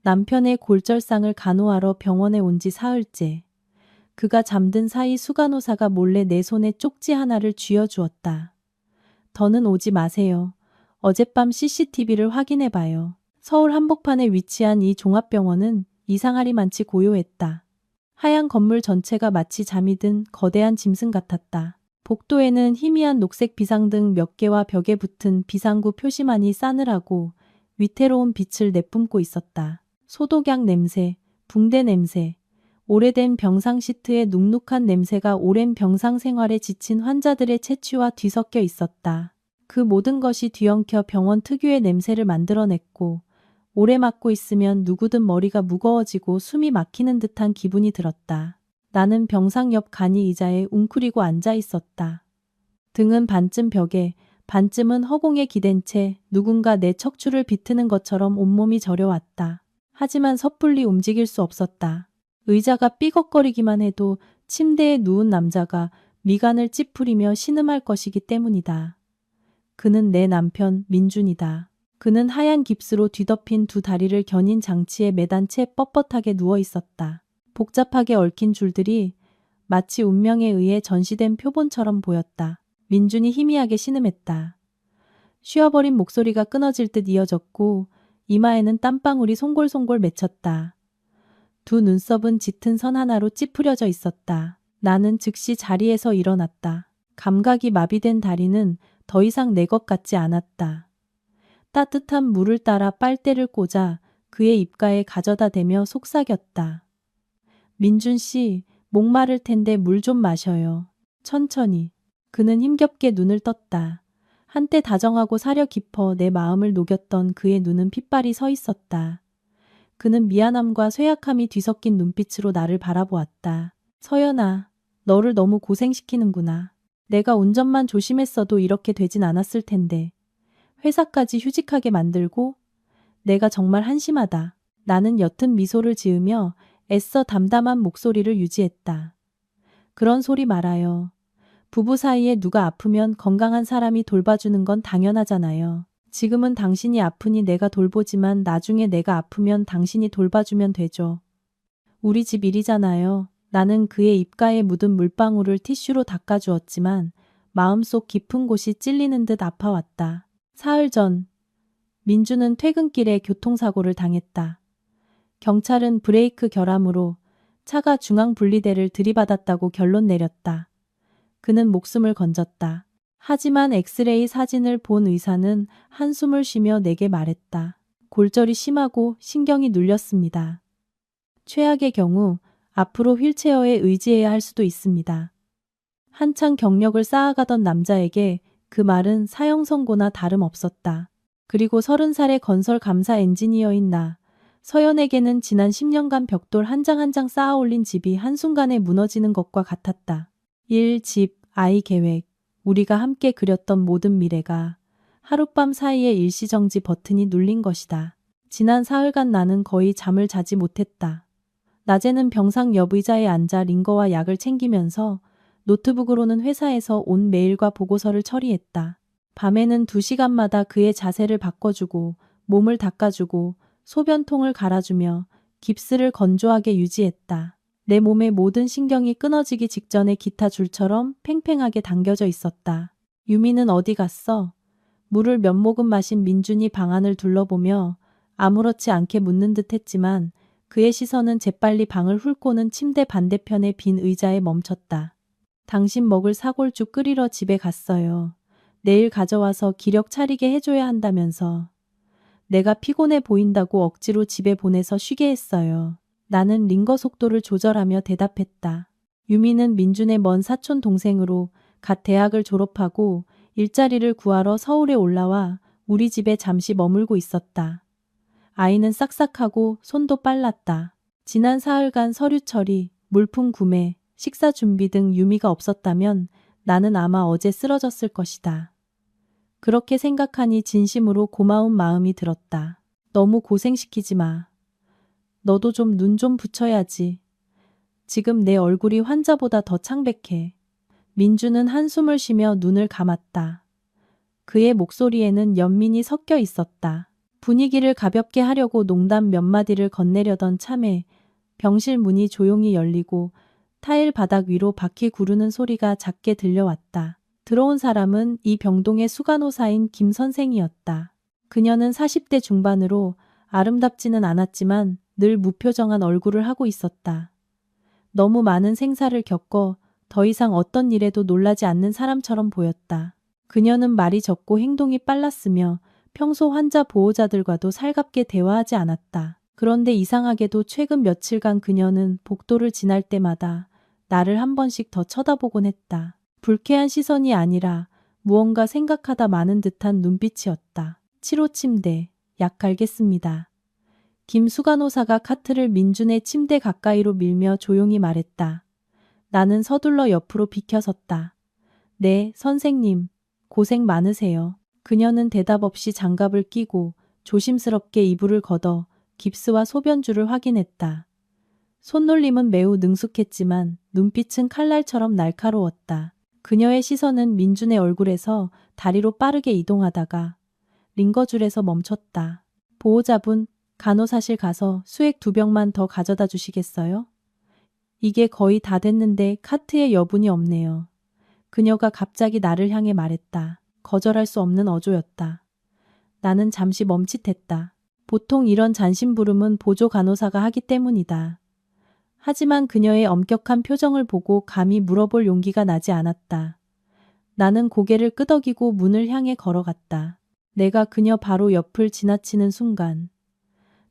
남편의 골절상을 간호하러 병원에 온 지 사흘째. 그가 잠든 사이 수간호사가 몰래 내 손에 쪽지 하나를 쥐어주었다. 더는 오지 마세요. 어젯밤 CCTV를 확인해봐요. 서울 한복판에 위치한 이 종합병원은 이상하리만치 고요했다. 하얀 건물 전체가 마치 잠이 든 거대한 짐승 같았다. 복도에는 희미한 녹색 비상등 몇 개와 벽에 붙은 비상구 표시만이 싸늘하고 위태로운 빛을 내뿜고 있었다. 소독약 냄새, 붕대 냄새, 오래된 병상 시트의 눅눅한 냄새가 오랜 병상 생활에 지친 환자들의 채취와 뒤섞여 있었다. 그 모든 것이 뒤엉켜 병원 특유의 냄새를 만들어냈고 오래 맡고 있으면 누구든 머리가 무거워지고 숨이 막히는 듯한 기분이 들었다. 나는 병상 옆 간이 의자에 웅크리고 앉아 있었다. 등은 반쯤 벽에, 반쯤은 허공에 기댄 채 누군가 내 척추를 비트는 것처럼 온몸이 저려왔다. 하지만 섣불리 움직일 수 없었다. 의자가 삐걱거리기만 해도 침대에 누운 남자가 미간을 찌푸리며 신음할 것이기 때문이다. 그는 내 남편 민준이다. 그는 하얀 깁스로 뒤덮인 두 다리를 견인 장치에 매단 채 뻣뻣하게 누워 있었다. 복잡하게 얽힌 줄들이 마치 운명에 의해 전시된 표본처럼 보였다. 민준이 희미하게 신음했다. 쉬어버린 목소리가 끊어질 듯 이어졌고 이마에는 땀방울이 송골송골 맺혔다. 두 눈썹은 짙은 선 하나로 찌푸려져 있었다. 나는 즉시 자리에서 일어났다. 감각이 마비된 다리는 더 이상 내 것 같지 않았다. 따뜻한 물을 따라 빨대를 꽂아 그의 입가에 가져다 대며 속삭였다. 민준 씨, 목마를 텐데 물 좀 마셔요. 천천히. 그는 힘겹게 눈을 떴다. 한때 다정하고 사려 깊어 내 마음을 녹였던 그의 눈은 핏발이 서 있었다. 그는 미안함과 쇠약함이 뒤섞인 눈빛으로 나를 바라보았다. 서연아, 너를 너무 고생시키는구나. 내가 운전만 조심했어도 이렇게 되진 않았을 텐데. 회사까지 휴직하게 만들고 내가 정말 한심하다. 나는 옅은 미소를 지으며 애써 담담한 목소리를 유지했다. 그런 소리 말아요. 부부 사이에 누가 아프면 건강한 사람이 돌봐주는 건 당연하잖아요. 지금은 당신이 아프니 내가 돌보지만 나중에 내가 아프면 당신이 돌봐주면 되죠. 우리 집 일이잖아요. 나는 그의 입가에 묻은 물방울을 티슈로 닦아주었지만 마음속 깊은 곳이 찔리는 듯 아파왔다. 사흘 전, 민주는 퇴근길에 교통사고를 당했다. 경찰은 브레이크 결함으로 차가 중앙분리대를 들이받았다고 결론 내렸다. 그는 목숨을 건졌다. 하지만 엑스레이 사진을 본 의사는 한숨을 쉬며 내게 말했다. 골절이 심하고 신경이 눌렸습니다. 최악의 경우 앞으로 휠체어에 의지해야 할 수도 있습니다. 한창 경력을 쌓아가던 남자에게 그 말은 사형 선고나 다름없었다. 그리고 30살의 건설 감사 엔지니어인 나, 서연에게는 지난 10년간 벽돌 한 장 한 장 쌓아 올린 집이 한순간에 무너지는 것과 같았다. 일, 집, 아이 계획, 우리가 함께 그렸던 모든 미래가 하룻밤 사이에 일시정지 버튼이 눌린 것이다. 지난 사흘간 나는 거의 잠을 자지 못했다. 낮에는 병상 옆 의자에 앉아 링거와 약을 챙기면서 노트북으로는 회사에서 온 메일과 보고서를 처리했다. 밤에는 2시간마다 그의 자세를 바꿔주고 몸을 닦아주고 소변통을 갈아주며 깁스를 건조하게 유지했다. 내 몸의 모든 신경이 끊어지기 직전에 기타 줄처럼 팽팽하게 당겨져 있었다. 유미는 어디 갔어? 물을 몇 모금 마신 민준이 방안을 둘러보며 아무렇지 않게 묻는 듯 했지만 그의 시선은 재빨리 방을 훑고는 침대 반대편의 빈 의자에 멈췄다. 당신 먹을 사골죽 끓이러 집에 갔어요. 내일 가져와서 기력 차리게 해줘야 한다면서. 내가 피곤해 보인다고 억지로 집에 보내서 쉬게 했어요. 나는 링거 속도를 조절하며 대답했다. 유미는 민준의 먼 사촌 동생으로 갓 대학을 졸업하고 일자리를 구하러 서울에 올라와 우리 집에 잠시 머물고 있었다. 아이는 싹싹하고 손도 빨랐다. 지난 사흘간 서류 처리, 물품 구매, 식사 준비 등 유미가 없었다면 나는 아마 어제 쓰러졌을 것이다. 그렇게 생각하니 진심으로 고마운 마음이 들었다. 너무 고생시키지 마. 너도 좀 눈 좀 붙여야지. 지금 내 얼굴이 환자보다 더 창백해. 민주는 한숨을 쉬며 눈을 감았다. 그의 목소리에는 연민이 섞여 있었다. 분위기를 가볍게 하려고 농담 몇 마디를 건네려던 참에 병실 문이 조용히 열리고 타일 바닥 위로 바퀴 구르는 소리가 작게 들려왔다. 들어온 사람은 이 병동의 수간호사인 김 선생이었다. 그녀는 40대 중반으로 아름답지는 않았지만 늘 무표정한 얼굴을 하고 있었다. 너무 많은 생사를 겪어 더 이상 어떤 일에도 놀라지 않는 사람처럼 보였다. 그녀는 말이 적고 행동이 빨랐으며 평소 환자 보호자들과도 살갑게 대화하지 않았다. 그런데 이상하게도 최근 며칠간 그녀는 복도를 지날 때마다 나를 한 번씩 더 쳐다보곤 했다. 불쾌한 시선이 아니라 무언가 생각하다 마는 듯한 눈빛이었다. 치료 침대, 약 갈겠습니다. 김수간호사가 카트를 민준의 침대 가까이로 밀며 조용히 말했다. 나는 서둘러 옆으로 비켜섰다. 네, 선생님. 고생 많으세요. 그녀는 대답 없이 장갑을 끼고 조심스럽게 이불을 걷어 깁스와 소변줄을 확인했다. 손놀림은 매우 능숙했지만 눈빛은 칼날처럼 날카로웠다. 그녀의 시선은 민준의 얼굴에서 다리로 빠르게 이동하다가 링거줄에서 멈췄다. 보호자분, 간호사실 가서 수액 2병만 더 가져다 주시겠어요? 이게 거의 다 됐는데 카트에 여분이 없네요. 그녀가 갑자기 나를 향해 말했다. 거절할 수 없는 어조였다. 나는 잠시 멈칫했다. 보통 이런 잔심부름은 보조 간호사가 하기 때문이다. 하지만 그녀의 엄격한 표정을 보고 감히 물어볼 용기가 나지 않았다. 나는 고개를 끄덕이고 문을 향해 걸어갔다. 내가 그녀 바로 옆을 지나치는 순간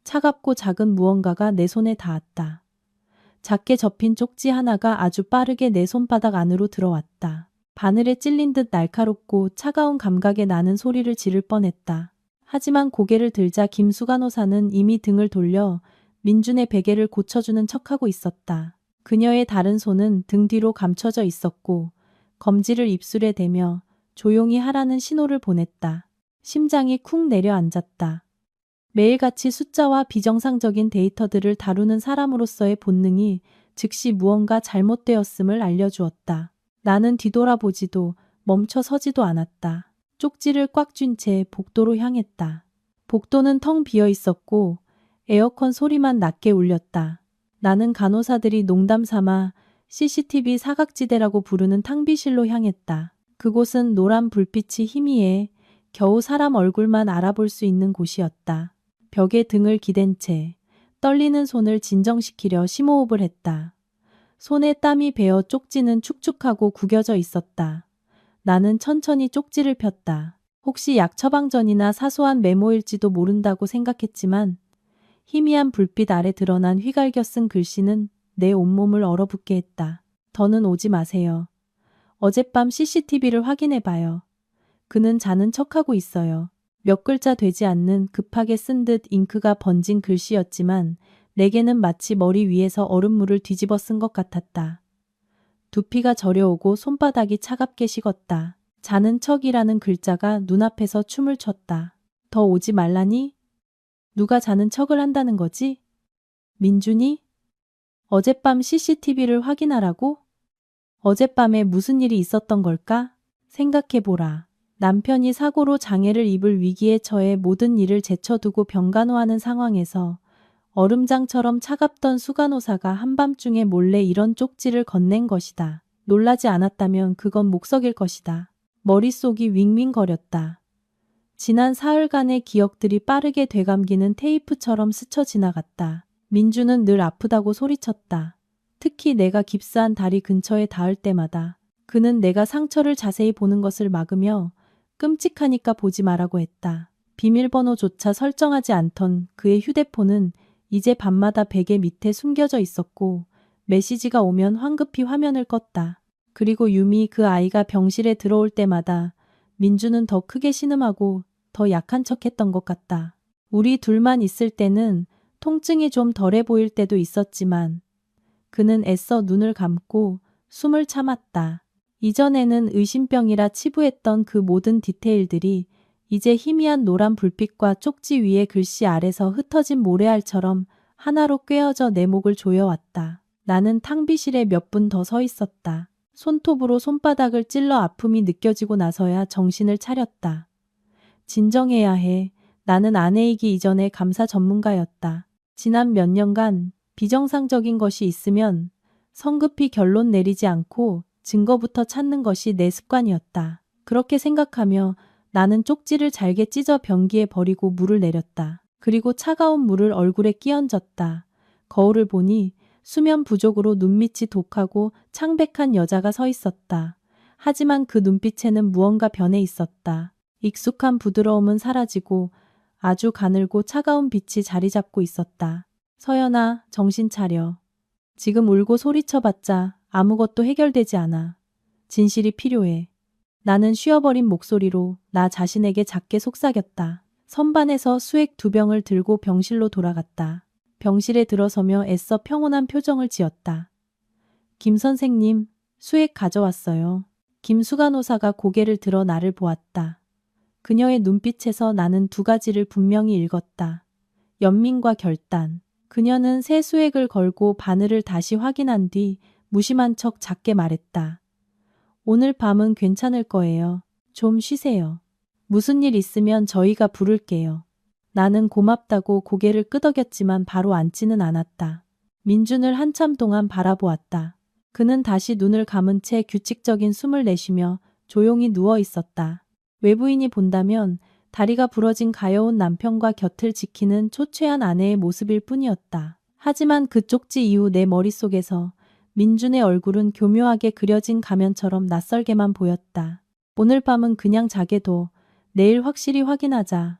차갑고 작은 무언가가 내 손에 닿았다. 작게 접힌 쪽지 하나가 아주 빠르게 내 손바닥 안으로 들어왔다. 바늘에 찔린 듯 날카롭고 차가운 감각에 나는 소리를 지를 뻔했다. 하지만 고개를 들자 김수간호사는 이미 등을 돌려 민준의 베개를 고쳐주는 척하고 있었다. 그녀의 다른 손은 등 뒤로 감춰져 있었고 검지를 입술에 대며 조용히 하라는 신호를 보냈다. 심장이 쿵 내려앉았다. 매일같이 숫자와 비정상적인 데이터들을 다루는 사람으로서의 본능이 즉시 무언가 잘못되었음을 알려주었다. 나는 뒤돌아보지도 멈춰 서지도 않았다. 쪽지를 꽉 쥔 채 복도로 향했다. 복도는 텅 비어 있었고 에어컨 소리만 낮게 울렸다. 나는 간호사들이 농담 삼아 CCTV 사각지대라고 부르는 탕비실로 향했다. 그곳은 노란 불빛이 희미해 겨우 사람 얼굴만 알아볼 수 있는 곳이었다. 벽에 등을 기댄 채 떨리는 손을 진정시키려 심호흡을 했다. 손에 땀이 배어 쪽지는 축축하고 구겨져 있었다. 나는 천천히 쪽지를 폈다. 혹시 약 처방전이나 사소한 메모일지도 모른다고 생각했지만 희미한 불빛 아래 드러난 휘갈겨 쓴 글씨는 내 온몸을 얼어붙게 했다. 더는 오지 마세요. 어젯밤 CCTV를 확인해봐요. 그는 자는 척하고 있어요. 몇 글자 되지 않는 급하게 쓴 듯 잉크가 번진 글씨였지만 내게는 마치 머리 위에서 얼음물을 뒤집어 쓴 것 같았다. 두피가 저려오고 손바닥이 차갑게 식었다. 자는 척이라는 글자가 눈앞에서 춤을 췄다. 더 오지 말라니? 누가 자는 척을 한다는 거지? 민준이? 어젯밤 CCTV를 확인하라고? 어젯밤에 무슨 일이 있었던 걸까? 생각해보라. 남편이 사고로 장애를 입을 위기에 처해 모든 일을 제쳐두고 병간호하는 상황에서 얼음장처럼 차갑던 수간호사가 한밤중에 몰래 이런 쪽지를 건넨 것이다. 놀라지 않았다면 그건 목석일 것이다. 머릿속이 윙윙거렸다. 지난 사흘간의 기억들이 빠르게 되감기는 테이프처럼 스쳐 지나갔다. 민주는 늘 아프다고 소리쳤다. 특히 내가 깁스한 다리 근처에 닿을 때마다 그는 내가 상처를 자세히 보는 것을 막으며 끔찍하니까 보지 말라고 했다. 비밀번호조차 설정하지 않던 그의 휴대폰은 이제 밤마다 베개 밑에 숨겨져 있었고 메시지가 오면 황급히 화면을 껐다. 그리고 유미 그 아이가 병실에 들어올 때마다 민주는 더 크게 신음하고 더 약한 척했던 것 같다. 우리 둘만 있을 때는 통증이 좀 덜해 보일 때도 있었지만 그는 애써 눈을 감고 숨을 참았다. 이전에는 의심병이라 치부했던 그 모든 디테일들이 이제 희미한 노란 불빛과 쪽지 위의 글씨 아래서 흩어진 모래알처럼 하나로 꿰어져 내 목을 조여왔다. 나는 탕비실에 몇 분 더 서 있었다. 손톱으로 손바닥을 찔러 아픔이 느껴지고 나서야 정신을 차렸다. 진정해야 해. 나는 아내이기 이전에 감사 전문가였다. 지난 몇 년간 비정상적인 것이 있으면 성급히 결론 내리지 않고 증거부터 찾는 것이 내 습관이었다. 그렇게 생각하며 나는 쪽지를 잘게 찢어 변기에 버리고 물을 내렸다. 그리고 차가운 물을 얼굴에 끼얹었다. 거울을 보니 수면 부족으로 눈밑이 독하고 창백한 여자가 서 있었다. 하지만 그 눈빛에는 무언가 변해 있었다. 익숙한 부드러움은 사라지고 아주 가늘고 차가운 빛이 자리 잡고 있었다. 서연아, 정신 차려. 지금 울고 소리쳐봤자 아무것도 해결되지 않아. 진실이 필요해. 나는 쉬어버린 목소리로 나 자신에게 작게 속삭였다. 선반에서 수액 2병을 들고 병실로 돌아갔다. 병실에 들어서며 애써 평온한 표정을 지었다. 김 선생님, 수액 가져왔어요. 김수간호사가 고개를 들어 나를 보았다. 그녀의 눈빛에서 나는 2가지를 분명히 읽었다. 연민과 결단. 그녀는 새 수액을 걸고 바늘을 다시 확인한 뒤 무심한 척 작게 말했다. 오늘 밤은 괜찮을 거예요. 좀 쉬세요. 무슨 일 있으면 저희가 부를게요. 나는 고맙다고 고개를 끄덕였지만 바로 앉지는 않았다. 민준을 한참 동안 바라보았다. 그는 다시 눈을 감은 채 규칙적인 숨을 내쉬며 조용히 누워 있었다. 외부인이 본다면 다리가 부러진 가여운 남편과 곁을 지키는 초췌한 아내의 모습일 뿐이었다. 하지만 그 쪽지 이후 내 머릿속에서 민준의 얼굴은 교묘하게 그려진 가면처럼 낯설게만 보였다. 오늘 밤은 그냥 자게 둬. 내일 확실히 확인하자.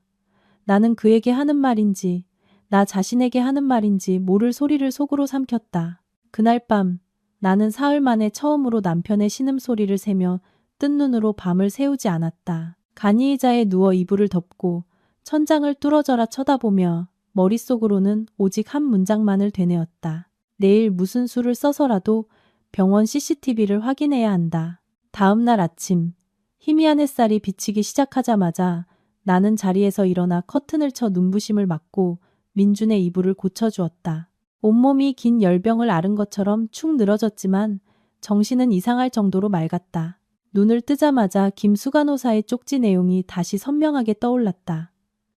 나는 그에게 하는 말인지 나 자신에게 하는 말인지 모를 소리를 속으로 삼켰다. 그날 밤 나는 사흘 만에 처음으로 남편의 신음소리를 새며 뜬 눈으로 밤을 새우지 않았다. 간이 의자에 누워 이불을 덮고 천장을 뚫어져라 쳐다보며 머릿속으로는 오직 한 문장만을 되뇌었다. 내일 무슨 수를 써서라도 병원 CCTV를 확인해야 한다. 다음 날 아침 희미한 햇살이 비치기 시작하자마자 나는 자리에서 일어나 커튼을 쳐 눈부심을 막고 민준의 이불을 고쳐주었다. 온몸이 긴 열병을 앓은 것처럼 축 늘어졌지만 정신은 이상할 정도로 맑았다. 눈을 뜨자마자 김수간호사의 쪽지 내용이 다시 선명하게 떠올랐다.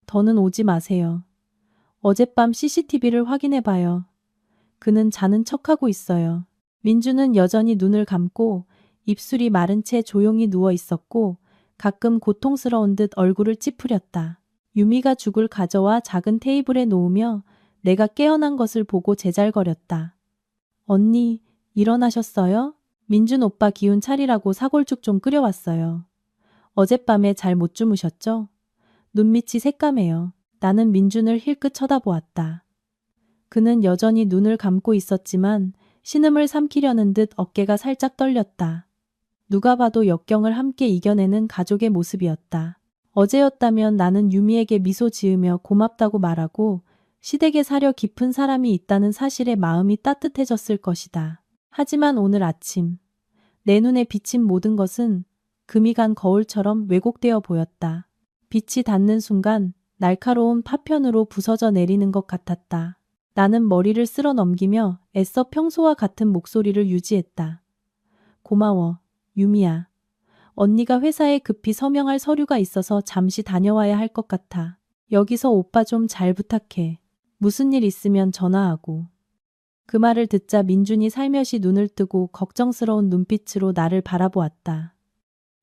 더는 오지 마세요. 어젯밤 CCTV를 확인해봐요. 그는 자는 척하고 있어요. 민주는 여전히 눈을 감고 입술이 마른 채 조용히 누워 있었고 가끔 고통스러운 듯 얼굴을 찌푸렸다. 유미가 죽을 가져와 작은 테이블에 놓으며 내가 깨어난 것을 보고 제잘거렸다. 언니, 일어나셨어요? 민준 오빠 기운 차리라고 사골죽 좀 끓여왔어요. 어젯밤에 잘 못 주무셨죠? 눈밑이 새까매요. 나는 민준을 힐끗 쳐다보았다. 그는 여전히 눈을 감고 있었지만 신음을 삼키려는 듯 어깨가 살짝 떨렸다. 누가 봐도 역경을 함께 이겨내는 가족의 모습이었다. 어제였다면 나는 유미에게 미소 지으며 고맙다고 말하고 시댁에 사려 깊은 사람이 있다는 사실에 마음이 따뜻해졌을 것이다. 하지만 오늘 아침 내 눈에 비친 모든 것은 금이 간 거울처럼 왜곡되어 보였다. 빛이 닿는 순간 날카로운 파편으로 부서져 내리는 것 같았다. 나는 머리를 쓸어 넘기며 애써 평소와 같은 목소리를 유지했다. 고마워, 유미야. 언니가 회사에 급히 서명할 서류가 있어서 잠시 다녀와야 할 것 같아. 여기서 오빠 좀 잘 부탁해. 무슨 일 있으면 전화하고. 그 말을 듣자 민준이 살며시 눈을 뜨고 걱정스러운 눈빛으로 나를 바라보았다.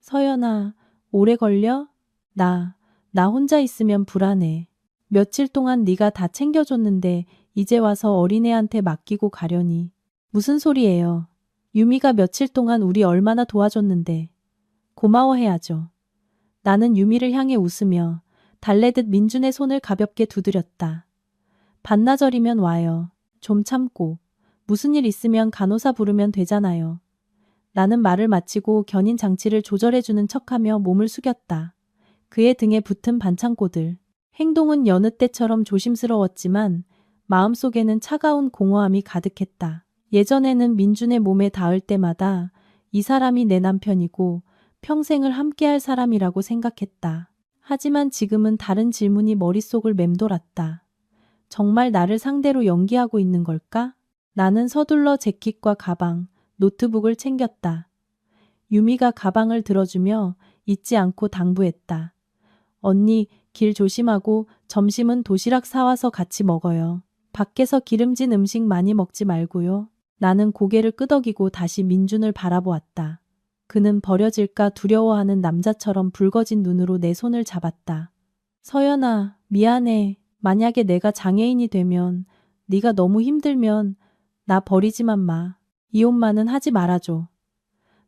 서연아, 오래 걸려? 나 혼자 있으면 불안해. 며칠 동안 네가 다 챙겨줬는데 이제 와서 어린애한테 맡기고 가려니. 무슨 소리예요? 유미가 며칠 동안 우리 얼마나 도와줬는데. 고마워해야죠. 나는 유미를 향해 웃으며 달래듯 민준의 손을 가볍게 두드렸다. 반나절이면 와요. 좀 참고. 무슨 일 있으면 간호사 부르면 되잖아요. 나는 말을 마치고 견인 장치를 조절해주는 척하며 몸을 숙였다. 그의 등에 붙은 반창고들. 행동은 여느 때처럼 조심스러웠지만 마음속에는 차가운 공허함이 가득했다. 예전에는 민준의 몸에 닿을 때마다 이 사람이 내 남편이고 평생을 함께할 사람이라고 생각했다. 하지만 지금은 다른 질문이 머릿속을 맴돌았다. 정말 나를 상대로 연기하고 있는 걸까? 나는 서둘러 재킷과 가방, 노트북을 챙겼다. 유미가 가방을 들어주며 잊지 않고 당부했다. 언니, 길 조심하고 점심은 도시락 사와서 같이 먹어요. 밖에서 기름진 음식 많이 먹지 말고요. 나는 고개를 끄덕이고 다시 민준을 바라보았다. 그는 버려질까 두려워하는 남자처럼 붉어진 눈으로 내 손을 잡았다. 서연아, 미안해. 만약에 내가 장애인이 되면, 네가 너무 힘들면 나 버리지만 마. 이혼만은 하지 말아줘.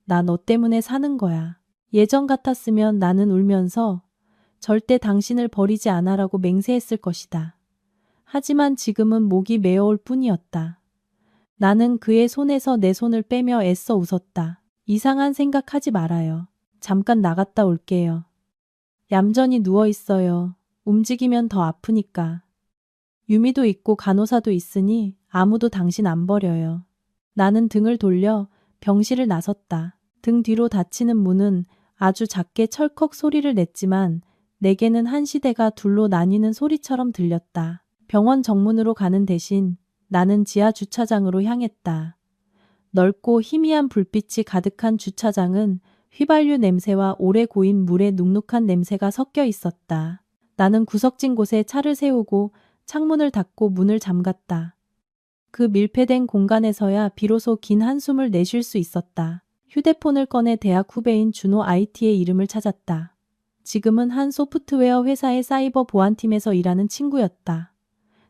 나 너 때문에 사는 거야. 예전 같았으면 나는 울면서 절대 당신을 버리지 않아라고 맹세했을 것이다. 하지만 지금은 목이 메어올 뿐이었다. 나는 그의 손에서 내 손을 빼며 애써 웃었다. 이상한 생각하지 말아요. 잠깐 나갔다 올게요. 얌전히 누워 있어요. 움직이면 더 아프니까. 유미도 있고 간호사도 있으니 아무도 당신 안 버려요. 나는 등을 돌려 병실을 나섰다. 등 뒤로 닫히는 문은 아주 작게 철컥 소리를 냈지만 내게는 한 시대가 둘로 나뉘는 소리처럼 들렸다. 병원 정문으로 가는 대신 나는 지하 주차장으로 향했다. 넓고 희미한 불빛이 가득한 주차장은 휘발유 냄새와 오래 고인 물의 눅눅한 냄새가 섞여 있었다. 나는 구석진 곳에 차를 세우고 창문을 닫고 문을 잠갔다. 그 밀폐된 공간에서야 비로소 긴 한숨을 내쉴 수 있었다. 휴대폰을 꺼내 대학 후배인 준호 IT의 이름을 찾았다. 지금은 한 소프트웨어 회사의 사이버 보안팀에서 일하는 친구였다.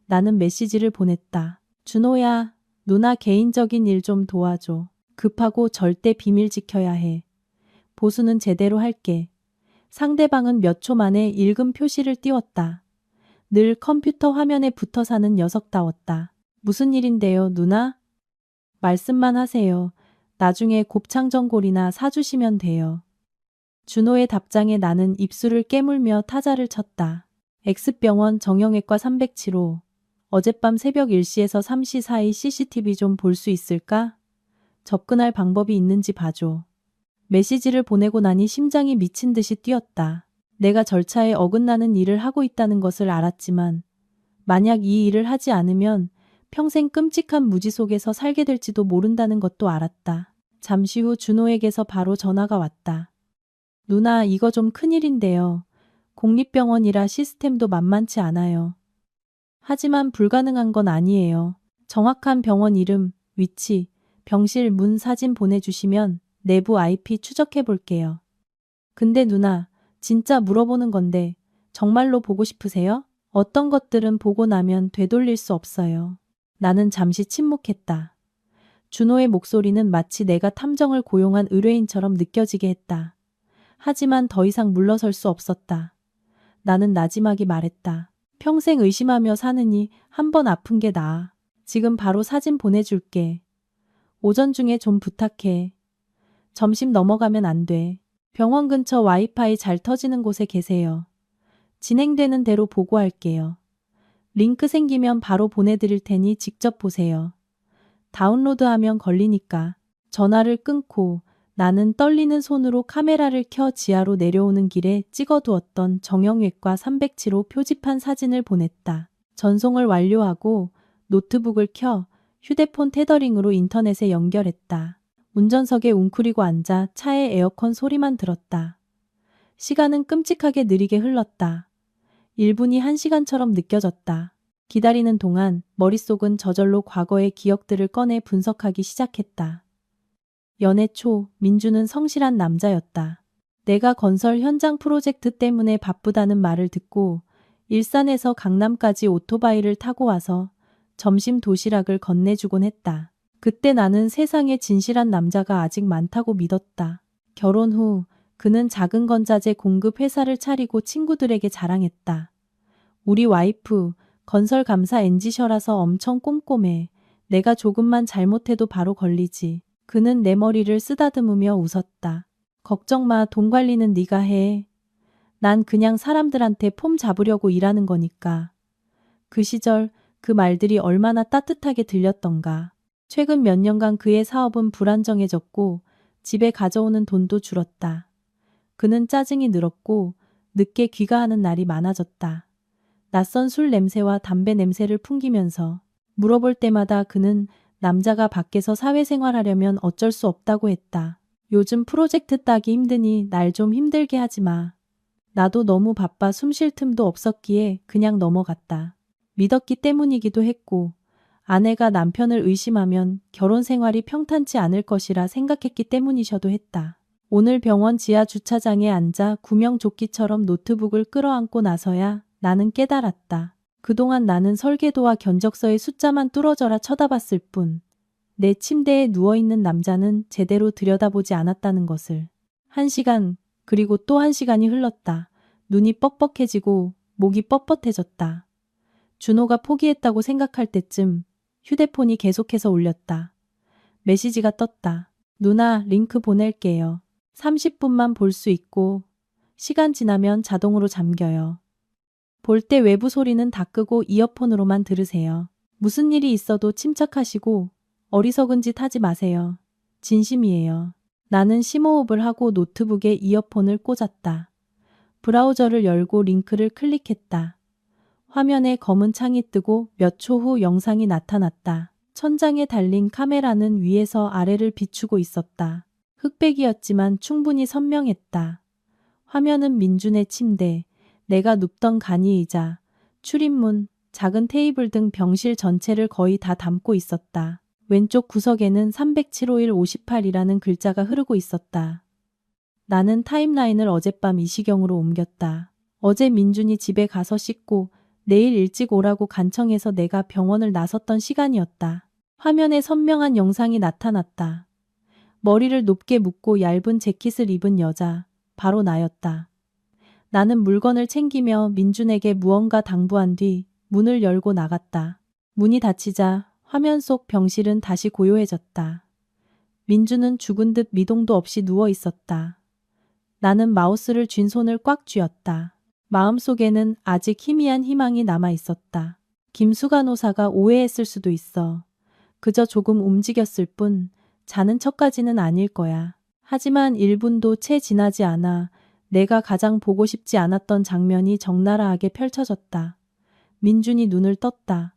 나는 메시지를 보냈다. 준호야, 누나 개인적인 일 좀 도와줘. 급하고 절대 비밀 지켜야 해. 보수는 제대로 할게. 상대방은 몇 초 만에 읽음 표시를 띄웠다. 늘 컴퓨터 화면에 붙어 사는 녀석다웠다. 무슨 일인데요, 누나? 말씀만 하세요. 나중에 곱창전골이나 사주시면 돼요. 준호의 답장에 나는 입술을 깨물며 타자를 쳤다. X병원 정형외과 307호. 어젯밤 새벽 1시에서 3시 사이 CCTV 좀 볼 수 있을까? 접근할 방법이 있는지 봐줘. 메시지를 보내고 나니 심장이 미친 듯이 뛰었다. 내가 절차에 어긋나는 일을 하고 있다는 것을 알았지만 만약 이 일을 하지 않으면 평생 끔찍한 무지 속에서 살게 될지도 모른다는 것도 알았다. 잠시 후 준호에게서 바로 전화가 왔다. 누나, 이거 좀 큰일인데요. 공립병원이라 시스템도 만만치 않아요. 하지만 불가능한 건 아니에요. 정확한 병원 이름, 위치, 병실 문 사진 보내주시면 내부 IP 추적해 볼게요. 근데 누나, 진짜 물어보는 건데 정말로 보고 싶으세요? 어떤 것들은 보고 나면 되돌릴 수 없어요. 나는 잠시 침묵했다. 준호의 목소리는 마치 내가 탐정을 고용한 의뢰인처럼 느껴지게 했다. 하지만 더 이상 물러설 수 없었다. 나는 나지막이 말했다. 평생 의심하며 사느니 한 번 아픈 게 나아. 지금 바로 사진 보내줄게. 오전 중에 좀 부탁해. 점심 넘어가면 안 돼. 병원 근처 와이파이 잘 터지는 곳에 계세요. 진행되는 대로 보고할게요. 링크 생기면 바로 보내드릴 테니 직접 보세요. 다운로드하면 걸리니까. 전화를 끊고 나는 떨리는 손으로 카메라를 켜 지하로 내려오는 길에 찍어두었던 정형외과 307호 표지판 사진을 보냈다. 전송을 완료하고 노트북을 켜 휴대폰 테더링으로 인터넷에 연결했다. 운전석에 웅크리고 앉아 차의 에어컨 소리만 들었다. 시간은 끔찍하게 느리게 흘렀다. 1분이 1시간처럼 느껴졌다. 기다리는 동안 머릿속은 저절로 과거의 기억들을 꺼내 분석하기 시작했다. 연애 초 민주는 성실한 남자였다. 내가 건설 현장 프로젝트 때문에 바쁘다는 말을 듣고 일산에서 강남까지 오토바이를 타고 와서 점심 도시락을 건네주곤 했다. 그때 나는 세상에 진실한 남자가 아직 많다고 믿었다. 결혼 후 그는 작은 건자재 공급 회사를 차리고 친구들에게 자랑했다. 우리 와이프 건설 감사 엔지셔라서 엄청 꼼꼼해. 내가 조금만 잘못해도 바로 걸리지. 그는 내 머리를 쓰다듬으며 웃었다. 걱정 마, 돈 관리는 네가 해. 난 그냥 사람들한테 폼 잡으려고 일하는 거니까. 그 시절 그 말들이 얼마나 따뜻하게 들렸던가. 최근 몇 년간 그의 사업은 불안정해졌고 집에 가져오는 돈도 줄었다. 그는 짜증이 늘었고 늦게 귀가하는 날이 많아졌다. 낯선 술 냄새와 담배 냄새를 풍기면서 물어볼 때마다 그는 남자가 밖에서 사회생활하려면 어쩔 수 없다고 했다. 요즘 프로젝트 따기 힘드니 날 좀 힘들게 하지 마. 나도 너무 바빠 숨 쉴 틈도 없었기에 그냥 넘어갔다. 믿었기 때문이기도 했고 아내가 남편을 의심하면 결혼 생활이 평탄치 않을 것이라 생각했기 때문이셔도 했다. 오늘 병원 지하 주차장에 앉아 구명조끼처럼 노트북을 끌어안고 나서야 나는 깨달았다. 그동안 나는 설계도와 견적서의 숫자만 뚫어져라 쳐다봤을 뿐 내 침대에 누워있는 남자는 제대로 들여다보지 않았다는 것을. 1시간 그리고 또 1시간이 흘렀다. 눈이 뻑뻑해지고 목이 뻣뻣해졌다. 준호가 포기했다고 생각할 때쯤 휴대폰이 계속해서 울렸다. 메시지가 떴다. 누나 링크 보낼게요. 30분만 볼 수 있고 시간 지나면 자동으로 잠겨요. 볼 때 외부 소리는 다 끄고 이어폰으로만 들으세요. 무슨 일이 있어도 침착하시고 어리석은 짓 하지 마세요. 진심이에요. 나는 심호흡을 하고 노트북에 이어폰을 꽂았다. 브라우저를 열고 링크를 클릭했다. 화면에 검은 창이 뜨고 몇 초 후 영상이 나타났다. 천장에 달린 카메라는 위에서 아래를 비추고 있었다. 흑백이었지만 충분히 선명했다. 화면은 민준의 침대, 내가 눕던 간이의자, 출입문, 작은 테이블 등 병실 전체를 거의 다 담고 있었다. 왼쪽 구석에는 307-51-58이라는 글자가 흐르고 있었다. 나는 타임라인을 어젯밤 이 시경으로 옮겼다. 어제 민준이 집에 가서 씻고 내일 일찍 오라고 간청해서 내가 병원을 나섰던 시간이었다. 화면에 선명한 영상이 나타났다. 머리를 높게 묶고 얇은 재킷을 입은 여자, 바로 나였다. 나는 물건을 챙기며 민준에게 무언가 당부한 뒤 문을 열고 나갔다. 문이 닫히자 화면 속 병실은 다시 고요해졌다. 민준은 죽은 듯 미동도 없이 누워 있었다. 나는 마우스를 쥔 손을 꽉 쥐었다. 마음속에는 아직 희미한 희망이 남아 있었다. 김수 간호사가 오해했을 수도 있어. 그저 조금 움직였을 뿐 자는 척까지는 아닐 거야. 하지만 1분도 채 지나지 않아 내가 가장 보고 싶지 않았던 장면이 적나라하게 펼쳐졌다. 민준이 눈을 떴다.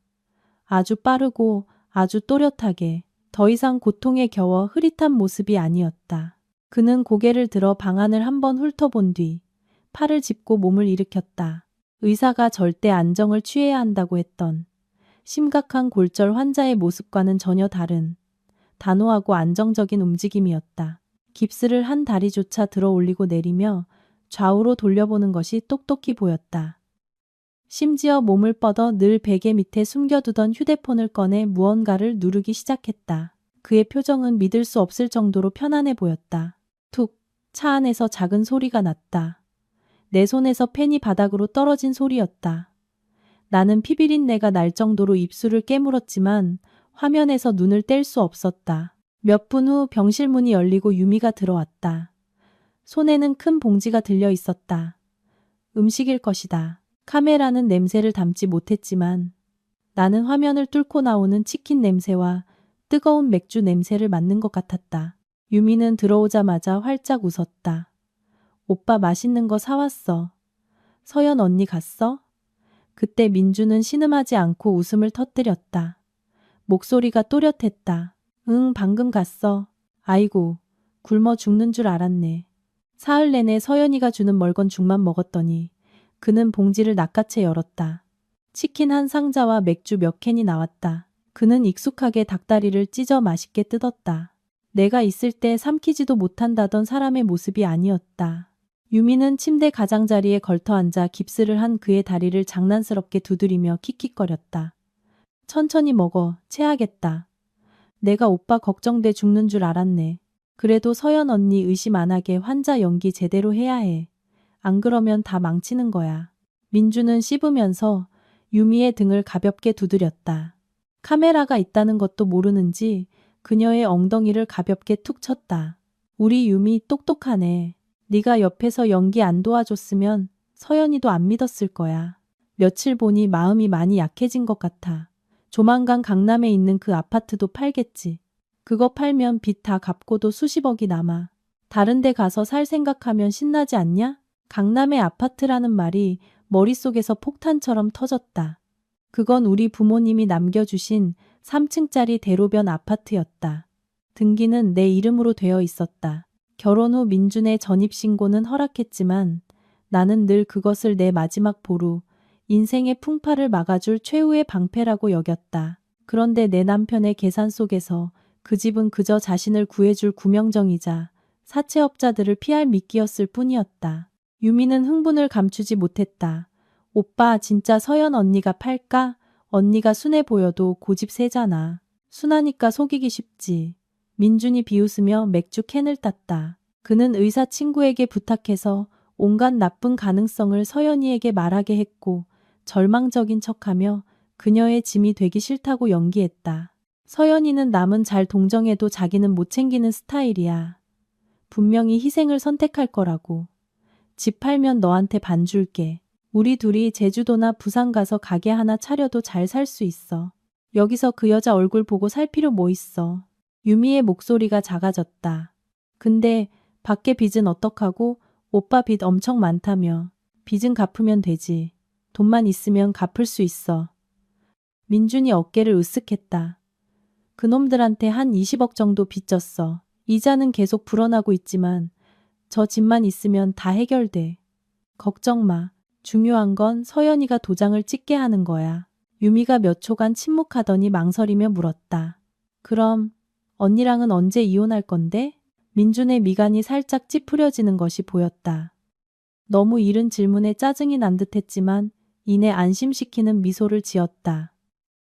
아주 빠르고 아주 또렷하게. 더 이상 고통에 겨워 흐릿한 모습이 아니었다. 그는 고개를 들어 방안을 한번 훑어본 뒤 팔을 짚고 몸을 일으켰다. 의사가 절대 안정을 취해야 한다고 했던 심각한 골절 환자의 모습과는 전혀 다른 단호하고 안정적인 움직임이었다. 깁스를 한 다리조차 들어 올리고 내리며 좌우로 돌려보는 것이 똑똑히 보였다. 심지어 몸을 뻗어 늘 베개 밑에 숨겨두던 휴대폰을 꺼내 무언가를 누르기 시작했다. 그의 표정은 믿을 수 없을 정도로 편안해 보였다. 툭! 차 안에서 작은 소리가 났다. 내 손에서 펜이 바닥으로 떨어진 소리였다. 나는 피비린내가 날 정도로 입술을 깨물었지만 화면에서 눈을 뗄 수 없었다. 몇 분 후 병실 문이 열리고 유미가 들어왔다. 손에는 큰 봉지가 들려 있었다. 음식일 것이다. 카메라는 냄새를 담지 못했지만 나는 화면을 뚫고 나오는 치킨 냄새와 뜨거운 맥주 냄새를 맡는 것 같았다. 유미는 들어오자마자 활짝 웃었다. 오빠 맛있는 거 사왔어. 서연 언니 갔어? 그때 민주는 신음하지 않고 웃음을 터뜨렸다. 목소리가 또렷했다. 응, 방금 갔어. 아이고, 굶어 죽는 줄 알았네. 사흘 내내 서연이가 주는 멀건 죽만 먹었더니 그는 봉지를 낚아채 열었다. 치킨 한 상자와 맥주 몇 캔이 나왔다. 그는 익숙하게 닭다리를 찢어 맛있게 뜯었다. 내가 있을 때 삼키지도 못한다던 사람의 모습이 아니었다. 유미는 침대 가장자리에 걸터앉아 깁스를 한 그의 다리를 장난스럽게 두드리며 킥킥거렸다. 천천히 먹어, 체하겠다. 내가 오빠 걱정돼 죽는 줄 알았네. 그래도 서연 언니 의심 안 하게 환자 연기 제대로 해야 해. 안 그러면 다 망치는 거야. 민주는 씹으면서 유미의 등을 가볍게 두드렸다. 카메라가 있다는 것도 모르는지 그녀의 엉덩이를 가볍게 툭 쳤다. 우리 유미 똑똑하네. 네가 옆에서 연기 안 도와줬으면 서연이도 안 믿었을 거야. 며칠 보니 마음이 많이 약해진 것 같아. 조만간 강남에 있는 그 아파트도 팔겠지. 그거 팔면 빚 다 갚고도 수십억이 남아. 다른 데 가서 살 생각하면 신나지 않냐? 강남의 아파트라는 말이 머릿속에서 폭탄처럼 터졌다. 그건 우리 부모님이 남겨주신 3층짜리 대로변 아파트였다. 등기는 내 이름으로 되어 있었다. 결혼 후 민준의 전입신고는 허락했지만 나는 늘 그것을 내 마지막 보루, 인생의 풍파를 막아줄 최후의 방패라고 여겼다. 그런데 내 남편의 계산 속에서 그 집은 그저 자신을 구해줄 구명정이자 사채업자들을 피할 미끼였을 뿐이었다. 유미는 흥분을 감추지 못했다. 오빠 진짜 서연 언니가 팔까? 언니가 순해 보여도 고집 세잖아. 순하니까 속이기 쉽지. 민준이 비웃으며 맥주 캔을 땄다. 그는 의사 친구에게 부탁해서 온갖 나쁜 가능성을 서연이에게 말하게 했고 절망적인 척하며 그녀의 짐이 되기 싫다고 연기했다. 서연이는 남은 잘 동정해도 자기는 못 챙기는 스타일이야. 분명히 희생을 선택할 거라고. 집 팔면 너한테 반 줄게. 우리 둘이 제주도나 부산 가서 가게 하나 차려도 잘 살 수 있어. 여기서 그 여자 얼굴 보고 살 필요 뭐 있어. 유미의 목소리가 작아졌다. 근데 밖에 빚은 어떡하고? 오빠 빚 엄청 많다며. 빚은 갚으면 되지. 돈만 있으면 갚을 수 있어. 민준이 어깨를 으쓱했다. 그놈들한테 한 20억 정도 빚졌어. 이자는 계속 불어나고 있지만 저 집만 있으면 다 해결돼. 걱정 마. 중요한 건 서연이가 도장을 찍게 하는 거야. 유미가 몇 초간 침묵하더니 망설이며 물었다. 그럼 언니랑은 언제 이혼할 건데? 민준의 미간이 살짝 찌푸려지는 것이 보였다. 너무 이른 질문에 짜증이 난 듯했지만 이내 안심시키는 미소를 지었다.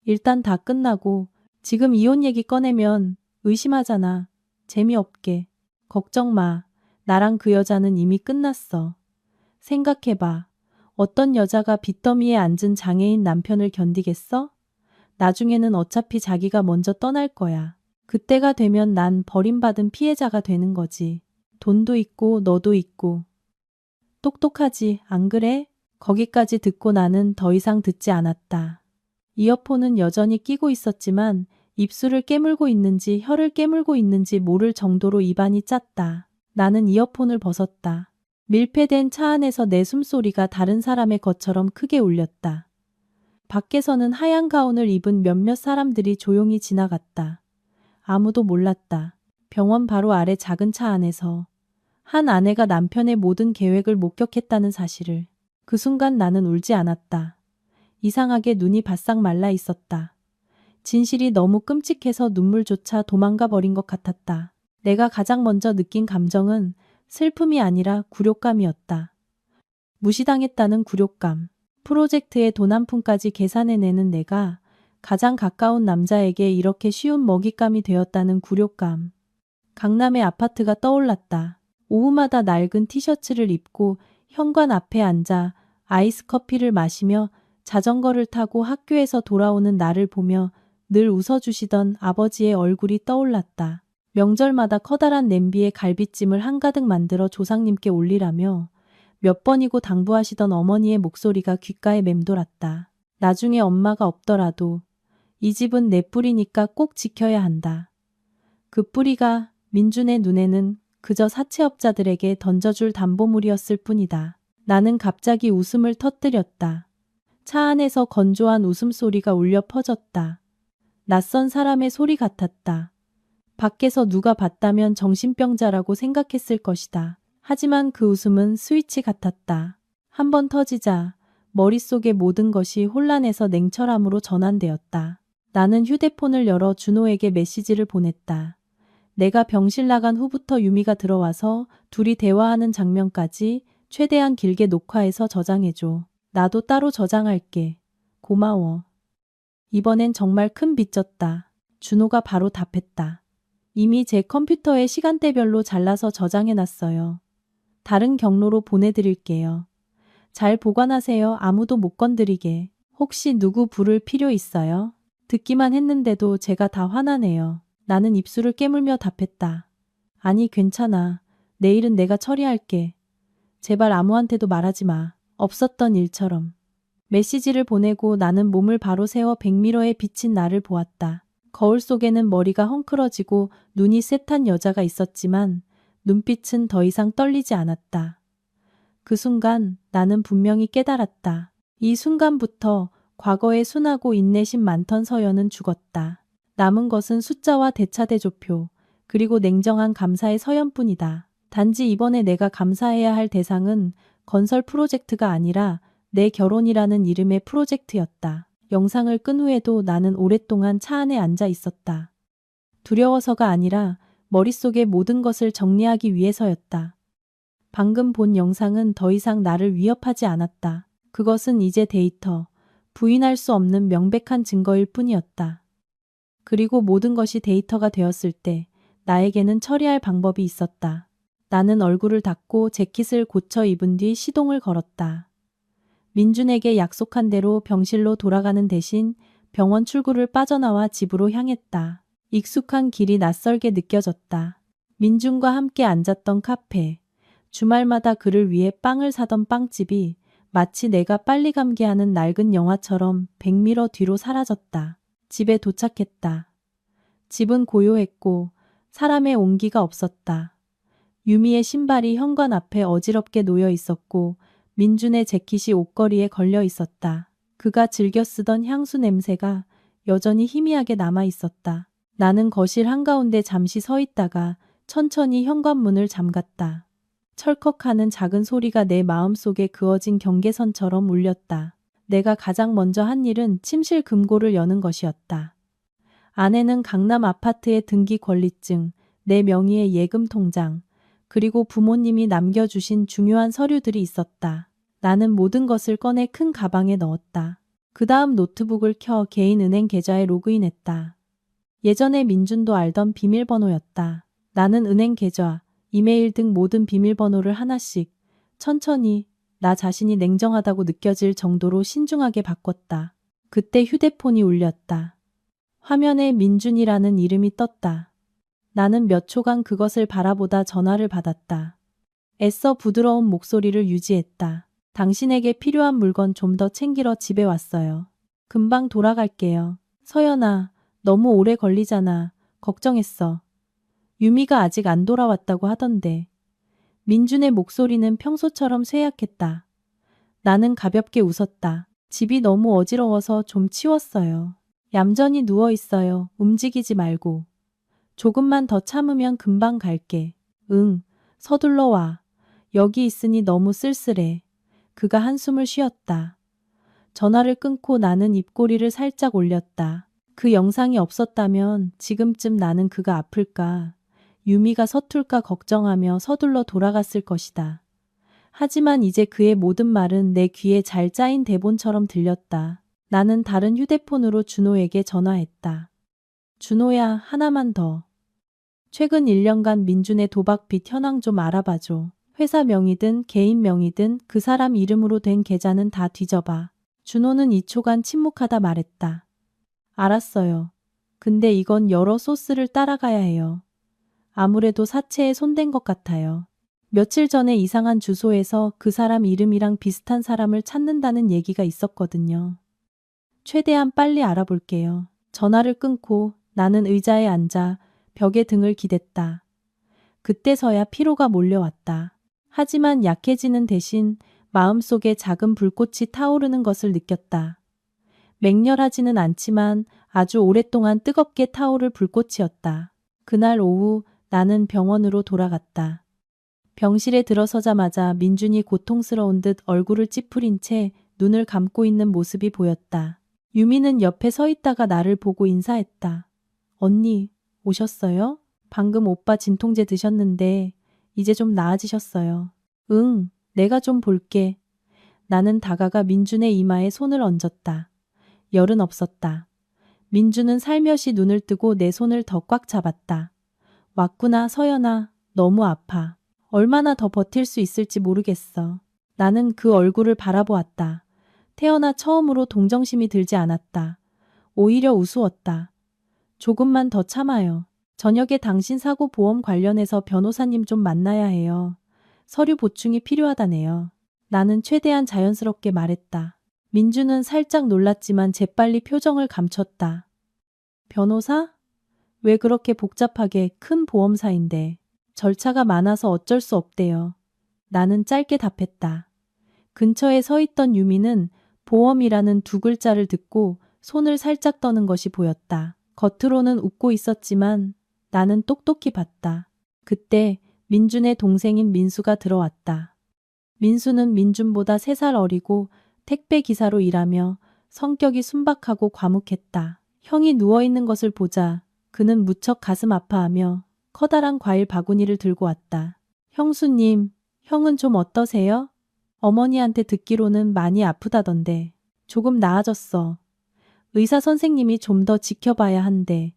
일단 다 끝나고 지금 이혼 얘기 꺼내면 의심하잖아. 재미없게. 걱정 마. 나랑 그 여자는 이미 끝났어. 생각해봐. 어떤 여자가 빚더미에 앉은 장애인 남편을 견디겠어? 나중에는 어차피 자기가 먼저 떠날 거야. 그때가 되면 난 버림받은 피해자가 되는 거지. 돈도 있고 너도 있고. 똑똑하지, 안 그래? 거기까지 듣고 나는 더 이상 듣지 않았다. 이어폰은 여전히 끼고 있었지만 입술을 깨물고 있는지 혀를 깨물고 있는지 모를 정도로 입안이 짰다. 나는 이어폰을 벗었다. 밀폐된 차 안에서 내 숨소리가 다른 사람의 것처럼 크게 울렸다. 밖에서는 하얀 가운을 입은 몇몇 사람들이 조용히 지나갔다. 아무도 몰랐다. 병원 바로 아래 작은 차 안에서 한 아내가 남편의 모든 계획을 목격했다는 사실을. 그 순간 나는 울지 않았다. 이상하게 눈이 바싹 말라 있었다. 진실이 너무 끔찍해서 눈물조차 도망가 버린 것 같았다. 내가 가장 먼저 느낀 감정은 슬픔이 아니라 굴욕감이었다. 무시당했다는 굴욕감. 프로젝트의 돈 한 푼까지 계산해내는 내가 가장 가까운 남자에게 이렇게 쉬운 먹잇감이 되었다는 굴욕감. 강남의 아파트가 떠올랐다. 오후마다 낡은 티셔츠를 입고 현관 앞에 앉아 아이스 커피를 마시며 자전거를 타고 학교에서 돌아오는 나를 보며 늘 웃어주시던 아버지의 얼굴이 떠올랐다. 명절마다 커다란 냄비에 갈비찜을 한가득 만들어 조상님께 올리라며 몇 번이고 당부하시던 어머니의 목소리가 귓가에 맴돌았다. 나중에 엄마가 없더라도 이 집은 내 뿌리니까 꼭 지켜야 한다. 그 뿌리가 민준의 눈에는 그저 사채업자들에게 던져줄 담보물이었을 뿐이다. 나는 갑자기 웃음을 터뜨렸다. 차 안에서 건조한 웃음소리가 울려 퍼졌다. 낯선 사람의 소리 같았다. 밖에서 누가 봤다면 정신병자라고 생각했을 것이다. 하지만 그 웃음은 스위치 같았다. 한번 터지자 머릿속의 모든 것이 혼란해서 냉철함으로 전환되었다. 나는 휴대폰을 열어 준호에게 메시지를 보냈다. 내가 병실 나간 후부터 유미가 들어와서 둘이 대화하는 장면까지 최대한 길게 녹화해서 저장해줘. 나도 따로 저장할게. 고마워. 이번엔 정말 큰 빚졌다. 준호가 바로 답했다. 이미 제 컴퓨터에 시간대별로 잘라서 저장해놨어요. 다른 경로로 보내드릴게요. 잘 보관하세요. 아무도 못 건드리게. 혹시 누구 부를 필요 있어요? 듣기만 했는데도 제가 다 화나네요. 나는 입술을 깨물며 답했다. 아니 괜찮아. 내일은 내가 처리할게. 제발 아무한테도 말하지 마. 없었던 일처럼. 메시지를 보내고 나는 몸을 바로 세워 백미러에 비친 나를 보았다. 거울 속에는 머리가 헝클어지고 눈이 쎄탄 여자가 있었지만 눈빛은 더 이상 떨리지 않았다. 그 순간 나는 분명히 깨달았다. 이 순간부터 과거에 순하고 인내심 많던 서연은 죽었다. 남은 것은 숫자와 대차대조표, 그리고 냉정한 감사의 서연뿐이다. 단지 이번에 내가 감사해야 할 대상은 건설 프로젝트가 아니라 내 결혼이라는 이름의 프로젝트였다. 영상을 끈 후에도 나는 오랫동안 차 안에 앉아 있었다. 두려워서가 아니라 머릿속의 모든 것을 정리하기 위해서였다. 방금 본 영상은 더 이상 나를 위협하지 않았다. 그것은 이제 데이터, 부인할 수 없는 명백한 증거일 뿐이었다. 그리고 모든 것이 데이터가 되었을 때 나에게는 처리할 방법이 있었다. 나는 얼굴을 닦고 재킷을 고쳐 입은 뒤 시동을 걸었다. 민준에게 약속한 대로 병실로 돌아가는 대신 병원 출구를 빠져나와 집으로 향했다. 익숙한 길이 낯설게 느껴졌다. 민준과 함께 앉았던 카페, 주말마다 그를 위해 빵을 사던 빵집이 마치 내가 빨리 감기하는 낡은 영화처럼 백미러 뒤로 사라졌다. 집에 도착했다. 집은 고요했고 사람의 온기가 없었다. 유미의 신발이 현관 앞에 어지럽게 놓여 있었고 민준의 재킷이 옷걸이에 걸려 있었다. 그가 즐겨 쓰던 향수 냄새가 여전히 희미하게 남아 있었다. 나는 거실 한가운데 잠시 서 있다가 천천히 현관문을 잠갔다. 철컥하는 작은 소리가 내 마음속에 그어진 경계선처럼 울렸다. 내가 가장 먼저 한 일은 침실 금고를 여는 것이었다. 안에는 강남 아파트의 등기 권리증, 내 명의의 예금 통장, 그리고 부모님이 남겨주신 중요한 서류들이 있었다. 나는 모든 것을 꺼내 큰 가방에 넣었다. 그 다음 노트북을 켜 개인 은행 계좌에 로그인했다. 예전에 민준도 알던 비밀번호였다. 나는 은행 계좌, 이메일 등 모든 비밀번호를 하나씩 천천히 나 자신이 냉정하다고 느껴질 정도로 신중하게 바꿨다. 그때 휴대폰이 울렸다. 화면에 민준이라는 이름이 떴다. 나는 몇 초간 그것을 바라보다 전화를 받았다. 애써 부드러운 목소리를 유지했다. 당신에게 필요한 물건 좀 더 챙기러 집에 왔어요. 금방 돌아갈게요. 서연아, 너무 오래 걸리잖아. 걱정했어. 유미가 아직 안 돌아왔다고 하던데. 민준의 목소리는 평소처럼 쇠약했다. 나는 가볍게 웃었다. 집이 너무 어지러워서 좀 치웠어요. 얌전히 누워 있어요. 움직이지 말고. 조금만 더 참으면 금방 갈게. 응, 서둘러 와. 여기 있으니 너무 쓸쓸해. 그가 한숨을 쉬었다. 전화를 끊고 나는 입꼬리를 살짝 올렸다. 그 영상이 없었다면 지금쯤 나는 그가 아플까, 유미가 서툴까 걱정하며 서둘러 돌아갔을 것이다. 하지만 이제 그의 모든 말은 내 귀에 잘 짜인 대본처럼 들렸다. 나는 다른 휴대폰으로 준호에게 전화했다. 준호야, 하나만 더. 최근 1년간 민준의 도박 빚 현황 좀 알아봐줘. 회사 명의든 개인 명의든 그 사람 이름으로 된 계좌는 다 뒤져봐. 준호는 2초간 침묵하다 말했다. 알았어요. 근데 이건 여러 소스를 따라가야 해요. 아무래도 사채에 손댄 것 같아요. 며칠 전에 이상한 주소에서 그 사람 이름이랑 비슷한 사람을 찾는다는 얘기가 있었거든요. 최대한 빨리 알아볼게요. 전화를 끊고 나는 의자에 앉아 벽에 등을 기댔다. 그때서야 피로가 몰려왔다. 하지만 약해지는 대신 마음속에 작은 불꽃이 타오르는 것을 느꼈다. 맹렬하지는 않지만 아주 오랫동안 뜨겁게 타오를 불꽃이었다. 그날 오후 나는 병원으로 돌아갔다. 병실에 들어서자마자 민준이 고통스러운 듯 얼굴을 찌푸린 채 눈을 감고 있는 모습이 보였다. 유미는 옆에 서 있다가 나를 보고 인사했다. 언니, 오셨어요? 방금 오빠 진통제 드셨는데 이제 좀 나아지셨어요. 응, 내가 좀 볼게. 나는 다가가 민준의 이마에 손을 얹었다. 열은 없었다. 민준은 살며시 눈을 뜨고 내 손을 더 꽉 잡았다. 왔구나, 서연아. 너무 아파. 얼마나 더 버틸 수 있을지 모르겠어. 나는 그 얼굴을 바라보았다. 태어나 처음으로 동정심이 들지 않았다. 오히려 우스웠다. 조금만 더 참아요. 저녁에 당신 사고 보험 관련해서 변호사님 좀 만나야 해요. 서류 보충이 필요하다네요. 나는 최대한 자연스럽게 말했다. 민주는 살짝 놀랐지만 재빨리 표정을 감췄다. 변호사? 왜 그렇게 복잡하게, 큰 보험사인데. 절차가 많아서 어쩔 수 없대요. 나는 짧게 답했다. 근처에 서 있던 유미는 보험이라는 두 글자를 듣고 손을 살짝 떠는 것이 보였다. 겉으로는 웃고 있었지만 나는 똑똑히 봤다. 그때 민준의 동생인 민수가 들어왔다. 민수는 민준보다 3살 어리고 택배 기사로 일하며 성격이 순박하고 과묵했다. 형이 누워있는 것을 보자 그는 무척 가슴 아파하며 커다란 과일 바구니를 들고 왔다. 형수님, 형은 좀 어떠세요? 어머니한테 듣기로는 많이 아프다던데. 조금 나아졌어. 의사 선생님이 좀 더 지켜봐야 한대.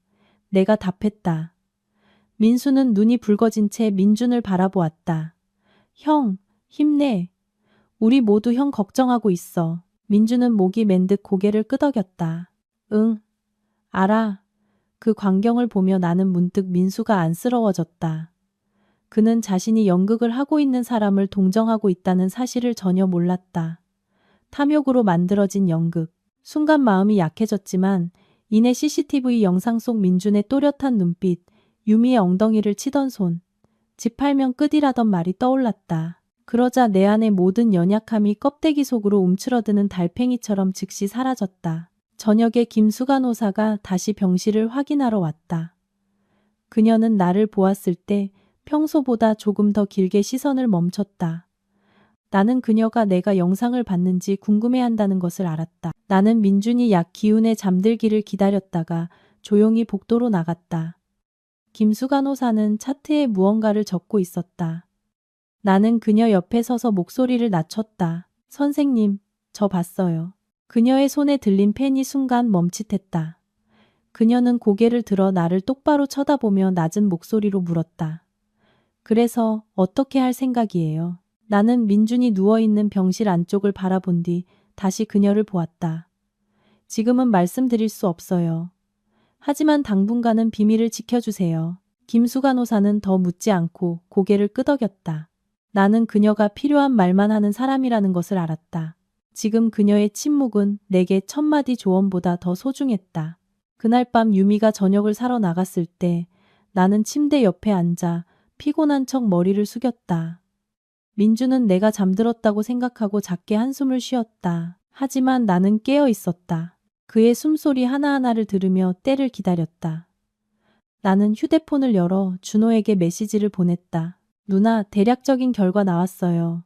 내가 답했다. 민수는 눈이 붉어진 채 민준을 바라보았다. 형, 힘내. 우리 모두 형 걱정하고 있어. 민준은 목이 맨 듯 고개를 끄덕였다. 응, 알아. 그 광경을 보며 나는 문득 민수가 안쓰러워졌다. 그는 자신이 연극을 하고 있는 사람을 동정하고 있다는 사실을 전혀 몰랐다. 탐욕으로 만들어진 연극. 순간 마음이 약해졌지만 이내 CCTV 영상 속 민준의 또렷한 눈빛, 유미의 엉덩이를 치던 손, 집 팔면 끝이라던 말이 떠올랐다. 그러자 내 안의 모든 연약함이 껍데기 속으로 움츠러드는 달팽이처럼 즉시 사라졌다. 저녁에 김수간 호사가 다시 병실을 확인하러 왔다. 그녀는 나를 보았을 때 평소보다 조금 더 길게 시선을 멈췄다. 나는 그녀가 내가 영상을 봤는지 궁금해한다는 것을 알았다. 나는 민준이 약 기운에 잠들기를 기다렸다가 조용히 복도로 나갔다. 김수간 호사는 차트에 무언가를 적고 있었다. 나는 그녀 옆에 서서 목소리를 낮췄다. 선생님, 저 봤어요. 그녀의 손에 들린 펜이 순간 멈칫했다. 그녀는 고개를 들어 나를 똑바로 쳐다보며 낮은 목소리로 물었다. 그래서 어떻게 할 생각이에요? 나는 민준이 누워있는 병실 안쪽을 바라본 뒤 다시 그녀를 보았다. 지금은 말씀드릴 수 없어요. 하지만 당분간은 비밀을 지켜주세요. 김수간 호사는 더 묻지 않고 고개를 끄덕였다. 나는 그녀가 필요한 말만 하는 사람이라는 것을 알았다. 지금 그녀의 침묵은 내게 1000마디 조언보다 더 소중했다. 그날 밤 유미가 저녁을 사러 나갔을 때 나는 침대 옆에 앉아 피곤한 척 머리를 숙였다. 민주는 내가 잠들었다고 생각하고 작게 한숨을 쉬었다. 하지만 나는 깨어 있었다. 그의 숨소리 하나하나를 들으며 때를 기다렸다. 나는 휴대폰을 열어 준호에게 메시지를 보냈다. 누나, 대략적인 결과 나왔어요.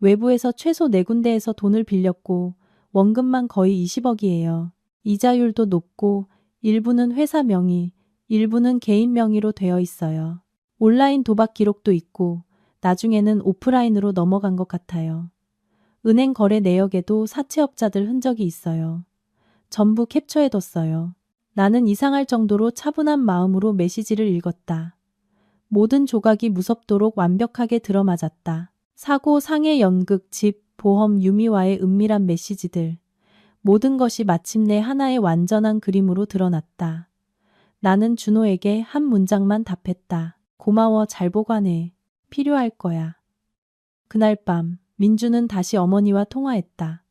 외부에서 최소 4군데에서 돈을 빌렸고 원금만 거의 20억이에요. 이자율도 높고 일부는 회사 명의, 일부는 개인 명의로 되어 있어요. 온라인 도박 기록도 있고 나중에는 오프라인으로 넘어간 것 같아요. 은행 거래 내역에도 사채업자들 흔적이 있어요. 전부 캡처해뒀어요. 나는 이상할 정도로 차분한 마음으로 메시지를 읽었다. 모든 조각이 무섭도록 완벽하게 들어맞았다. 사고, 상해, 연극, 집, 보험, 유미와의 은밀한 메시지들. 모든 것이 마침내 하나의 완전한 그림으로 드러났다. 나는 준호에게 한 문장만 답했다. 고마워, 잘 보관해. 필요할 거야. 그날 밤 민주는 다시 어머니와 통화했다.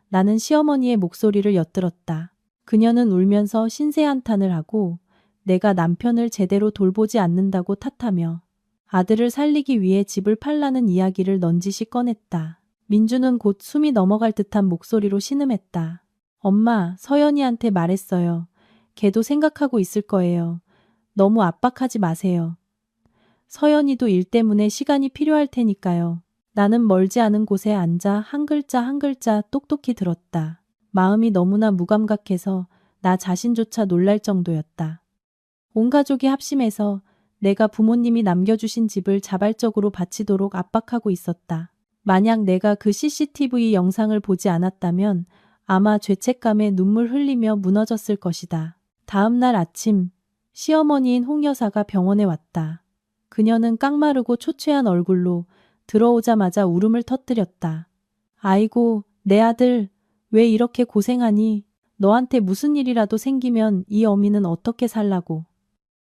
나는 시어머니의 목소리를 엿들었다. 그녀는 울면서 신세한탄을 하고 내가 남편을 제대로 돌보지 않는다고 탓하며 아들을 살리기 위해 집을 팔라는 이야기를 넌지시 꺼냈다. 민주는 곧 숨이 넘어갈 듯한 목소리로 신음했다. 엄마, 서연이한테 말했어요. 걔도 생각하고 있을 거예요. 너무 압박하지 마세요. 서연이도 일 때문에 시간이 필요할 테니까요. 나는 멀지 않은 곳에 앉아 한 글자 한 글자 똑똑히 들었다. 마음이 너무나 무감각해서 나 자신조차 놀랄 정도였다. 온 가족이 합심해서 내가 부모님이 남겨주신 집을 자발적으로 바치도록 압박하고 있었다. 만약 내가 그 CCTV 영상을 보지 않았다면 아마 죄책감에 눈물 흘리며 무너졌을 것이다. 다음 날 아침, 시어머니인 홍 여사가 병원에 왔다. 그녀는 깡마르고 초췌한 얼굴로 들어오자마자 울음을 터뜨렸다. 아이고, 내 아들, 왜 이렇게 고생하니? 너한테 무슨 일이라도 생기면 이 어미는 어떻게 살라고.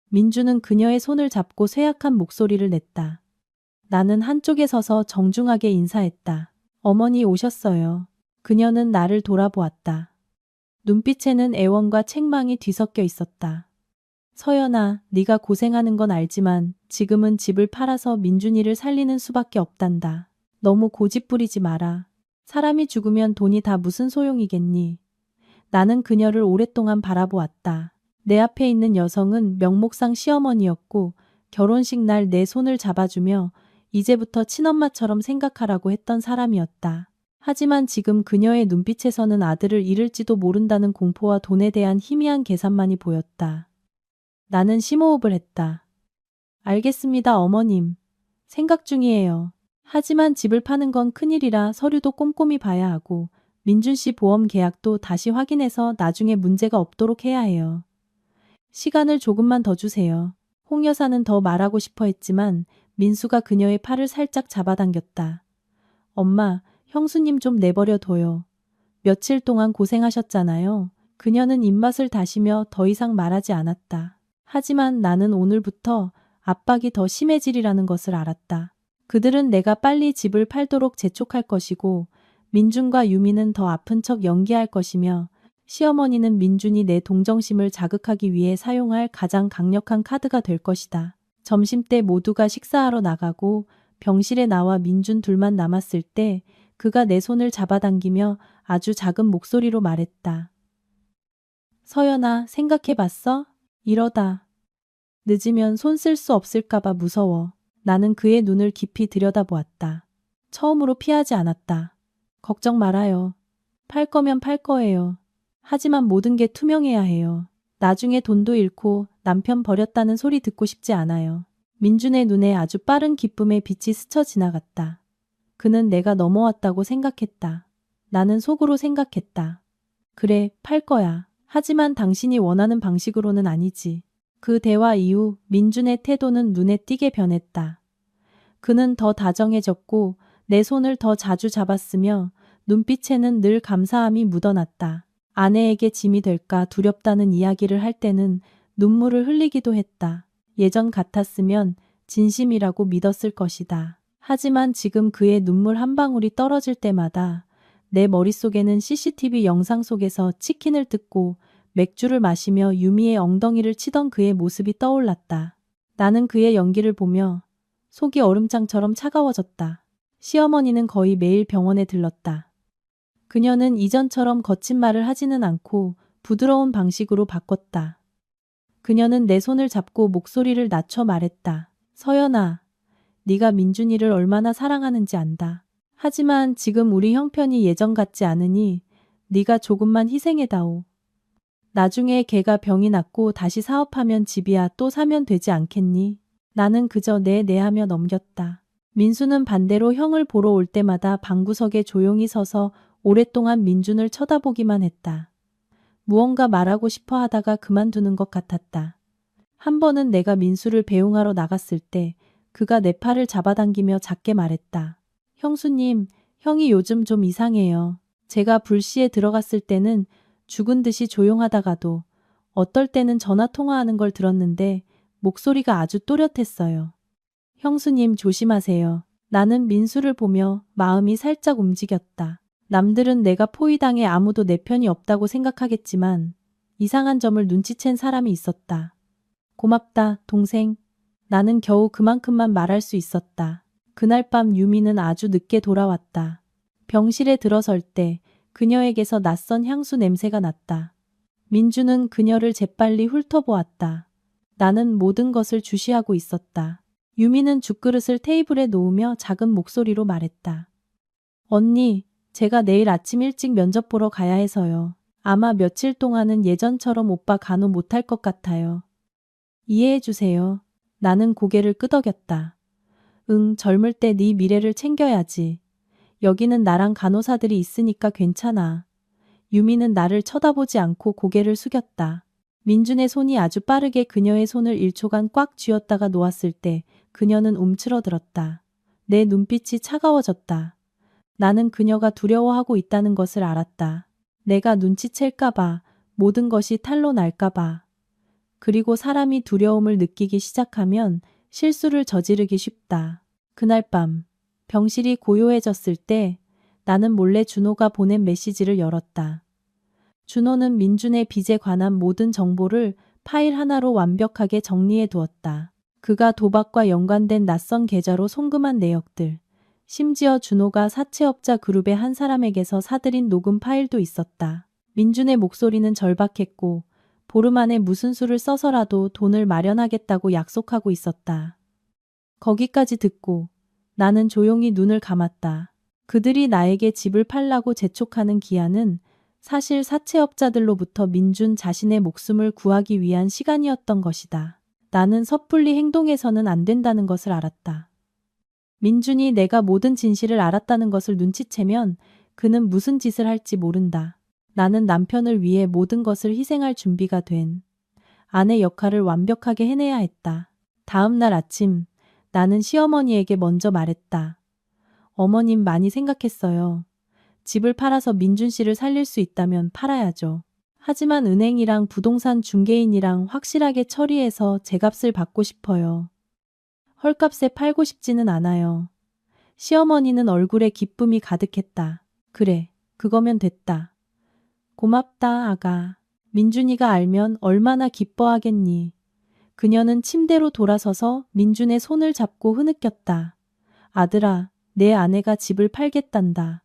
민주는 그녀의 손을 잡고 쇠약한 목소리를 냈다. 나는 한쪽에 서서 정중하게 인사했다. 어머니 오셨어요. 그녀는 나를 돌아보았다. 눈빛에는 애원과 책망이 뒤섞여 있었다. 서연아, 네가 고생하는 건 알지만 지금은 집을 팔아서 민준이를 살리는 수밖에 없단다. 너무 고집 부리지 마라. 사람이 죽으면 돈이 다 무슨 소용이겠니? 나는 그녀를 오랫동안 바라보았다. 내 앞에 있는 여성은 명목상 시어머니였고 결혼식 날 내 손을 잡아주며 이제부터 친엄마처럼 생각하라고 했던 사람이었다. 하지만 지금 그녀의 눈빛에서는 아들을 잃을지도 모른다는 공포와 돈에 대한 희미한 계산만이 보였다. 나는 심호흡을 했다. 알겠습니다, 어머님. 생각 중이에요. 하지만 집을 파는 건 큰일이라 서류도 꼼꼼히 봐야 하고 민준 씨 보험 계약도 다시 확인해서 나중에 문제가 없도록 해야 해요. 시간을 조금만 더 주세요. 홍 여사는 더 말하고 싶어 했지만 민수가 그녀의 팔을 살짝 잡아당겼다. 엄마, 형수님 좀 내버려 둬요. 며칠 동안 고생하셨잖아요. 그녀는 입맛을 다시며 더 이상 말하지 않았다. 하지만 나는 오늘부터 압박이 더 심해지리라는 것을 알았다. 그들은 내가 빨리 집을 팔도록 재촉할 것이고 민준과 유미는 더 아픈 척 연기할 것이며 시어머니는 민준이 내 동정심을 자극하기 위해 사용할 가장 강력한 카드가 될 것이다. 점심때 모두가 식사하러 나가고 병실에 나와 민준 둘만 남았을 때 그가 내 손을 잡아당기며 아주 작은 목소리로 말했다. 서연아, 생각해봤어? 이러다 늦으면 손 쓸 수 없을까봐 무서워. 나는 그의 눈을 깊이 들여다보았다. 처음으로 피하지 않았다. 걱정 말아요. 팔 거면 팔 거예요. 하지만 모든 게 투명해야 해요. 나중에 돈도 잃고 남편 버렸다는 소리 듣고 싶지 않아요. 민준의 눈에 아주 빠른 기쁨의 빛이 스쳐 지나갔다. 그는 내가 넘어왔다고 생각했다. 나는 속으로 생각했다. 그래, 팔 거야. 하지만 당신이 원하는 방식으로는 아니지. 그 대화 이후 민준의 태도는 눈에 띄게 변했다. 그는 더 다정해졌고 내 손을 더 자주 잡았으며 눈빛에는 늘 감사함이 묻어났다. 아내에게 짐이 될까 두렵다는 이야기를 할 때는 눈물을 흘리기도 했다. 예전 같았으면 진심이라고 믿었을 것이다. 하지만 지금 그의 눈물 한 방울이 떨어질 때마다 내 머릿속에는 CCTV 영상 속에서 치킨을 뜯고 맥주를 마시며 유미의 엉덩이를 치던 그의 모습이 떠올랐다. 나는 그의 연기를 보며 속이 얼음장처럼 차가워졌다. 시어머니는 거의 매일 병원에 들렀다. 그녀는 이전처럼 거친 말을 하지는 않고 부드러운 방식으로 바꿨다. 그녀는 내 손을 잡고 목소리를 낮춰 말했다. 서연아, 네가 민준이를 얼마나 사랑하는지 안다. 하지만 지금 우리 형편이 예전 같지 않으니 네가 조금만 희생해다오. 나중에 걔가 병이 낫고 다시 사업하면 집이야 또 사면 되지 않겠니? 나는 그저 네 하며 넘겼다. 민수는 반대로 형을 보러 올 때마다 방구석에 조용히 서서 오랫동안 민준을 쳐다보기만 했다. 무언가 말하고 싶어 하다가 그만두는 것 같았다. 한 번은 내가 민수를 배웅하러 나갔을 때 그가 내 팔을 잡아당기며 작게 말했다. 형수님, 형이 요즘 좀 이상해요. 제가 불시에 들어갔을 때는 죽은 듯이 조용하다가도 어떨 때는 전화 통화하는 걸 들었는데 목소리가 아주 또렷했어요. 형수님 조심하세요. 나는 민수를 보며 마음이 살짝 움직였다. 남들은 내가 포위당해 아무도 내 편이 없다고 생각하겠지만 이상한 점을 눈치챈 사람이 있었다. 고맙다, 동생. 나는 겨우 그만큼만 말할 수 있었다. 그날 밤 유미는 아주 늦게 돌아왔다. 병실에 들어설 때 그녀에게서 낯선 향수 냄새가 났다. 민주는 그녀를 재빨리 훑어보았다. 나는 모든 것을 주시하고 있었다. 유미는 죽그릇을 테이블에 놓으며 작은 목소리로 말했다. 언니, 제가 내일 아침 일찍 면접 보러 가야 해서요. 아마 며칠 동안은 예전처럼 오빠 간호 못할 것 같아요. 이해해 주세요. 나는 고개를 끄덕였다. 응, 젊을 때 네 미래를 챙겨야지. 여기는 나랑 간호사들이 있으니까 괜찮아. 유미는 나를 쳐다보지 않고 고개를 숙였다. 민준의 손이 아주 빠르게 그녀의 손을 1초간 꽉 쥐었다가 놓았을 때 그녀는 움츠러들었다. 내 눈빛이 차가워졌다. 나는 그녀가 두려워하고 있다는 것을 알았다. 내가 눈치챌까봐, 모든 것이 탄로 날까봐. 그리고 사람이 두려움을 느끼기 시작하면 실수를 저지르기 쉽다. 그날 밤, 병실이 고요해졌을 때 나는 몰래 준호가 보낸 메시지를 열었다. 준호는 민준의 빚에 관한 모든 정보를 파일 하나로 완벽하게 정리해 두었다. 그가 도박과 연관된 낯선 계좌로 송금한 내역들, 심지어 준호가 사채업자 그룹의 한 사람에게서 사들인 녹음 파일도 있었다. 민준의 목소리는 절박했고 보름 안에 무슨 수를 써서라도 돈을 마련하겠다고 약속하고 있었다. 거기까지 듣고 나는 조용히 눈을 감았다. 그들이 나에게 집을 팔라고 재촉하는 기한은 사실 사채업자들로부터 민준 자신의 목숨을 구하기 위한 시간이었던 것이다. 나는 섣불리 행동해서는 안 된다는 것을 알았다. 민준이 내가 모든 진실을 알았다는 것을 눈치채면 그는 무슨 짓을 할지 모른다. 나는 남편을 위해 모든 것을 희생할 준비가 된 아내 역할을 완벽하게 해내야 했다. 다음 날 아침 나는 시어머니에게 먼저 말했다. 어머님 많이 생각했어요. 집을 팔아서 민준 씨를 살릴 수 있다면 팔아야죠. 하지만 은행이랑 부동산 중개인이랑 확실하게 처리해서 제 값을 받고 싶어요. 헐값에 팔고 싶지는 않아요. 시어머니는 얼굴에 기쁨이 가득했다. 그래, 그거면 됐다. 고맙다, 아가. 민준이가 알면 얼마나 기뻐하겠니. 그녀는 침대로 돌아서서 민준의 손을 잡고 흐느꼈다. 아들아, 내 아내가 집을 팔겠단다.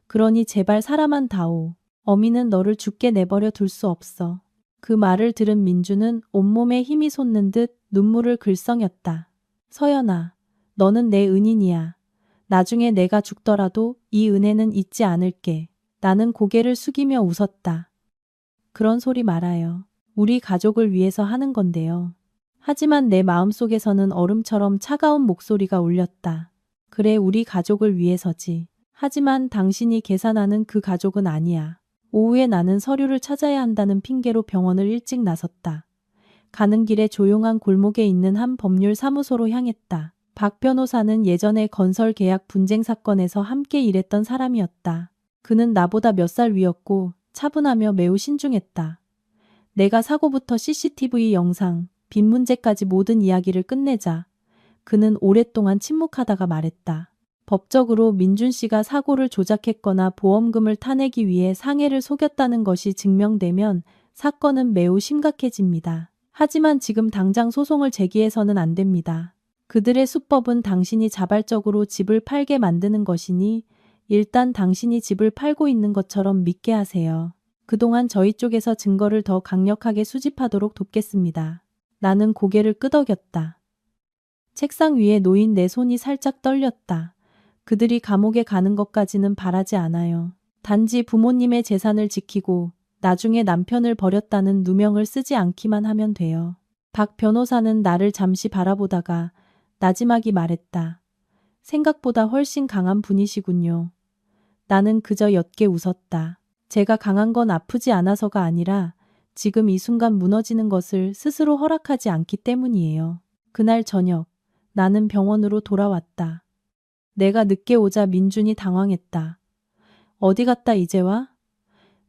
그러니 제발 살아만 다오. 어미는 너를 죽게 내버려 둘 수 없어. 그 말을 들은 민준은 온몸에 힘이 솟는 듯 눈물을 글썽였다. 서연아, 너는 내 은인이야. 나중에 내가 죽더라도 이 은혜는 잊지 않을게. 나는 고개를 숙이며 웃었다. 그런 소리 말아요. 우리 가족을 위해서 하는 건데요. 하지만 내 마음속에서는 얼음처럼 차가운 목소리가 울렸다. 그래, 우리 가족을 위해서지. 하지만 당신이 계산하는 그 가족은 아니야. 오후에 나는 서류를 찾아야 한다는 핑계로 병원을 일찍 나섰다. 가는 길에 조용한 골목에 있는 한 법률 사무소로 향했다. 박 변호사는 예전에 건설 계약 분쟁 사건에서 함께 일했던 사람이었다. 그는 나보다 몇 살 위였고 차분하며 매우 신중했다. 내가 사고부터 CCTV 영상, 빚 문제까지 모든 이야기를 끝내자 그는 오랫동안 침묵하다가 말했다. 법적으로 민준 씨가 사고를 조작했거나 보험금을 타내기 위해 상해를 속였다는 것이 증명되면 사건은 매우 심각해집니다. 하지만 지금 당장 소송을 제기해서는 안 됩니다. 그들의 수법은 당신이 자발적으로 집을 팔게 만드는 것이니 일단 당신이 집을 팔고 있는 것처럼 믿게 하세요. 그동안 저희 쪽에서 증거를 더 강력하게 수집하도록 돕겠습니다. 나는 고개를 끄덕였다. 책상 위에 놓인 내 손이 살짝 떨렸다. 그들이 감옥에 가는 것까지는 바라지 않아요. 단지 부모님의 재산을 지키고 나중에 남편을 버렸다는 누명을 쓰지 않기만 하면 돼요. 박 변호사는 나를 잠시 바라보다가 나지막이 말했다. 생각보다 훨씬 강한 분이시군요. 나는 그저 옅게 웃었다. 제가 강한 건 아프지 않아서가 아니라 지금 이 순간 무너지는 것을 스스로 허락하지 않기 때문이에요. 그날 저녁 나는 병원으로 돌아왔다. 내가 늦게 오자 민준이 당황했다. 어디 갔다 이제 와?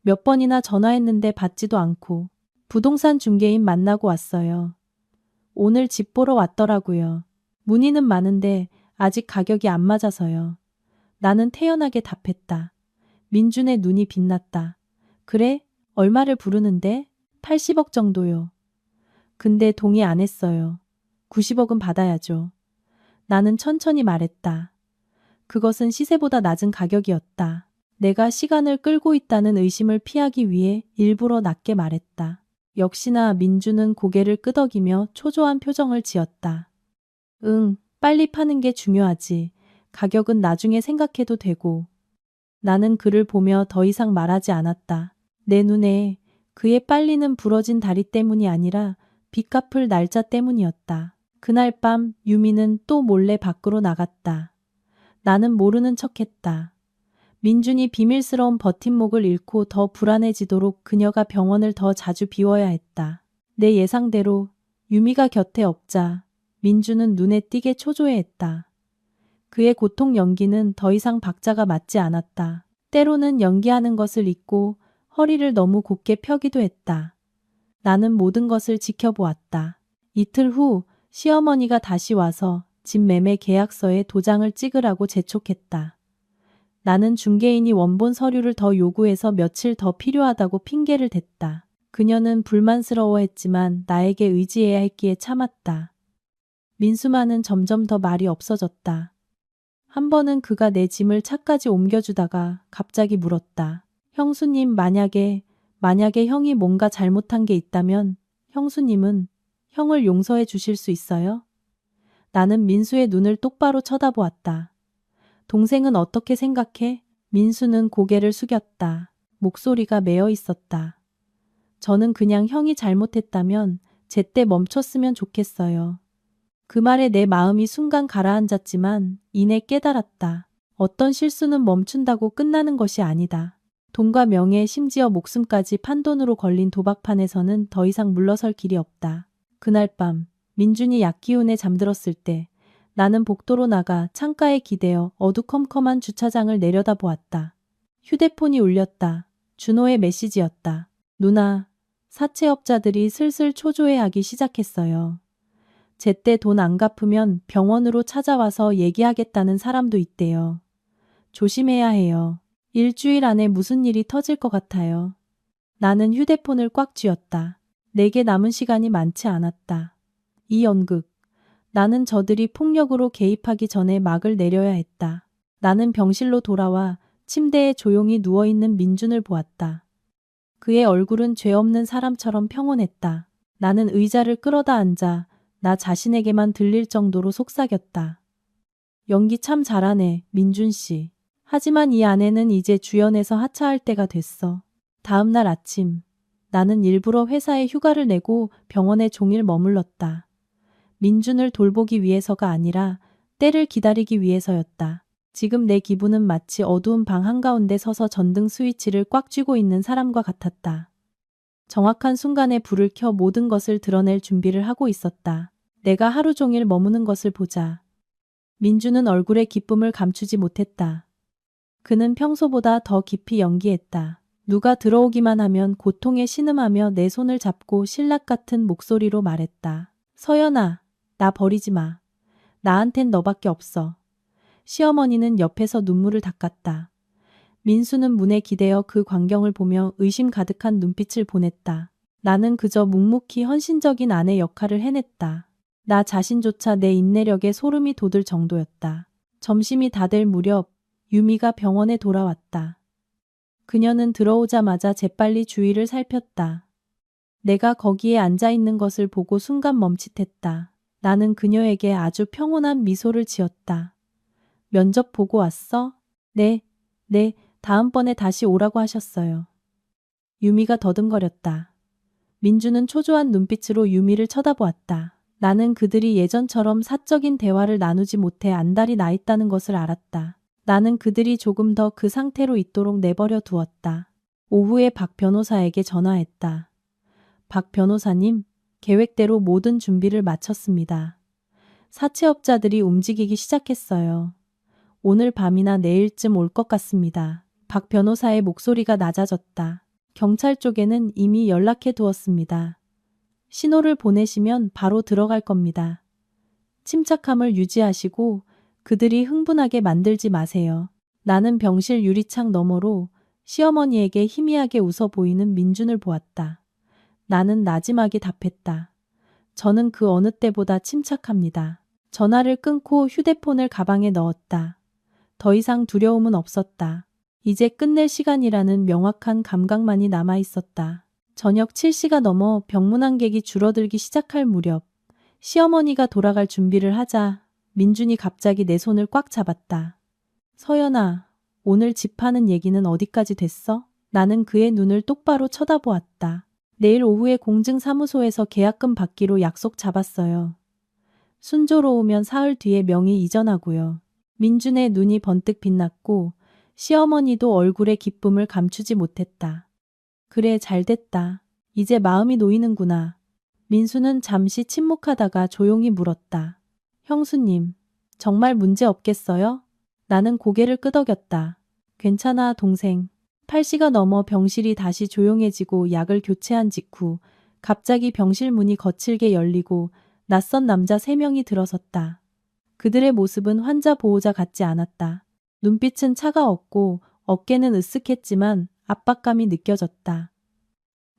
몇 번이나 전화했는데 받지도 않고. 부동산 중개인 만나고 왔어요. 오늘 집 보러 왔더라고요. 문의는 많은데 아직 가격이 안 맞아서요. 나는 태연하게 답했다. 민준의 눈이 빛났다. 그래? 얼마를 부르는데? 80억 정도요. 근데 동의 안 했어요. 90억은 받아야죠. 나는 천천히 말했다. 그것은 시세보다 낮은 가격이었다. 내가 시간을 끌고 있다는 의심을 피하기 위해 일부러 낮게 말했다. 역시나 민주는 고개를 끄덕이며 초조한 표정을 지었다. 응, 빨리 파는 게 중요하지. 가격은 나중에 생각해도 되고. 나는 그를 보며 더 이상 말하지 않았다. 내 눈에 그의 빨리는 부러진 다리 때문이 아니라 빚 갚을 날짜 때문이었다. 그날 밤 유미는 또 몰래 밖으로 나갔다. 나는 모르는 척했다. 민준이 비밀스러운 버팀목을 잃고 더 불안해지도록 그녀가 병원을 더 자주 비워야 했다. 내 예상대로 유미가 곁에 없자 민준은 눈에 띄게 초조해했다. 그의 고통 연기는 더 이상 박자가 맞지 않았다. 때로는 연기하는 것을 잊고 허리를 너무 곧게 펴기도 했다. 나는 모든 것을 지켜보았다. 이틀 후 시어머니가 다시 와서 집 매매 계약서에 도장을 찍으라고 재촉했다. 나는 중개인이 원본 서류를 더 요구해서 며칠 더 필요하다고 핑계를 댔다. 그녀는 불만스러워했지만 나에게 의지해야 했기에 참았다. 민수만은 점점 더 말이 없어졌다. 한 번은 그가 내 짐을 차까지 옮겨주다가 갑자기 물었다. 형수님, 만약에 형이 뭔가 잘못한 게 있다면 형수님은 형을 용서해 주실 수 있어요? 나는 민수의 눈을 똑바로 쳐다보았다. 동생은 어떻게 생각해? 민수는 고개를 숙였다. 목소리가 메어 있었다. 저는 그냥 형이 잘못했다면 제때 멈췄으면 좋겠어요. 그 말에 내 마음이 순간 가라앉았지만 이내 깨달았다. 어떤 실수는 멈춘다고 끝나는 것이 아니다. 돈과 명예, 심지어 목숨까지 판돈으로 걸린 도박판에서는 더 이상 물러설 길이 없다. 그날 밤 민준이 약기운에 잠들었을 때 나는 복도로 나가 창가에 기대어 어두컴컴한 주차장을 내려다보았다. 휴대폰이 울렸다. 준호의 메시지였다. 누나, 사채업자들이 슬슬 초조해하기 시작했어요. 제때 돈 안 갚으면 병원으로 찾아와서 얘기하겠다는 사람도 있대요. 조심해야 해요. 일주일 안에 무슨 일이 터질 것 같아요. 나는 휴대폰을 꽉 쥐었다. 내게 남은 시간이 많지 않았다. 이 연극. 나는 저들이 폭력으로 개입하기 전에 막을 내려야 했다. 나는 병실로 돌아와 침대에 조용히 누워있는 민준을 보았다. 그의 얼굴은 죄 없는 사람처럼 평온했다. 나는 의자를 끌어다 앉아 나 자신에게만 들릴 정도로 속삭였다. 연기 참 잘하네, 민준 씨. 하지만 이 아내는 이제 주연에서 하차할 때가 됐어. 다음 날 아침, 나는 일부러 회사에 휴가를 내고 병원에 종일 머물렀다. 민준을 돌보기 위해서가 아니라 때를 기다리기 위해서였다. 지금 내 기분은 마치 어두운 방 한가운데 서서 전등 스위치를 꽉 쥐고 있는 사람과 같았다. 정확한 순간에 불을 켜 모든 것을 드러낼 준비를 하고 있었다. 내가 하루 종일 머무는 것을 보자. 민준은 얼굴에 기쁨을 감추지 못했다. 그는 평소보다 더 깊이 연기했다. 누가 들어오기만 하면 고통에 신음하며 내 손을 잡고 신락 같은 목소리로 말했다. 서연아, 나 버리지 마. 나한텐 너밖에 없어. 시어머니는 옆에서 눈물을 닦았다. 민수는 문에 기대어 그 광경을 보며 의심 가득한 눈빛을 보냈다. 나는 그저 묵묵히 헌신적인 아내 역할을 해냈다. 나 자신조차 내 인내력에 소름이 돋을 정도였다. 점심이 다 될 무렵 유미가 병원에 돌아왔다. 그녀는 들어오자마자 재빨리 주위를 살폈다. 내가 거기에 앉아있는 것을 보고 순간 멈칫했다. 나는 그녀에게 아주 평온한 미소를 지었다. 면접 보고 왔어? 네, 다음번에 다시 오라고 하셨어요. 유미가 더듬거렸다. 민주는 초조한 눈빛으로 유미를 쳐다보았다. 나는 그들이 예전처럼 사적인 대화를 나누지 못해 안달이 나 있다는 것을 알았다. 나는 그들이 조금 더 그 상태로 있도록 내버려 두었다. 오후에 박 변호사에게 전화했다. 박 변호사님, 계획대로 모든 준비를 마쳤습니다. 사채업자들이 움직이기 시작했어요. 오늘 밤이나 내일쯤 올 것 같습니다. 박 변호사의 목소리가 낮아졌다. 경찰 쪽에는 이미 연락해 두었습니다. 신호를 보내시면 바로 들어갈 겁니다. 침착함을 유지하시고 그들이 흥분하게 만들지 마세요. 나는 병실 유리창 너머로 시어머니에게 희미하게 웃어 보이는 민준을 보았다. 나는 나지막이 답했다. 저는 그 어느 때보다 침착합니다. 전화를 끊고 휴대폰을 가방에 넣었다. 더 이상 두려움은 없었다. 이제 끝낼 시간이라는 명확한 감각만이 남아 있었다. 저녁 7시가 넘어 병문안객이 줄어들기 시작할 무렵 시어머니가 돌아갈 준비를 하자 민준이 갑자기 내 손을 꽉 잡았다. 서연아, 오늘 집 파는 얘기는 어디까지 됐어? 나는 그의 눈을 똑바로 쳐다보았다. 내일 오후에 공증사무소에서 계약금 받기로 약속 잡았어요. 순조로우면 사흘 뒤에 명의 이전하고요. 민준의 눈이 번뜩 빛났고 시어머니도 얼굴에 기쁨을 감추지 못했다. 그래, 잘됐다. 이제 마음이 놓이는구나. 민수는 잠시 침묵하다가 조용히 물었다. 형수님, 정말 문제 없겠어요? 나는 고개를 끄덕였다. 괜찮아, 동생. 8시가 넘어 병실이 다시 조용해지고 약을 교체한 직후 갑자기 병실 문이 거칠게 열리고 낯선 남자 3명이 들어섰다. 그들의 모습은 환자 보호자 같지 않았다. 눈빛은 차가웠고 어깨는 으쓱했지만 압박감이 느껴졌다.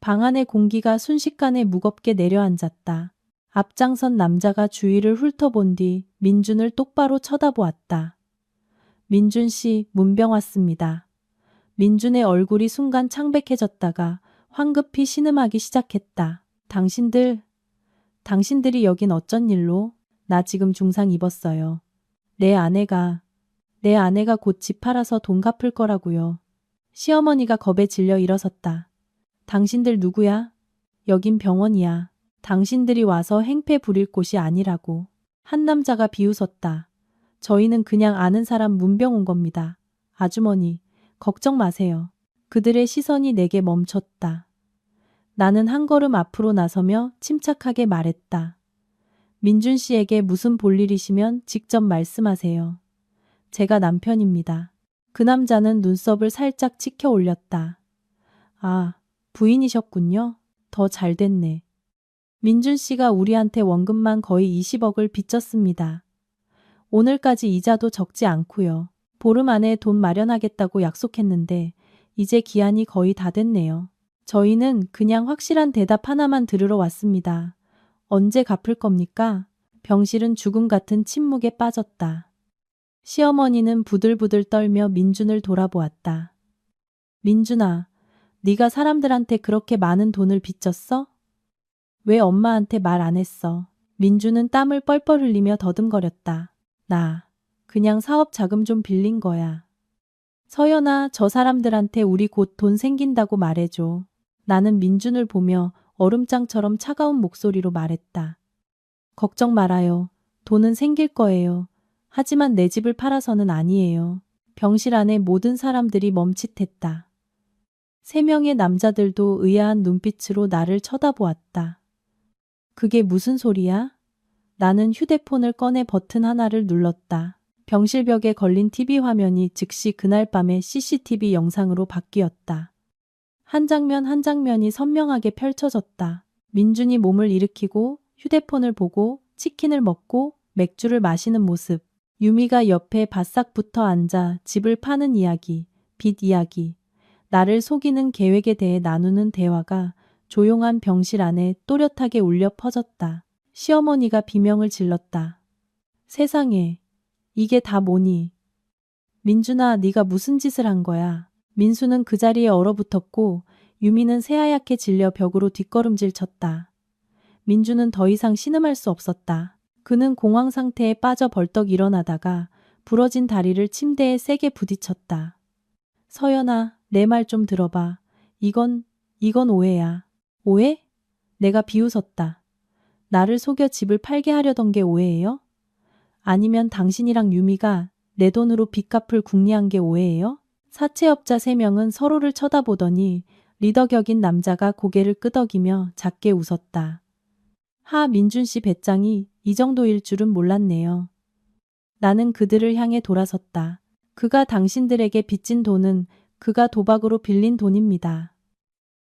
방 안의 공기가 순식간에 무겁게 내려앉았다. 앞장선 남자가 주위를 훑어본 뒤 민준을 똑바로 쳐다보았다. 민준 씨, 문병 왔습니다. 민준의 얼굴이 순간 창백해졌다가 황급히 신음하기 시작했다. 당신들이 여긴 어쩐 일로? 나 지금 중상 입었어요. 내 아내가 곧 집 팔아서 돈 갚을 거라고요. 시어머니가 겁에 질려 일어섰다. 당신들 누구야? 여긴 병원이야. 당신들이 와서 행패 부릴 곳이 아니라고. 한 남자가 비웃었다. 저희는 그냥 아는 사람 문병 온 겁니다. 아주머니, 걱정 마세요. 그들의 시선이 내게 멈췄다. 나는 한 걸음 앞으로 나서며 침착하게 말했다. 민준 씨에게 무슨 볼일이시면 직접 말씀하세요. 제가 남편입니다. 그 남자는 눈썹을 살짝 치켜 올렸다. 아, 부인이셨군요. 더 잘됐네. 민준 씨가 우리한테 원금만 거의 20억을 빚졌습니다. 오늘까지 이자도 적지 않고요. 보름 안에 돈 마련하겠다고 약속했는데 이제 기한이 거의 다 됐네요. 저희는 그냥 확실한 대답 하나만 들으러 왔습니다. 언제 갚을 겁니까? 병실은 죽음 같은 침묵에 빠졌다. 시어머니는 부들부들 떨며 민준을 돌아보았다. 민준아, 네가 사람들한테 그렇게 많은 돈을 빚졌어? 왜 엄마한테 말 안 했어? 민준은 땀을 뻘뻘 흘리며 더듬거렸다. 나 그냥 사업 자금 좀 빌린 거야. 서연아, 저 사람들한테 우리 곧 돈 생긴다고 말해줘. 나는 민준을 보며 얼음장처럼 차가운 목소리로 말했다. 걱정 말아요. 돈은 생길 거예요. 하지만 내 집을 팔아서는 아니에요. 병실 안에 모든 사람들이 멈칫했다. 3명의 남자들도 의아한 눈빛으로 나를 쳐다보았다. 그게 무슨 소리야? 나는 휴대폰을 꺼내 버튼 하나를 눌렀다. 병실 벽에 걸린 TV 화면이 즉시 그날 밤의 CCTV 영상으로 바뀌었다. 한 장면 한 장면이 선명하게 펼쳐졌다. 민준이 몸을 일으키고 휴대폰을 보고 치킨을 먹고 맥주를 마시는 모습. 유미가 옆에 바싹 붙어 앉아 집을 파는 이야기, 빚 이야기, 나를 속이는 계획에 대해 나누는 대화가 조용한 병실 안에 또렷하게 울려 퍼졌다. 시어머니가 비명을 질렀다. 세상에, 이게 다 뭐니? 민준아, 네가 무슨 짓을 한 거야? 민수는 그 자리에 얼어붙었고 유미는 새하얗게 질려 벽으로 뒷걸음질 쳤다. 민주는 더 이상 신음할 수 없었다. 그는 공황 상태에 빠져 벌떡 일어나다가 부러진 다리를 침대에 세게 부딪혔다. 서연아, 내 말 좀 들어봐. 이건 오해야. 오해? 내가 비웃었다. 나를 속여 집을 팔게 하려던 게 오해예요? 아니면 당신이랑 유미가 내 돈으로 빚 갚을 궁리한 게 오해예요? 사채업자 3명은 서로를 쳐다보더니 리더 격인 남자가 고개를 끄덕이며 작게 웃었다. 하, 민준 씨 배짱이 이 정도일 줄은 몰랐네요. 나는 그들을 향해 돌아섰다. 그가 당신들에게 빚진 돈은 그가 도박으로 빌린 돈입니다.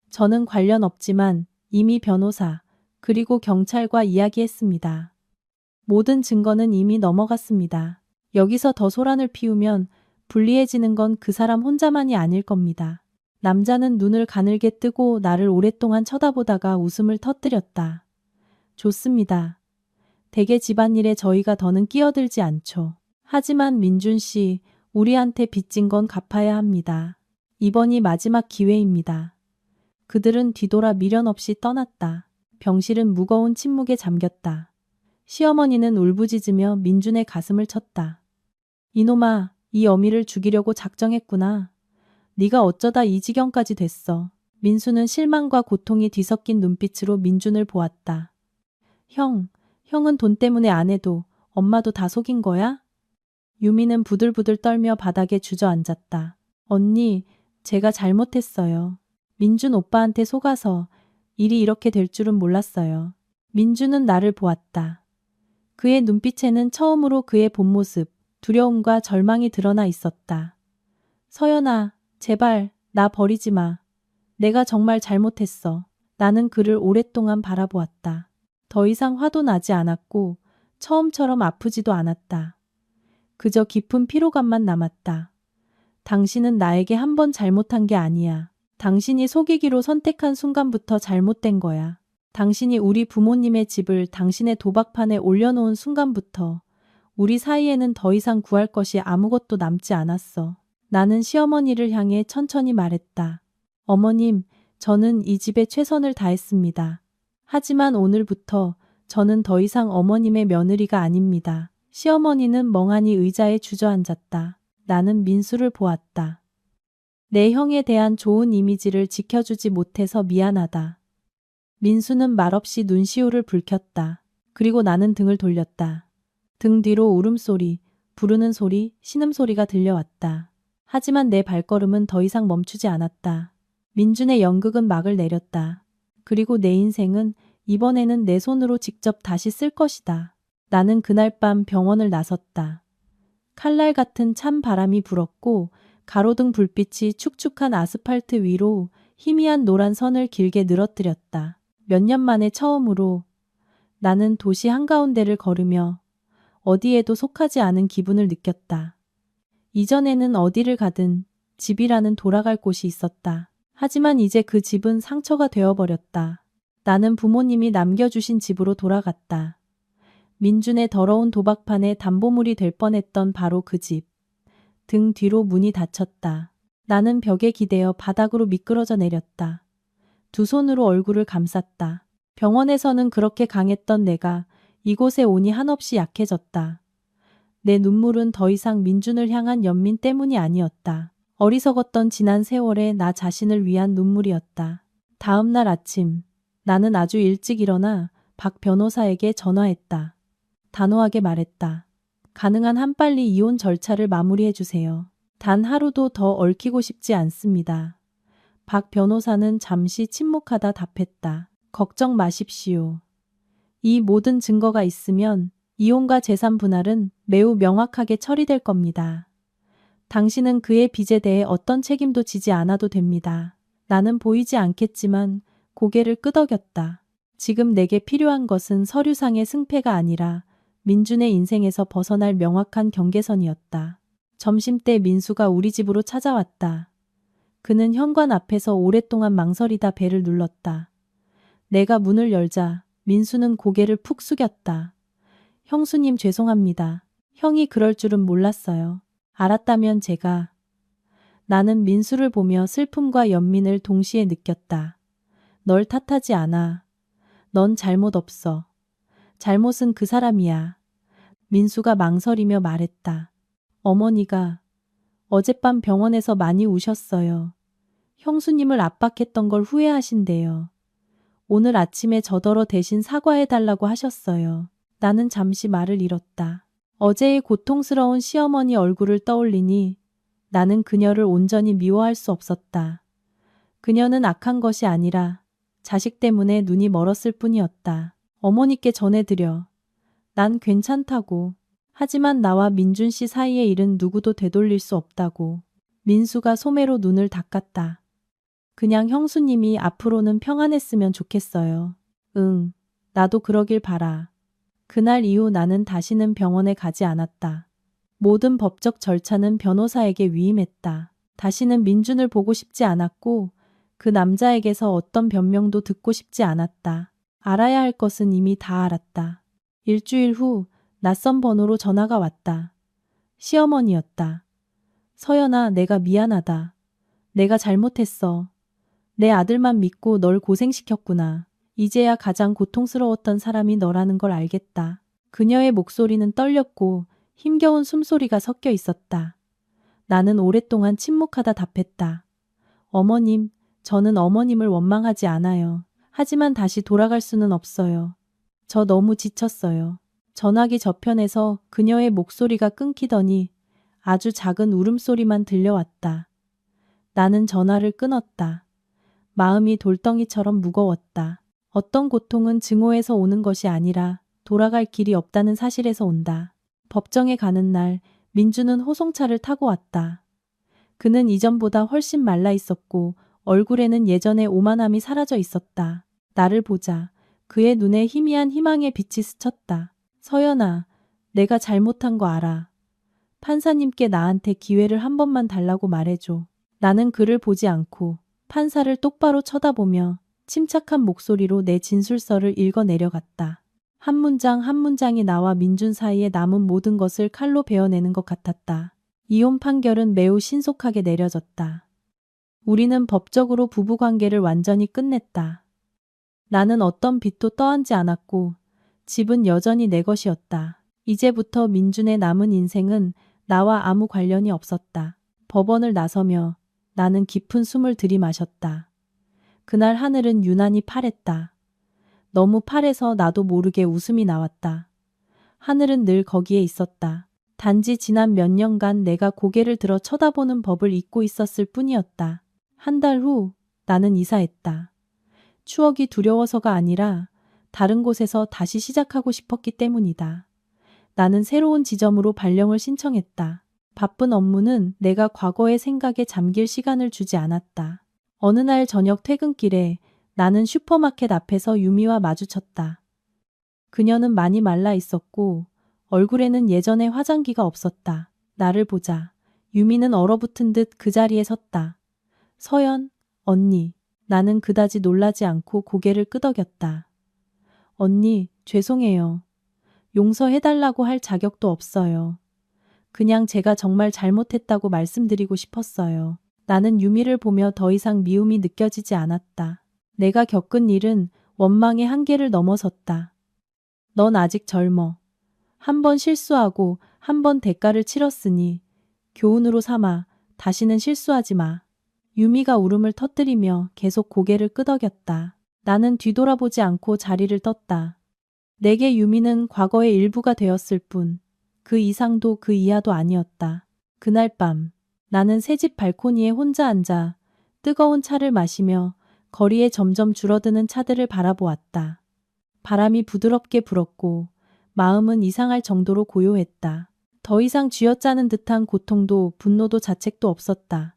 저는 관련 없지만 이미 변호사 그리고 경찰과 이야기했습니다. 모든 증거는 이미 넘어갔습니다. 여기서 더 소란을 피우면 불리해지는 건 그 사람 혼자만이 아닐 겁니다. 남자는 눈을 가늘게 뜨고 나를 오랫동안 쳐다보다가 웃음을 터뜨렸다. 좋습니다. 대개 집안일에 저희가 더는 끼어들지 않죠. 하지만 민준 씨, 우리한테 빚진 건 갚아야 합니다. 이번이 마지막 기회입니다. 그들은 뒤돌아 미련 없이 떠났다. 병실은 무거운 침묵에 잠겼다. 시어머니는 울부짖으며 민준의 가슴을 쳤다. 이놈아, 이 어미를 죽이려고 작정했구나. 네가 어쩌다 이 지경까지 됐어. 민수는 실망과 고통이 뒤섞인 눈빛으로 민준을 보았다. 형은 돈 때문에 안 해도 엄마도 다 속인 거야? 유미는 부들부들 떨며 바닥에 주저앉았다. 언니, 제가 잘못했어요. 민준 오빠한테 속아서 일이 이렇게 될 줄은 몰랐어요. 민준은 나를 보았다. 그의 눈빛에는 처음으로 그의 본 모습, 두려움과 절망이 드러나 있었다. 서연아, 제발 나 버리지 마. 내가 정말 잘못했어. 나는 그를 오랫동안 바라보았다. 더 이상 화도 나지 않았고 처음처럼 아프지도 않았다. 그저 깊은 피로감만 남았다. 당신은 나에게 한 번 잘못한 게 아니야. 당신이 속이기로 선택한 순간부터 잘못된 거야. 당신이 우리 부모님의 집을 당신의 도박판에 올려놓은 순간부터 우리 사이에는 더 이상 구할 것이 아무것도 남지 않았어. 나는 시어머니를 향해 천천히 말했다. 어머님, 저는 이 집에 최선을 다했습니다. 하지만 오늘부터 저는 더 이상 어머님의 며느리가 아닙니다. 시어머니는 멍하니 의자에 주저앉았다. 나는 민수를 보았다. 내 형에 대한 좋은 이미지를 지켜주지 못해서 미안하다. 민수는 말없이 눈시울을 붉혔다. 그리고 나는 등을 돌렸다. 등 뒤로 울음소리, 부르는 소리, 신음소리가 들려왔다. 하지만 내 발걸음은 더 이상 멈추지 않았다. 민준의 연극은 막을 내렸다. 그리고 내 인생은 이번에는 내 손으로 직접 다시 쓸 것이다. 나는 그날 밤 병원을 나섰다. 칼날 같은 찬 바람이 불었고 가로등 불빛이 축축한 아스팔트 위로 희미한 노란 선을 길게 늘어뜨렸다. 몇 년 만에 처음으로 나는 도시 한가운데를 걸으며 어디에도 속하지 않은 기분을 느꼈다. 이전에는 어디를 가든 집이라는 돌아갈 곳이 있었다. 하지만 이제 그 집은 상처가 되어버렸다. 나는 부모님이 남겨주신 집으로 돌아갔다. 민준의 더러운 도박판에 담보물이 될 뻔했던 바로 그 집. 등 뒤로 문이 닫혔다. 나는 벽에 기대어 바닥으로 미끄러져 내렸다. 두 손으로 얼굴을 감쌌다. 병원에서는 그렇게 강했던 내가 이곳에 오니 한없이 약해졌다. 내 눈물은 더 이상 민준을 향한 연민 때문이 아니었다. 어리석었던 지난 세월의 나 자신을 위한 눈물이었다. 다음 날 아침, 나는 아주 일찍 일어나 박 변호사에게 전화했다. 단호하게 말했다. 가능한 한 빨리 이혼 절차를 마무리해 주세요. 단 하루도 더 얽히고 싶지 않습니다. 박 변호사는 잠시 침묵하다 답했다. 걱정 마십시오. 이 모든 증거가 있으면 이혼과 재산 분할은 매우 명확하게 처리될 겁니다. 당신은 그의 빚에 대해 어떤 책임도 지지 않아도 됩니다. 나는 보이지 않겠지만 고개를 끄덕였다. 지금 내게 필요한 것은 서류상의 승패가 아니라 민준의 인생에서 벗어날 명확한 경계선이었다. 점심때 민수가 우리 집으로 찾아왔다. 그는 현관 앞에서 오랫동안 망설이다 배를 눌렀다. 내가 문을 열자 민수는 고개를 푹 숙였다. 형수님 죄송합니다. 형이 그럴 줄은 몰랐어요. 알았다면 제가. 나는 민수를 보며 슬픔과 연민을 동시에 느꼈다. 널 탓하지 않아. 넌 잘못 없어. 잘못은 그 사람이야. 민수가 망설이며 말했다. 어머니가 어젯밤 병원에서 많이 우셨어요. 형수님을 압박했던 걸 후회하신대요. 오늘 아침에 저더러 대신 사과해달라고 하셨어요. 나는 잠시 말을 잃었다. 어제의 고통스러운 시어머니 얼굴을 떠올리니 나는 그녀를 온전히 미워할 수 없었다. 그녀는 악한 것이 아니라 자식 때문에 눈이 멀었을 뿐이었다. 어머니께 전해드려. 난 괜찮다고. 하지만 나와 민준 씨 사이의 일은 누구도 되돌릴 수 없다고. 민수가 소매로 눈을 닦았다. 그냥 형수님이 앞으로는 평안했으면 좋겠어요. 응, 나도 그러길 바라. 그날 이후 나는 다시는 병원에 가지 않았다. 모든 법적 절차는 변호사에게 위임했다. 다시는 민준을 보고 싶지 않았고 그 남자에게서 어떤 변명도 듣고 싶지 않았다. 알아야 할 것은 이미 다 알았다. 일주일 후 낯선 번호로 전화가 왔다. 시어머니였다. 서연아, 내가 미안하다. 내가 잘못했어. 내 아들만 믿고 널 고생시켰구나. 이제야 가장 고통스러웠던 사람이 너라는 걸 알겠다. 그녀의 목소리는 떨렸고 힘겨운 숨소리가 섞여 있었다. 나는 오랫동안 침묵하다 답했다. 어머님, 저는 어머님을 원망하지 않아요. 하지만 다시 돌아갈 수는 없어요. 저 너무 지쳤어요. 전화기 저편에서 그녀의 목소리가 끊기더니 아주 작은 울음소리만 들려왔다. 나는 전화를 끊었다. 마음이 돌덩이처럼 무거웠다. 어떤 고통은 증오에서 오는 것이 아니라 돌아갈 길이 없다는 사실에서 온다. 법정에 가는 날 민주는 호송차를 타고 왔다. 그는 이전보다 훨씬 말라 있었고 얼굴에는 예전의 오만함이 사라져 있었다. 나를 보자 그의 눈에 희미한 희망의 빛이 스쳤다. 서연아, 내가 잘못한 거 알아. 판사님께 나한테 기회를 한 번만 달라고 말해줘. 나는 그를 보지 않고 판사를 똑바로 쳐다보며 침착한 목소리로 내 진술서를 읽어 내려갔다. 한 문장 한 문장이 나와 민준 사이에 남은 모든 것을 칼로 베어내는 것 같았다. 이혼 판결은 매우 신속하게 내려졌다. 우리는 법적으로 부부관계를 완전히 끝냈다. 나는 어떤 빚도 떠안지 않았고 집은 여전히 내 것이었다. 이제부터 민준의 남은 인생은 나와 아무 관련이 없었다. 법원을 나서며 나는 깊은 숨을 들이마셨다. 그날 하늘은 유난히 파랬다. 너무 파래서 나도 모르게 웃음이 나왔다. 하늘은 늘 거기에 있었다. 단지 지난 몇 년간 내가 고개를 들어 쳐다보는 법을 잊고 있었을 뿐이었다. 한 달 후 나는 이사했다. 추억이 두려워서가 아니라 다른 곳에서 다시 시작하고 싶었기 때문이다. 나는 새로운 지점으로 발령을 신청했다. 바쁜 업무는 내가 과거의 생각에 잠길 시간을 주지 않았다. 어느 날 저녁 퇴근길에 나는 슈퍼마켓 앞에서 유미와 마주쳤다. 그녀는 많이 말라 있었고 얼굴에는 예전의 화장기가 없었다. 나를 보자 유미는 얼어붙은 듯 그 자리에 섰다. 서연, 언니. 나는 그다지 놀라지 않고 고개를 끄덕였다. 언니, 죄송해요. 용서해달라고 할 자격도 없어요. 그냥 제가 정말 잘못했다고 말씀드리고 싶었어요. 나는 유미를 보며 더 이상 미움이 느껴지지 않았다. 내가 겪은 일은 원망의 한계를 넘어섰다. 넌 아직 젊어. 한 번 실수하고 한 번 대가를 치렀으니 교훈으로 삼아 다시는 실수하지 마. 유미가 울음을 터뜨리며 계속 고개를 끄덕였다. 나는 뒤돌아보지 않고 자리를 떴다. 내게 유미는 과거의 일부가 되었을 뿐 그 이상도 그 이하도 아니었다. 그날 밤 나는 새집 발코니에 혼자 앉아 뜨거운 차를 마시며 거리에 점점 줄어드는 차들을 바라보았다. 바람이 부드럽게 불었고 마음은 이상할 정도로 고요했다. 더 이상 쥐어짜는 듯한 고통도 분노도 자책도 없었다.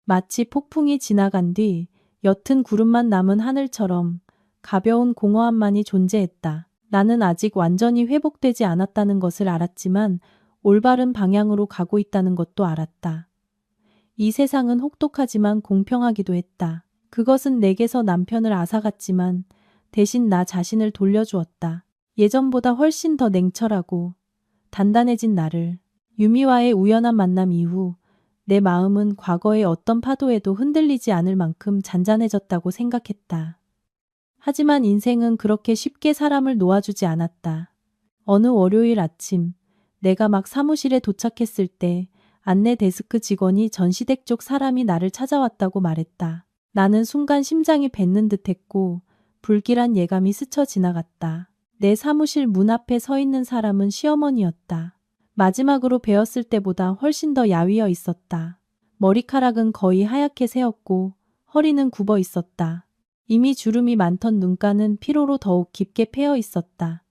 마치 폭풍이 지나간 뒤 옅은 구름만 남은 하늘처럼 가벼운 공허함만이 존재했다. 나는 아직 완전히 회복되지 않았다는 것을 알았지만 올바른 방향으로 가고 있다는 것도 알았다. 이 세상은 혹독하지만 공평하기도 했다. 그것은 내게서 남편을 앗아갔지만 대신 나 자신을 돌려주었다. 예전보다 훨씬 더 냉철하고 단단해진 나를. 유미와의 우연한 만남 이후 내 마음은 과거의 어떤 파도에도 흔들리지 않을 만큼 잔잔해졌다고 생각했다. 하지만 인생은 그렇게 쉽게 사람을 놓아주지 않았다. 어느 월요일 아침 내가 막 사무실에 도착했을 때 안내 데스크 직원이 전시댁 쪽 사람이 나를 찾아왔다고 말했다. 나는 순간 심장이 뱉는 듯했고 불길한 예감이 스쳐 지나갔다. 내 사무실 문 앞에 서 있는 사람은 시어머니였다. 마지막으로 뵈었을 때보다 훨씬 더 야위어 있었다. 머리카락은 거의 하얗게 새었고 허리는 굽어 있었다. 이미 주름이 많던 눈가는 피로로 더욱 깊게 패여 있었다.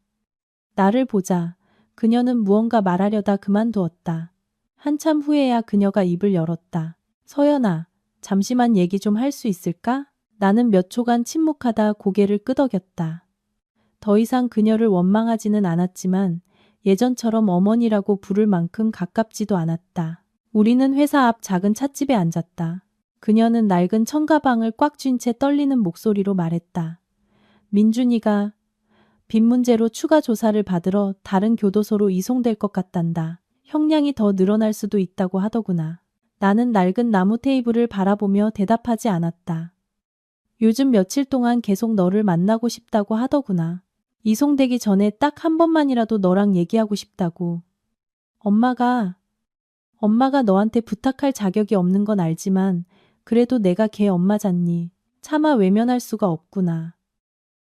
나를 보자 그녀는 무언가 말하려다 그만두었다. 한참 후에야 그녀가 입을 열었다. 서연아, 잠시만 얘기 좀 할 수 있을까? 나는 몇 초간 침묵하다 고개를 끄덕였다. 더 이상 그녀를 원망하지는 않았지만 예전처럼 어머니라고 부를 만큼 가깝지도 않았다. 우리는 회사 앞 작은 찻집에 앉았다. 그녀는 낡은 청가방을 꽉 쥔 채 떨리는 목소리로 말했다. 민준이가 빚 문제로 추가 조사를 받으러 다른 교도소로 이송될 것 같단다. 형량이 더 늘어날 수도 있다고 하더구나. 나는 낡은 나무 테이블을 바라보며 대답하지 않았다. 요즘 며칠 동안 계속 너를 만나고 싶다고 하더구나. 이송되기 전에 딱 한 번만이라도 너랑 얘기하고 싶다고. 엄마가 너한테 부탁할 자격이 없는 건 알지만 그래도 내가 걔 엄마잖니. 차마 외면할 수가 없구나.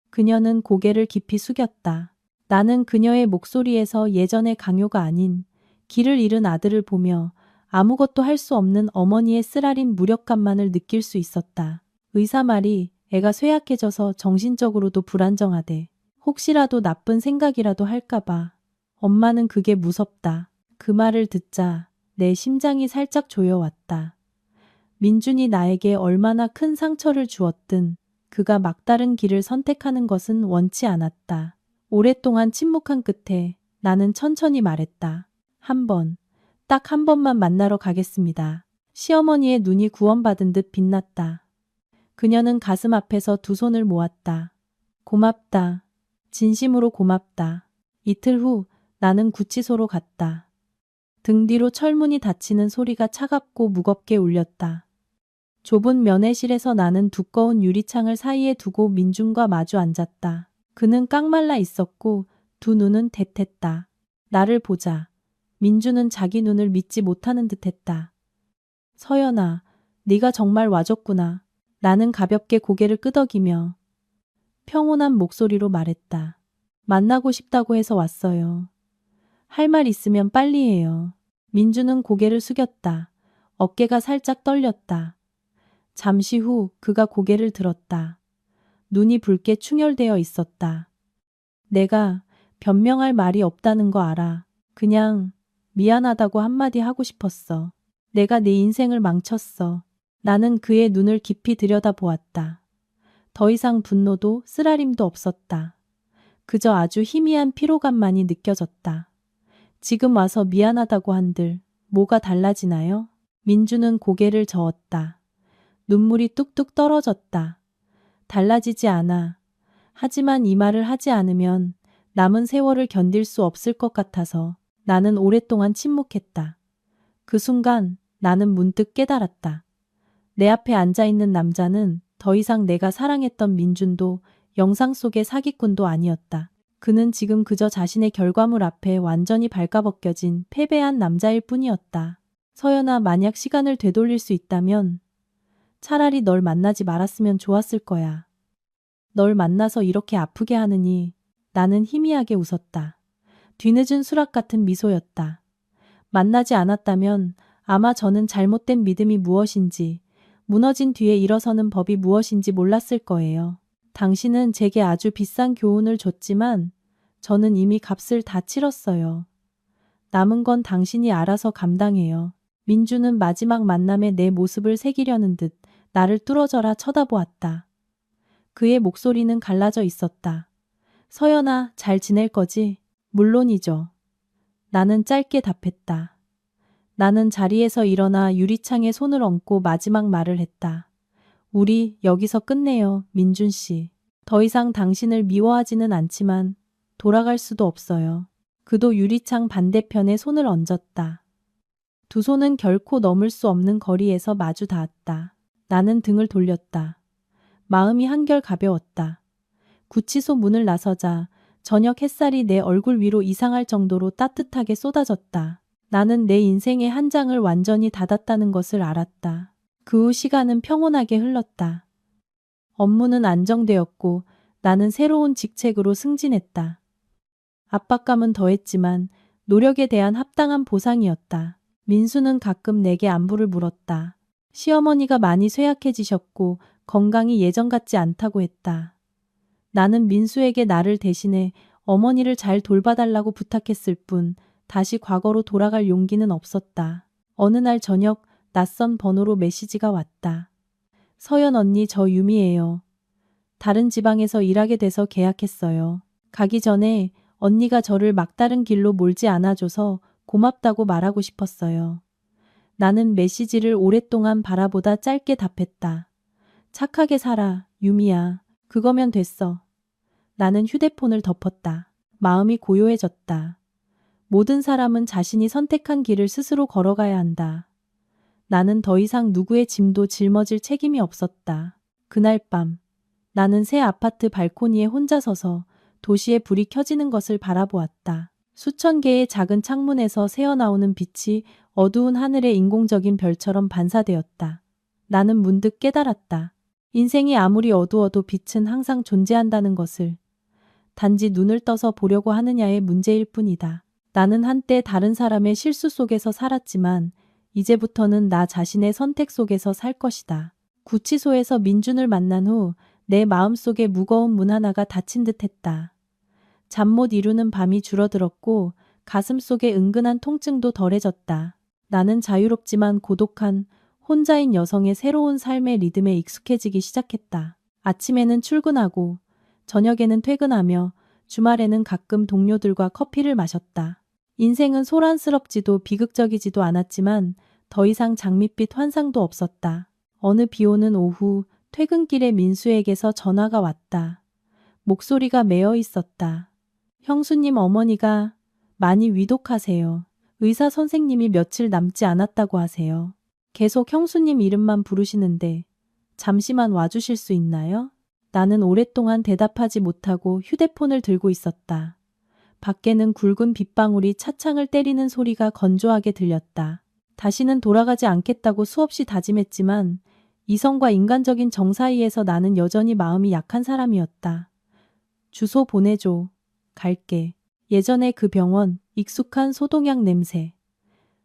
그녀는 고개를 깊이 숙였다. 나는 그녀의 목소리에서 예전의 강요가 아닌 길을 잃은 아들을 보며 아무것도 할 수 없는 어머니의 쓰라린 무력감만을 느낄 수 있었다. 의사 말이 애가 쇠약해져서 정신적으로도 불안정하대. 혹시라도 나쁜 생각이라도 할까봐. 엄마는 그게 무섭다. 그 말을 듣자 내 심장이 살짝 조여왔다. 민준이 나에게 얼마나 큰 상처를 주었든 그가 막다른 길을 선택하는 것은 원치 않았다. 오랫동안 침묵한 끝에 나는 천천히 말했다. 딱 한 번만 만나러 가겠습니다. 시어머니의 눈이 구원받은 듯 빛났다. 그녀는 가슴 앞에서 두 손을 모았다. 고맙다. 진심으로 고맙다. 이틀 후 나는 구치소로 갔다. 등 뒤로 철문이 닫히는 소리가 차갑고 무겁게 울렸다. 좁은 면회실에서 나는 두꺼운 유리창을 사이에 두고 민준과 마주 앉았다. 그는 깡말라 있었고 두 눈은 대텟다. 나를 보자. 민주는 자기 눈을 믿지 못하는 듯했다. 서연아, 네가 정말 와줬구나. 나는 가볍게 고개를 끄덕이며 평온한 목소리로 말했다. 만나고 싶다고 해서 왔어요. 할 말 있으면 빨리 해요. 민주는 고개를 숙였다. 어깨가 살짝 떨렸다. 잠시 후 그가 고개를 들었다. 눈이 붉게 충혈되어 있었다. 내가 변명할 말이 없다는 거 알아. 그냥 미안하다고 한마디 하고 싶었어. 내가 네 인생을 망쳤어. 나는 그의 눈을 깊이 들여다보았다. 더 이상 분노도 쓰라림도 없었다. 그저 아주 희미한 피로감만이 느껴졌다. 지금 와서 미안하다고 한들 뭐가 달라지나요? 민주는 고개를 저었다. 눈물이 뚝뚝 떨어졌다. 달라지지 않아. 하지만 이 말을 하지 않으면 남은 세월을 견딜 수 없을 것 같아서 나는 오랫동안 침묵했다. 그 순간 나는 문득 깨달았다. 내 앞에 앉아있는 남자는 더 이상 내가 사랑했던 민준도 영상 속의 사기꾼도 아니었다. 그는 지금 그저 자신의 결과물 앞에 완전히 발가벗겨진 패배한 남자일 뿐이었다. 서연아, 만약 시간을 되돌릴 수 있다면 차라리 널 만나지 말았으면 좋았을 거야. 널 만나서 이렇게 아프게 하느니. 나는 희미하게 웃었다. 뒤늦은 수락 같은 미소였다. 만나지 않았다면 아마 저는 잘못된 믿음이 무엇인지, 무너진 뒤에 일어서는 법이 무엇인지 몰랐을 거예요. 당신은 제게 아주 비싼 교훈을 줬지만 저는 이미 값을 다 치렀어요. 남은 건 당신이 알아서 감당해요. 민주는 마지막 만남에 내 모습을 새기려는 듯 나를 뚫어져라 쳐다보았다. 그의 목소리는 갈라져 있었다. 서연아, 잘 지낼 거지? 물론이죠. 나는 짧게 답했다. 나는 자리에서 일어나 유리창에 손을 얹고 마지막 말을 했다. 우리 여기서 끝내요, 민준 씨. 더 이상 당신을 미워하지는 않지만 돌아갈 수도 없어요. 그도 유리창 반대편에 손을 얹었다. 두 손은 결코 넘을 수 없는 거리에서 마주 닿았다. 나는 등을 돌렸다. 마음이 한결 가벼웠다. 구치소 문을 나서자 저녁 햇살이 내 얼굴 위로 이상할 정도로 따뜻하게 쏟아졌다. 나는 내 인생의 한 장을 완전히 닫았다는 것을 알았다. 그 후 시간은 평온하게 흘렀다. 업무는 안정되었고 나는 새로운 직책으로 승진했다. 압박감은 더했지만 노력에 대한 합당한 보상이었다. 민수는 가끔 내게 안부를 물었다. 시어머니가 많이 쇠약해지셨고 건강이 예전 같지 않다고 했다. 나는 민수에게 나를 대신해 어머니를 잘 돌봐달라고 부탁했을 뿐 다시 과거로 돌아갈 용기는 없었다. 어느 날 저녁 낯선 번호로 메시지가 왔다. 서연 언니, 저 유미예요. 다른 지방에서 일하게 돼서 계약했어요. 가기 전에 언니가 저를 막다른 길로 몰지 않아줘서 고맙다고 말하고 싶었어요. 나는 메시지를 오랫동안 바라보다 짧게 답했다. 착하게 살아, 유미야. 그거면 됐어. 나는 휴대폰을 덮었다. 마음이 고요해졌다. 모든 사람은 자신이 선택한 길을 스스로 걸어가야 한다. 나는 더 이상 누구의 짐도 짊어질 책임이 없었다. 그날 밤 나는 새 아파트 발코니에 혼자 서서 도시의 불이 켜지는 것을 바라보았다. 수천 개의 작은 창문에서 새어나오는 빛이 어두운 하늘의 인공적인 별처럼 반사되었다. 나는 문득 깨달았다. 인생이 아무리 어두워도 빛은 항상 존재한다는 것을. 단지 눈을 떠서 보려고 하느냐의 문제일 뿐이다. 나는 한때 다른 사람의 실수 속에서 살았지만 이제부터는 나 자신의 선택 속에서 살 것이다. 구치소에서 민준을 만난 후 내 마음속에 무거운 문 하나가 닫힌 듯했다. 잠 못 이루는 밤이 줄어들었고 가슴 속에 은근한 통증도 덜해졌다. 나는 자유롭지만 고독한 혼자인 여성의 새로운 삶의 리듬에 익숙해지기 시작했다. 아침에는 출근하고 저녁에는 퇴근하며 주말에는 가끔 동료들과 커피를 마셨다. 인생은 소란스럽지도 비극적이지도 않았지만 더 이상 장밋빛 환상도 없었다. 어느 비오는 오후 퇴근길에 민수에게서 전화가 왔다. 목소리가 메어 있었다. 형수님, 어머니가 많이 위독하세요. 의사 선생님이 며칠 남지 않았다고 하세요. 계속 형수님 이름만 부르시는데 잠시만 와주실 수 있나요? 나는 오랫동안 대답하지 못하고 휴대폰을 들고 있었다. 밖에는 굵은 빗방울이 차창을 때리는 소리가 건조하게 들렸다. 다시는 돌아가지 않겠다고 수없이 다짐했지만 이성과 인간적인 정 사이에서 나는 여전히 마음이 약한 사람이었다. 주소 보내줘. 갈게. 예전에 그 병원, 익숙한 소독약 냄새.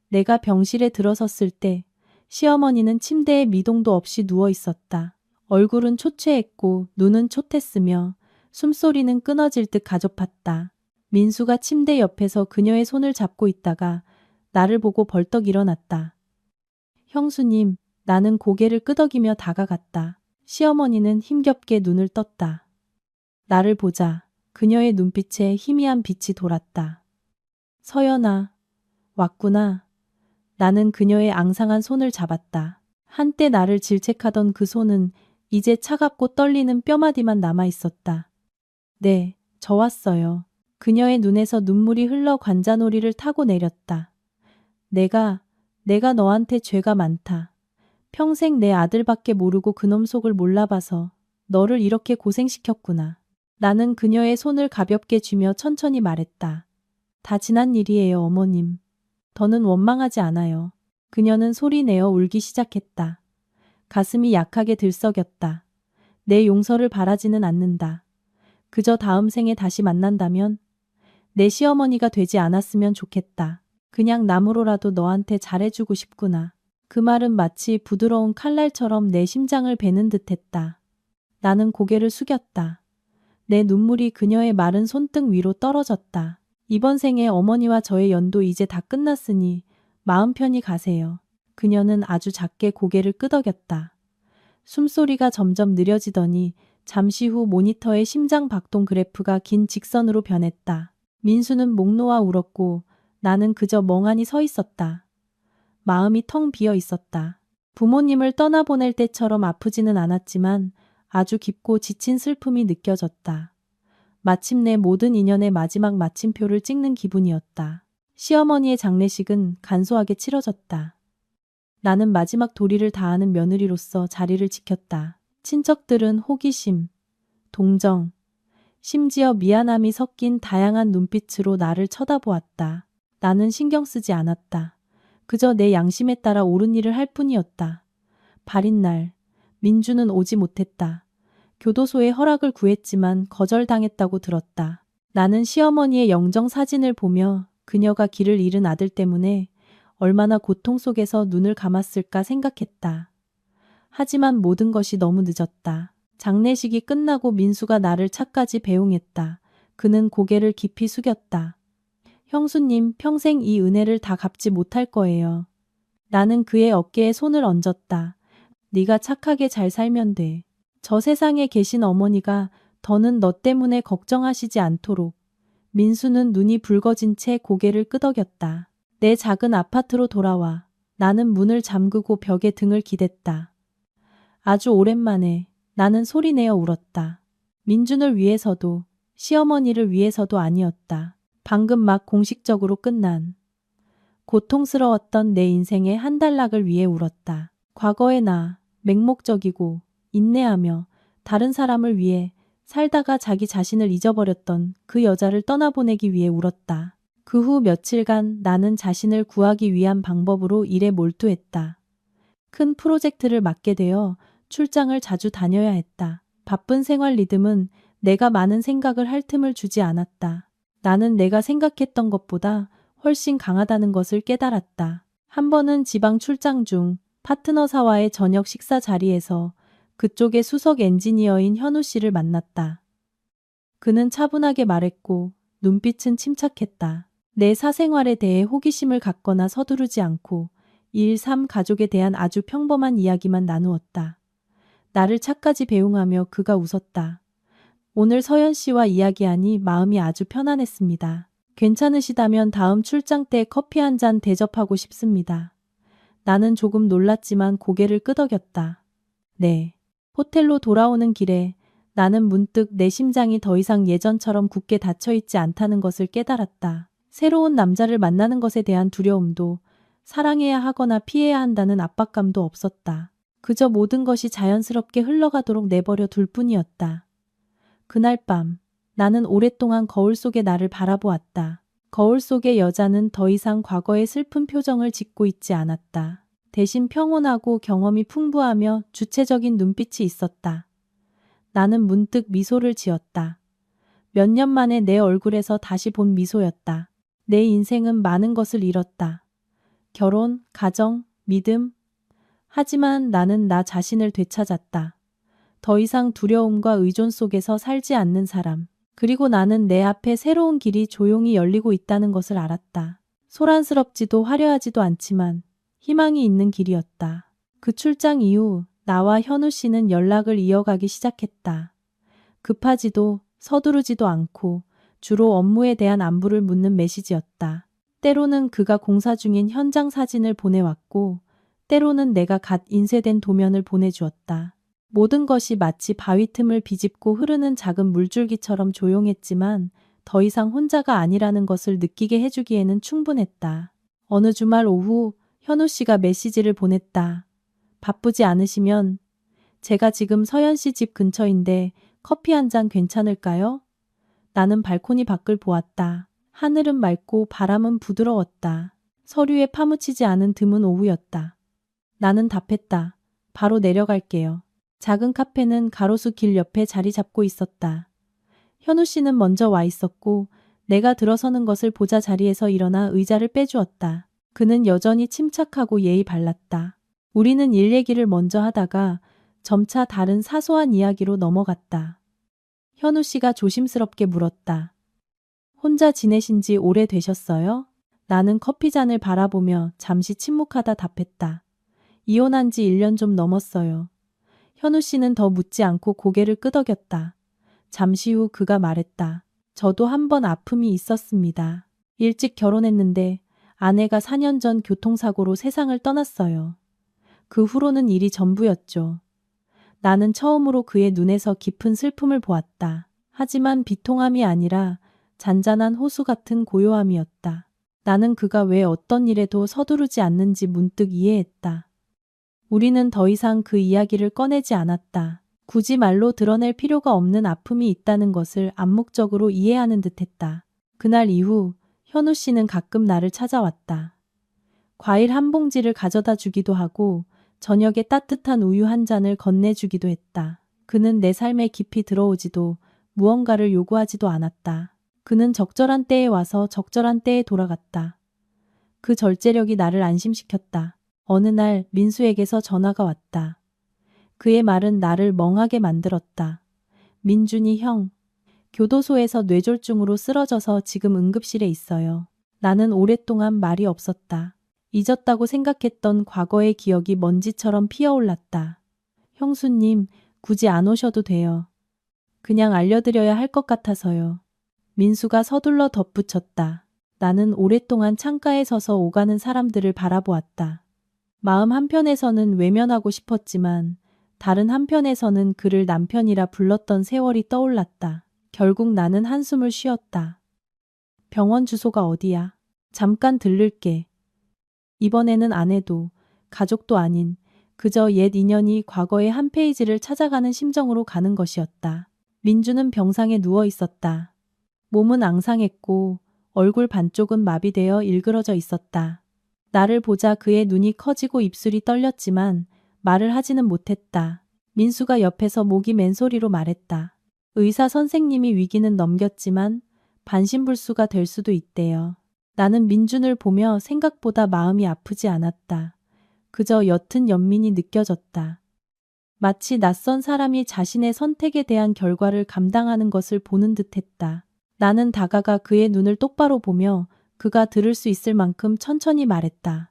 내가 병실에 들어섰을 때 시어머니는 침대에 미동도 없이 누워 있었다. 얼굴은 초췌했고 눈은 촉했으며 숨소리는 끊어질 듯 가냘팠다. 민수가 침대 옆에서 그녀의 손을 잡고 있다가 나를 보고 벌떡 일어났다. 형수님, 나는 고개를 끄덕이며 다가갔다. 시어머니는 힘겹게 눈을 떴다. 나를 보자 그녀의 눈빛에 희미한 빛이 돌았다. 서연아, 왔구나. 나는 그녀의 앙상한 손을 잡았다. 한때 나를 질책하던 그 손은 이제 차갑고 떨리는 뼈마디만 남아 있었다. 네, 저 왔어요. 그녀의 눈에서 눈물이 흘러 관자놀이를 타고 내렸다. 내가 너한테 죄가 많다. 평생 내 아들밖에 모르고 그놈 속을 몰라봐서 너를 이렇게 고생시켰구나. 나는 그녀의 손을 가볍게 쥐며 천천히 말했다. 다 지난 일이에요, 어머님. 더는 원망하지 않아요. 그녀는 소리내어 울기 시작했다. 가슴이 약하게 들썩였다. 내 용서를 바라지는 않는다. 그저 다음 생에 다시 만난다면 내 시어머니가 되지 않았으면 좋겠다. 그냥 나무로라도 너한테 잘해주고 싶구나. 그 말은 마치 부드러운 칼날처럼 내 심장을 베는 듯했다. 나는 고개를 숙였다. 내 눈물이 그녀의 마른 손등 위로 떨어졌다. 이번 생에 어머니와 저의 연도 이제 다 끝났으니 마음 편히 가세요. 그녀는 아주 작게 고개를 끄덕였다. 숨소리가 점점 느려지더니 잠시 후 모니터의 심장 박동 그래프가 긴 직선으로 변했다. 민수는 목 놓아 울었고 나는 그저 멍하니 서 있었다. 마음이 텅 비어 있었다. 부모님을 떠나보낼 때처럼 아프지는 않았지만 아주 깊고 지친 슬픔이 느껴졌다. 마침내 모든 인연의 마지막 마침표를 찍는 기분이었다. 시어머니의 장례식은 간소하게 치러졌다. 나는 마지막 도리를 다하는 며느리로서 자리를 지켰다. 친척들은 호기심, 동정, 심지어 미안함이 섞인 다양한 눈빛으로 나를 쳐다보았다. 나는 신경 쓰지 않았다. 그저 내 양심에 따라 옳은 일을 할 뿐이었다. 발인 날, 민주는 오지 못했다. 교도소에 허락을 구했지만 거절당했다고 들었다. 나는 시어머니의 영정 사진을 보며 그녀가 길을 잃은 아들 때문에 얼마나 고통 속에서 눈을 감았을까 생각했다. 하지만 모든 것이 너무 늦었다. 장례식이 끝나고 민수가 나를 차까지 배웅했다. 그는 고개를 깊이 숙였다. 형수님, 평생 이 은혜를 다 갚지 못할 거예요. 나는 그의 어깨에 손을 얹었다. 네가 착하게 잘 살면 돼. 저 세상에 계신 어머니가 더는 너 때문에 걱정하시지 않도록. 민수는 눈이 붉어진 채 고개를 끄덕였다. 내 작은 아파트로 돌아와. 나는 문을 잠그고 벽에 등을 기댔다. 아주 오랜만에 나는 소리내어 울었다. 민준을 위해서도 시어머니를 위해서도 아니었다. 방금 막 공식적으로 끝난 고통스러웠던 내 인생의 한 단락을 위해 울었다. 과거의 나, 맹목적이고 인내하며 다른 사람을 위해 살다가 자기 자신을 잊어버렸던 그 여자를 떠나보내기 위해 울었다. 그 후 며칠간 나는 자신을 구하기 위한 방법으로 일에 몰두했다. 큰 프로젝트를 맡게 되어 출장을 자주 다녀야 했다. 바쁜 생활 리듬은 내가 많은 생각을 할 틈을 주지 않았다. 나는 내가 생각했던 것보다 훨씬 강하다는 것을 깨달았다. 한 번은 지방 출장 중 파트너사와의 저녁 식사 자리에서 그쪽의 수석 엔지니어인 현우 씨를 만났다. 그는 차분하게 말했고 눈빛은 침착했다. 내 사생활에 대해 호기심을 갖거나 서두르지 않고 일, 삶, 가족에 대한 아주 평범한 이야기만 나누었다. 나를 차까지 배웅하며 그가 웃었다. 오늘 서연 씨와 이야기하니 마음이 아주 편안했습니다. 괜찮으시다면 다음 출장 때 커피 한 잔 대접하고 싶습니다. 나는 조금 놀랐지만 고개를 끄덕였다. 네. 호텔로 돌아오는 길에 나는 문득 내 심장이 더 이상 예전처럼 굳게 닫혀있지 않다는 것을 깨달았다. 새로운 남자를 만나는 것에 대한 두려움도 사랑해야 하거나 피해야 한다는 압박감도 없었다. 그저 모든 것이 자연스럽게 흘러가도록 내버려 둘 뿐이었다. 그날 밤 나는 오랫동안 거울 속의 나를 바라보았다. 거울 속의 여자는 더 이상 과거의 슬픈 표정을 짓고 있지 않았다. 대신 평온하고 경험이 풍부하며 주체적인 눈빛이 있었다. 나는 문득 미소를 지었다. 몇 년 만에 내 얼굴에서 다시 본 미소였다. 내 인생은 많은 것을 잃었다. 결혼, 가정, 믿음. 하지만 나는 나 자신을 되찾았다. 더 이상 두려움과 의존 속에서 살지 않는 사람. 그리고 나는 내 앞에 새로운 길이 조용히 열리고 있다는 것을 알았다. 소란스럽지도 화려하지도 않지만 희망이 있는 길이었다. 그 출장 이후 나와 현우 씨는 연락을 이어가기 시작했다. 급하지도 서두르지도 않고 주로 업무에 대한 안부를 묻는 메시지였다. 때로는 그가 공사 중인 현장 사진을 보내왔고 때로는 내가 갓 인쇄된 도면을 보내주었다. 모든 것이 마치 바위 틈을 비집고 흐르는 작은 물줄기처럼 조용했지만 더 이상 혼자가 아니라는 것을 느끼게 해주기에는 충분했다. 어느 주말 오후 현우 씨가 메시지를 보냈다. 바쁘지 않으시면 제가 지금 서연 씨 집 근처인데 커피 한 잔 괜찮을까요? 나는 발코니 밖을 보았다. 하늘은 맑고 바람은 부드러웠다. 서류에 파묻히지 않은 드문 오후였다. 나는 답했다. 바로 내려갈게요. 작은 카페는 가로수 길 옆에 자리 잡고 있었다. 현우 씨는 먼저 와 있었고 내가 들어서는 것을 보자 자리에서 일어나 의자를 빼주었다. 그는 여전히 침착하고 예의 발랐다. 우리는 일 얘기를 먼저 하다가 점차 다른 사소한 이야기로 넘어갔다. 현우 씨가 조심스럽게 물었다. 혼자 지내신 지 오래되셨어요? 나는 커피잔을 바라보며 잠시 침묵하다 답했다. 이혼한 지 1년 좀 넘었어요. 현우 씨는 더 묻지 않고 고개를 끄덕였다. 잠시 후 그가 말했다. 저도 한 번 아픔이 있었습니다. 일찍 결혼했는데 아내가 4년 전 교통사고로 세상을 떠났어요. 그 후로는 일이 전부였죠. 나는 처음으로 그의 눈에서 깊은 슬픔을 보았다. 하지만 비통함이 아니라 잔잔한 호수 같은 고요함이었다. 나는 그가 왜 어떤 일에도 서두르지 않는지 문득 이해했다. 우리는 더 이상 그 이야기를 꺼내지 않았다. 굳이 말로 드러낼 필요가 없는 아픔이 있다는 것을 암묵적으로 이해하는 듯했다. 그날 이후 현우 씨는 가끔 나를 찾아왔다. 과일 한 봉지를 가져다 주기도 하고 저녁에 따뜻한 우유 한 잔을 건네주기도 했다. 그는 내 삶에 깊이 들어오지도 무언가를 요구하지도 않았다. 그는 적절한 때에 와서 적절한 때에 돌아갔다. 그 절제력이 나를 안심시켰다. 어느 날 민수에게서 전화가 왔다. 그의 말은 나를 멍하게 만들었다. 민준이 형, 교도소에서 뇌졸중으로 쓰러져서 지금 응급실에 있어요. 나는 오랫동안 말이 없었다. 잊었다고 생각했던 과거의 기억이 먼지처럼 피어올랐다. 형수님, 굳이 안 오셔도 돼요. 그냥 알려드려야 할 것 같아서요. 민수가 서둘러 덧붙였다. 나는 오랫동안 창가에 서서 오가는 사람들을 바라보았다. 마음 한편에서는 외면하고 싶었지만 다른 한편에서는 그를 남편이라 불렀던 세월이 떠올랐다. 결국 나는 한숨을 쉬었다. 병원 주소가 어디야? 잠깐 들를게. 이번에는 아내도 가족도 아닌 그저 옛 인연이 과거의 한 페이지를 찾아가는 심정으로 가는 것이었다. 민주는 병상에 누워 있었다. 몸은 앙상했고 얼굴 반쪽은 마비되어 일그러져 있었다. 나를 보자 그의 눈이 커지고 입술이 떨렸지만 말을 하지는 못했다. 민수가 옆에서 목이 맨 소리로 말했다. 의사 선생님이 위기는 넘겼지만 반신불수가 될 수도 있대요. 나는 민준을 보며 생각보다 마음이 아프지 않았다. 그저 옅은 연민이 느껴졌다. 마치 낯선 사람이 자신의 선택에 대한 결과를 감당하는 것을 보는 듯했다. 나는 다가가 그의 눈을 똑바로 보며 그가 들을 수 있을 만큼 천천히 말했다.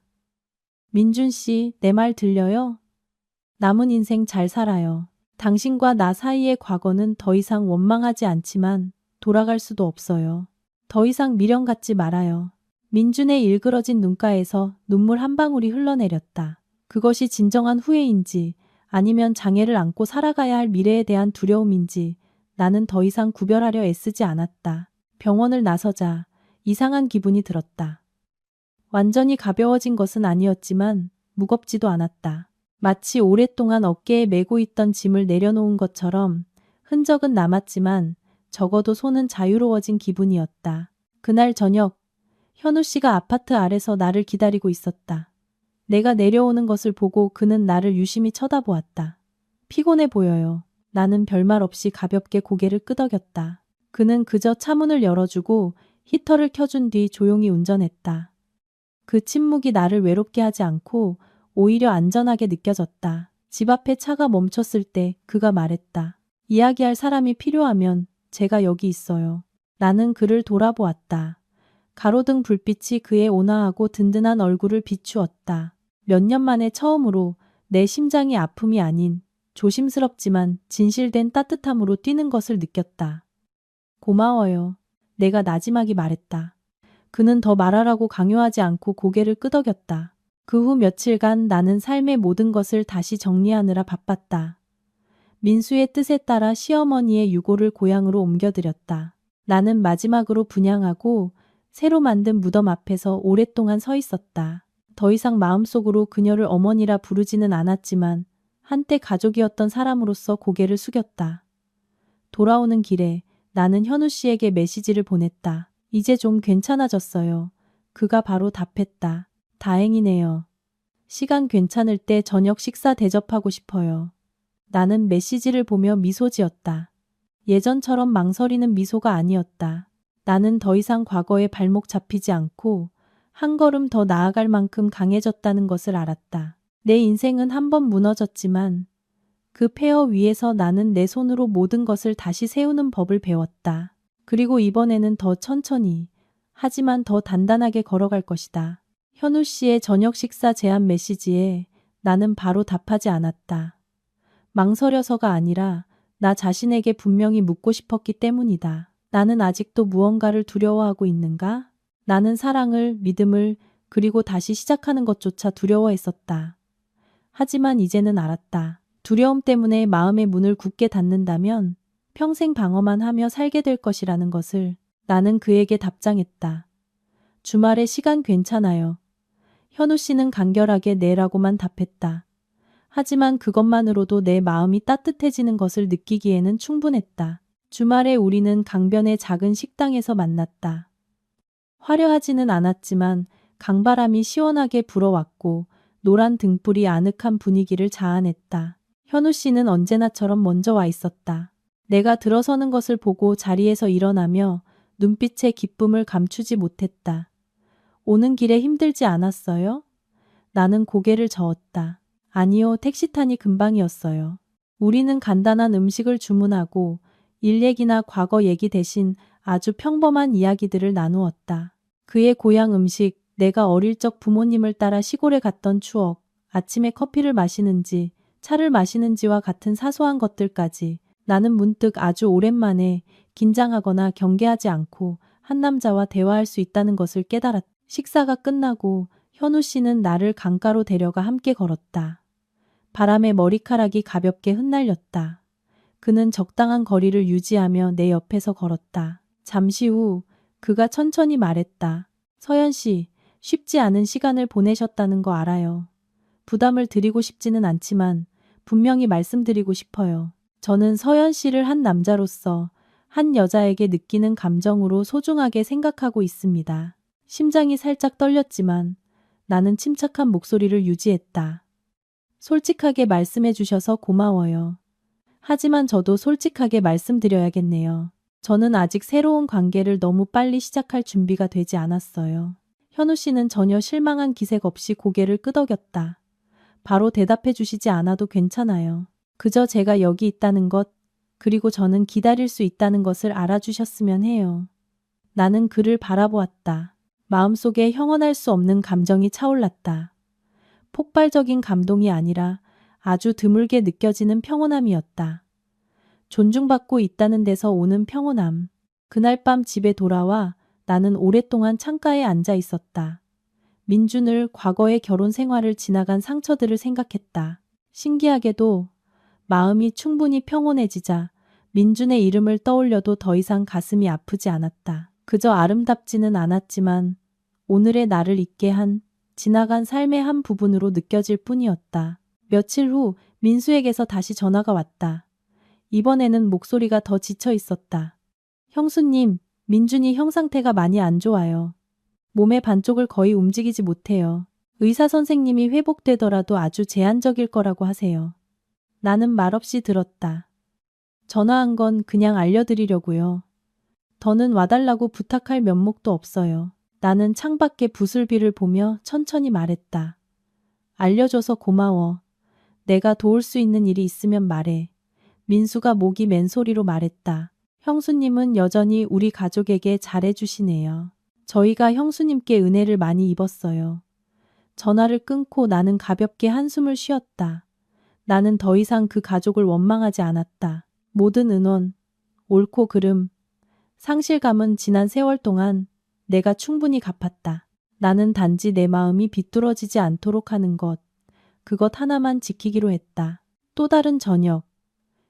민준 씨, 내 말 들려요? 남은 인생 잘 살아요. 당신과 나 사이의 과거는 더 이상 원망하지 않지만 돌아갈 수도 없어요. 더 이상 미련 갖지 말아요. 민준의 일그러진 눈가에서 눈물 한 방울이 흘러내렸다. 그것이 진정한 후회인지 아니면 장애를 안고 살아가야 할 미래에 대한 두려움인지 나는 더 이상 구별하려 애쓰지 않았다. 병원을 나서자 이상한 기분이 들었다. 완전히 가벼워진 것은 아니었지만 무겁지도 않았다. 마치 오랫동안 어깨에 메고 있던 짐을 내려놓은 것처럼 흔적은 남았지만 적어도 손은 자유로워진 기분이었다. 그날 저녁, 현우 씨가 아파트 아래서 나를 기다리고 있었다. 내가 내려오는 것을 보고 그는 나를 유심히 쳐다보았다. 피곤해 보여요. 나는 별말 없이 가볍게 고개를 끄덕였다. 그는 그저 차문을 열어주고 히터를 켜준 뒤 조용히 운전했다. 그 침묵이 나를 외롭게 하지 않고 오히려 안전하게 느껴졌다. 집 앞에 차가 멈췄을 때 그가 말했다. 이야기할 사람이 필요하면 제가 여기 있어요. 나는 그를 돌아보았다. 가로등 불빛이 그의 온화하고 든든한 얼굴을 비추었다. 몇 년 만에 처음으로 내 심장이 아픔이 아닌 조심스럽지만 진실된 따뜻함으로 뛰는 것을 느꼈다. 고마워요. 내가 나지막이 말했다. 그는 더 말하라고 강요하지 않고 고개를 끄덕였다. 그 후 며칠간 나는 삶의 모든 것을 다시 정리하느라 바빴다. 민수의 뜻에 따라 시어머니의 유골을 고향으로 옮겨드렸다. 나는 마지막으로 분향하고 새로 만든 무덤 앞에서 오랫동안 서 있었다. 더 이상 마음속으로 그녀를 어머니라 부르지는 않았지만 한때 가족이었던 사람으로서 고개를 숙였다. 돌아오는 길에 나는 현우 씨에게 메시지를 보냈다. 이제 좀 괜찮아졌어요. 그가 바로 답했다. 다행이네요. 시간 괜찮을 때 저녁 식사 대접하고 싶어요. 나는 메시지를 보며 미소 지었다. 예전처럼 망설이는 미소가 아니었다. 나는 더 이상 과거에 발목 잡히지 않고 한 걸음 더 나아갈 만큼 강해졌다는 것을 알았다. 내 인생은 한 번 무너졌지만 그 폐허 위에서 나는 내 손으로 모든 것을 다시 세우는 법을 배웠다. 그리고 이번에는 더 천천히, 하지만 더 단단하게 걸어갈 것이다. 현우 씨의 저녁 식사 제안 메시지에 나는 바로 답하지 않았다. 망설여서가 아니라 나 자신에게 분명히 묻고 싶었기 때문이다. 나는 아직도 무언가를 두려워하고 있는가? 나는 사랑을, 믿음을, 그리고 다시 시작하는 것조차 두려워했었다. 하지만 이제는 알았다. 두려움 때문에 마음의 문을 굳게 닫는다면 평생 방어만 하며 살게 될 것이라는 것을. 나는 그에게 답장했다. 주말에 시간 괜찮아요. 현우 씨는 간결하게 네라고만 답했다. 하지만 그것만으로도 내 마음이 따뜻해지는 것을 느끼기에는 충분했다. 주말에 우리는 강변의 작은 식당에서 만났다. 화려하지는 않았지만 강바람이 시원하게 불어왔고 노란 등불이 아늑한 분위기를 자아냈다. 현우 씨는 언제나처럼 먼저 와 있었다. 내가 들어서는 것을 보고 자리에서 일어나며 눈빛에 기쁨을 감추지 못했다. 오는 길에 힘들지 않았어요? 나는 고개를 저었다. 아니요, 택시 타니 금방이었어요. 우리는 간단한 음식을 주문하고 일 얘기나 과거 얘기 대신 아주 평범한 이야기들을 나누었다. 그의 고향 음식, 내가 어릴 적 부모님을 따라 시골에 갔던 추억, 아침에 커피를 마시는지, 차를 마시는지와 같은 사소한 것들까지. 나는 문득 아주 오랜만에 긴장하거나 경계하지 않고 한 남자와 대화할 수 있다는 것을 깨달았다. 식사가 끝나고 현우 씨는 나를 강가로 데려가 함께 걸었다. 바람에 머리카락이 가볍게 흩날렸다. 그는 적당한 거리를 유지하며 내 옆에서 걸었다. 잠시 후 그가 천천히 말했다. 서연 씨, 쉽지 않은 시간을 보내셨다는 거 알아요. 부담을 드리고 싶지는 않지만 분명히 말씀드리고 싶어요. 저는 서연 씨를 한 남자로서 한 여자에게 느끼는 감정으로 소중하게 생각하고 있습니다. 심장이 살짝 떨렸지만 나는 침착한 목소리를 유지했다. 솔직하게 말씀해 주셔서 고마워요. 하지만 저도 솔직하게 말씀드려야겠네요. 저는 아직 새로운 관계를 너무 빨리 시작할 준비가 되지 않았어요. 현우 씨는 전혀 실망한 기색 없이 고개를 끄덕였다. 바로 대답해 주시지 않아도 괜찮아요. 그저 제가 여기 있다는 것, 그리고 저는 기다릴 수 있다는 것을 알아주셨으면 해요. 나는 그를 바라보았다. 마음속에 형언할 수 없는 감정이 차올랐다. 폭발적인 감동이 아니라 아주 드물게 느껴지는 평온함이었다. 존중받고 있다는 데서 오는 평온함. 그날 밤 집에 돌아와 나는 오랫동안 창가에 앉아 있었다. 민준을, 과거의 결혼 생활을 지나간 상처들을 생각했다. 신기하게도 마음이 충분히 평온해지자 민준의 이름을 떠올려도 더 이상 가슴이 아프지 않았다. 그저 아름답지는 않았지만 오늘의 나를 있게 한 지나간 삶의 한 부분으로 느껴질 뿐이었다. 며칠 후 민수에게서 다시 전화가 왔다. 이번에는 목소리가 더 지쳐 있었다. 형수님, 민준이 형 상태가 많이 안 좋아요. 몸의 반쪽을 거의 움직이지 못해요. 의사 선생님이 회복되더라도 아주 제한적일 거라고 하세요. 나는 말없이 들었다. 전화한 건 그냥 알려드리려고요. 더는 와달라고 부탁할 면목도 없어요. 나는 창밖에 부슬비를 보며 천천히 말했다. 알려줘서 고마워. 내가 도울 수 있는 일이 있으면 말해. 민수가 목이 맨 소리로 말했다. 형수님은 여전히 우리 가족에게 잘해주시네요. 저희가 형수님께 은혜를 많이 입었어요. 전화를 끊고 나는 가볍게 한숨을 쉬었다. 나는 더 이상 그 가족을 원망하지 않았다. 모든 은원, 옳고 그름, 상실감은 지난 세월 동안 내가 충분히 갚았다. 나는 단지 내 마음이 비뚤어지지 않도록 하는 것, 그것 하나만 지키기로 했다. 또 다른 저녁,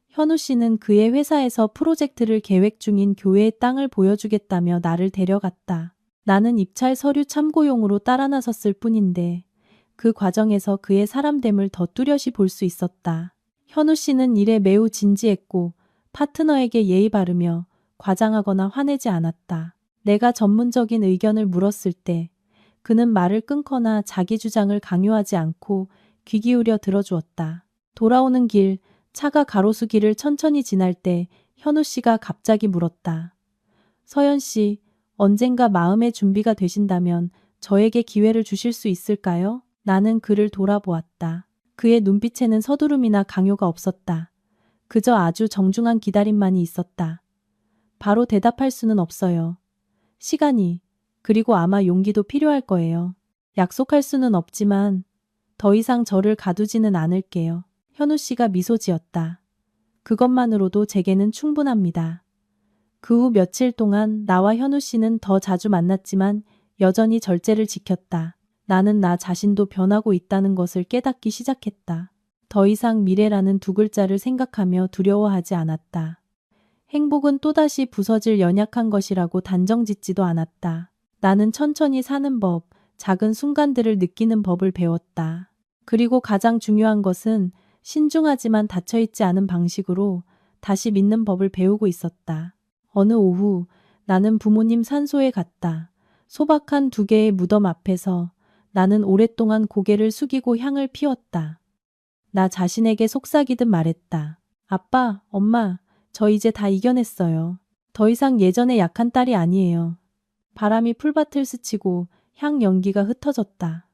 현우 씨는 그의 회사에서 프로젝트를 계획 중인 교회의 땅을 보여주겠다며 나를 데려갔다. 나는 입찰 서류 참고용으로 따라 나섰을 뿐인데 그 과정에서 그의 사람됨을 더 뚜렷이 볼 수 있었다. 현우 씨는 일에 매우 진지했고 파트너에게 예의 바르며 과장하거나 화내지 않았다. 내가 전문적인 의견을 물었을 때 그는 말을 끊거나 자기 주장을 강요하지 않고 귀 기울여 들어주었다. 돌아오는 길, 차가 가로수길을 천천히 지날 때 현우 씨가 갑자기 물었다. 서연 씨, 언젠가 마음의 준비가 되신다면 저에게 기회를 주실 수 있을까요? 나는 그를 돌아보았다. 그의 눈빛에는 서두름이나 강요가 없었다. 그저 아주 정중한 기다림만이 있었다. 바로 대답할 수는 없어요. 시간이, 그리고 아마 용기도 필요할 거예요. 약속할 수는 없지만 더 이상 저를 가두지는 않을게요. 현우 씨가 미소 지었다. 그것만으로도 제게는 충분합니다. 그 후 며칠 동안 나와 현우 씨는 더 자주 만났지만 여전히 절제를 지켰다. 나는 나 자신도 변하고 있다는 것을 깨닫기 시작했다. 더 이상 미래라는 두 글자를 생각하며 두려워하지 않았다. 행복은 또다시 부서질 연약한 것이라고 단정짓지도 않았다. 나는 천천히 사는 법, 작은 순간들을 느끼는 법을 배웠다. 그리고 가장 중요한 것은 신중하지만 닫혀있지 않은 방식으로 다시 믿는 법을 배우고 있었다. 어느 오후 나는 부모님 산소에 갔다. 소박한 두 개의 무덤 앞에서 나는 오랫동안 고개를 숙이고 향을 피웠다. 나 자신에게 속삭이듯 말했다. 아빠, 엄마, 저 이제 다 이겨냈어요. 더 이상 예전의 약한 딸이 아니에요. 바람이 풀밭을 스치고 향 연기가 흩어졌다.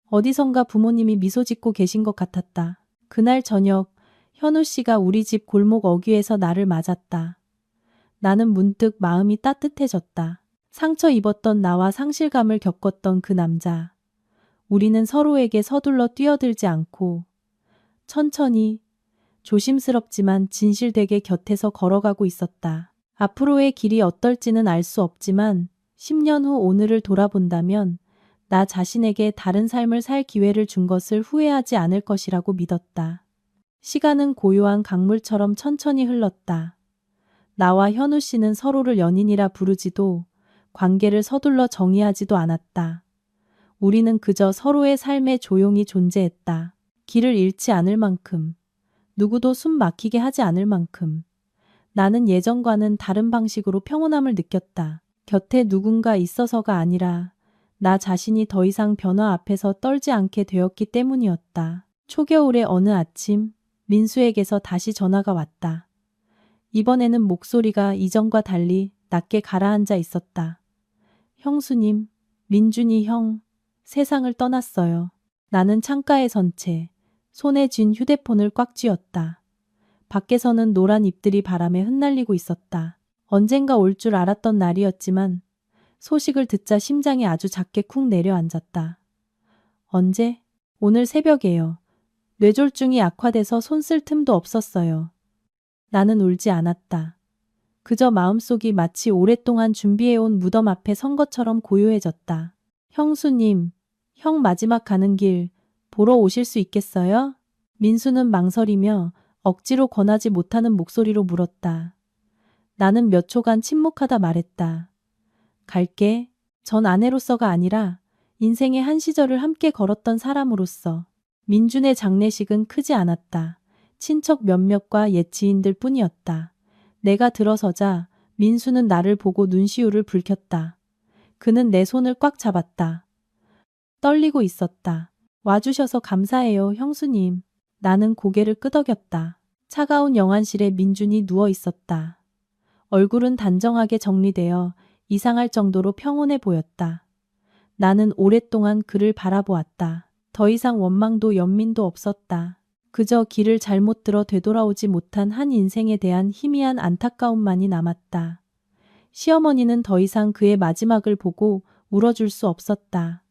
어디선가 부모님이 미소 짓고 계신 것 같았다. 그날 저녁 현우 씨가 우리 집 골목 어귀에서 나를 맞았다. 나는 문득 마음이 따뜻해졌다. 상처 입었던 나와 상실감을 겪었던 그 남자. 우리는 서로에게 서둘러 뛰어들지 않고 천천히 조심스럽지만 진실되게 곁에서 걸어가고 있었다. 앞으로의 길이 어떨지는 알 수 없지만 10년 후 오늘을 돌아본다면 나 자신에게 다른 삶을 살 기회를 준 것을 후회하지 않을 것이라고 믿었다. 시간은 고요한 강물처럼 천천히 흘렀다. 나와 현우 씨는 서로를 연인이라 부르지도 관계를 서둘러 정의하지도 않았다. 우리는 그저 서로의 삶에 조용히 존재했다. 길을 잃지 않을 만큼, 누구도 숨 막히게 하지 않을 만큼. 나는 예전과는 다른 방식으로 평온함을 느꼈다. 곁에 누군가 있어서가 아니라 나 자신이 더 이상 변화 앞에서 떨지 않게 되었기 때문이었다. 초겨울의 어느 아침, 민수에게서 다시 전화가 왔다. 이번에는 목소리가 이전과 달리 낮게 가라앉아 있었다. 형수님, 민준이 형, 세상을 떠났어요. 나는 창가에 선 채 손에 쥔 휴대폰을 꽉 쥐었다. 밖에서는 노란 잎들이 바람에 흩날리고 있었다. 언젠가 올 줄 알았던 날이었지만 소식을 듣자 심장이 아주 작게 쿵 내려앉았다. 언제? 오늘 새벽에요. 뇌졸중이 악화돼서 손 쓸 틈도 없었어요. 나는 울지 않았다. 그저 마음속이 마치 오랫동안 준비해온 무덤 앞에 선 것처럼 고요해졌다. 형수님, 형 마지막 가는 길 보러 오실 수 있겠어요? 민수는 망설이며 억지로 권하지 못하는 목소리로 물었다. 나는 몇 초간 침묵하다 말했다. 갈게. 전 아내로서가 아니라 인생의 한 시절을 함께 걸었던 사람으로서. 민준의 장례식은 크지 않았다. 친척 몇몇과 옛 지인들 뿐이었다. 내가 들어서자 민수는 나를 보고 눈시울을 붉혔다. 그는 내 손을 꽉 잡았다. 떨리고 있었다. 와주셔서 감사해요, 형수님. 나는 고개를 끄덕였다. 차가운 영안실에 민준이 누워 있었다. 얼굴은 단정하게 정리되어 이상할 정도로 평온해 보였다. 나는 오랫동안 그를 바라보았다. 더 이상 원망도 연민도 없었다. 그저 길을 잘못 들어 되돌아오지 못한 한 인생에 대한 희미한 안타까움만이 남았다. 시어머니는 더 이상 그의 마지막을 보고 울어줄 수 없었다.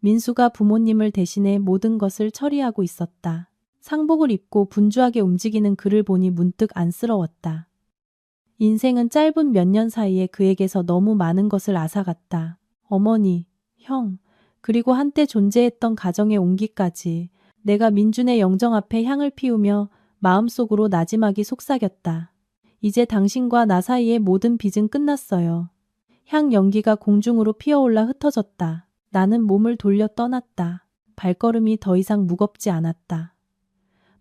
민수가 부모님을 대신해 모든 것을 처리하고 있었다. 상복을 입고 분주하게 움직이는 그를 보니 문득 안쓰러웠다. 인생은 짧은 몇 년 사이에 그에게서 너무 많은 것을 앗아갔다. 어머니, 형, 그리고 한때 존재했던 가정의 온기까지. 내가 민준의 영정 앞에 향을 피우며 마음속으로 나지막이 속삭였다. 이제 당신과 나 사이의 모든 빚은 끝났어요. 향 연기가 공중으로 피어올라 흩어졌다. 나는 몸을 돌려 떠났다. 발걸음이 더 이상 무겁지 않았다.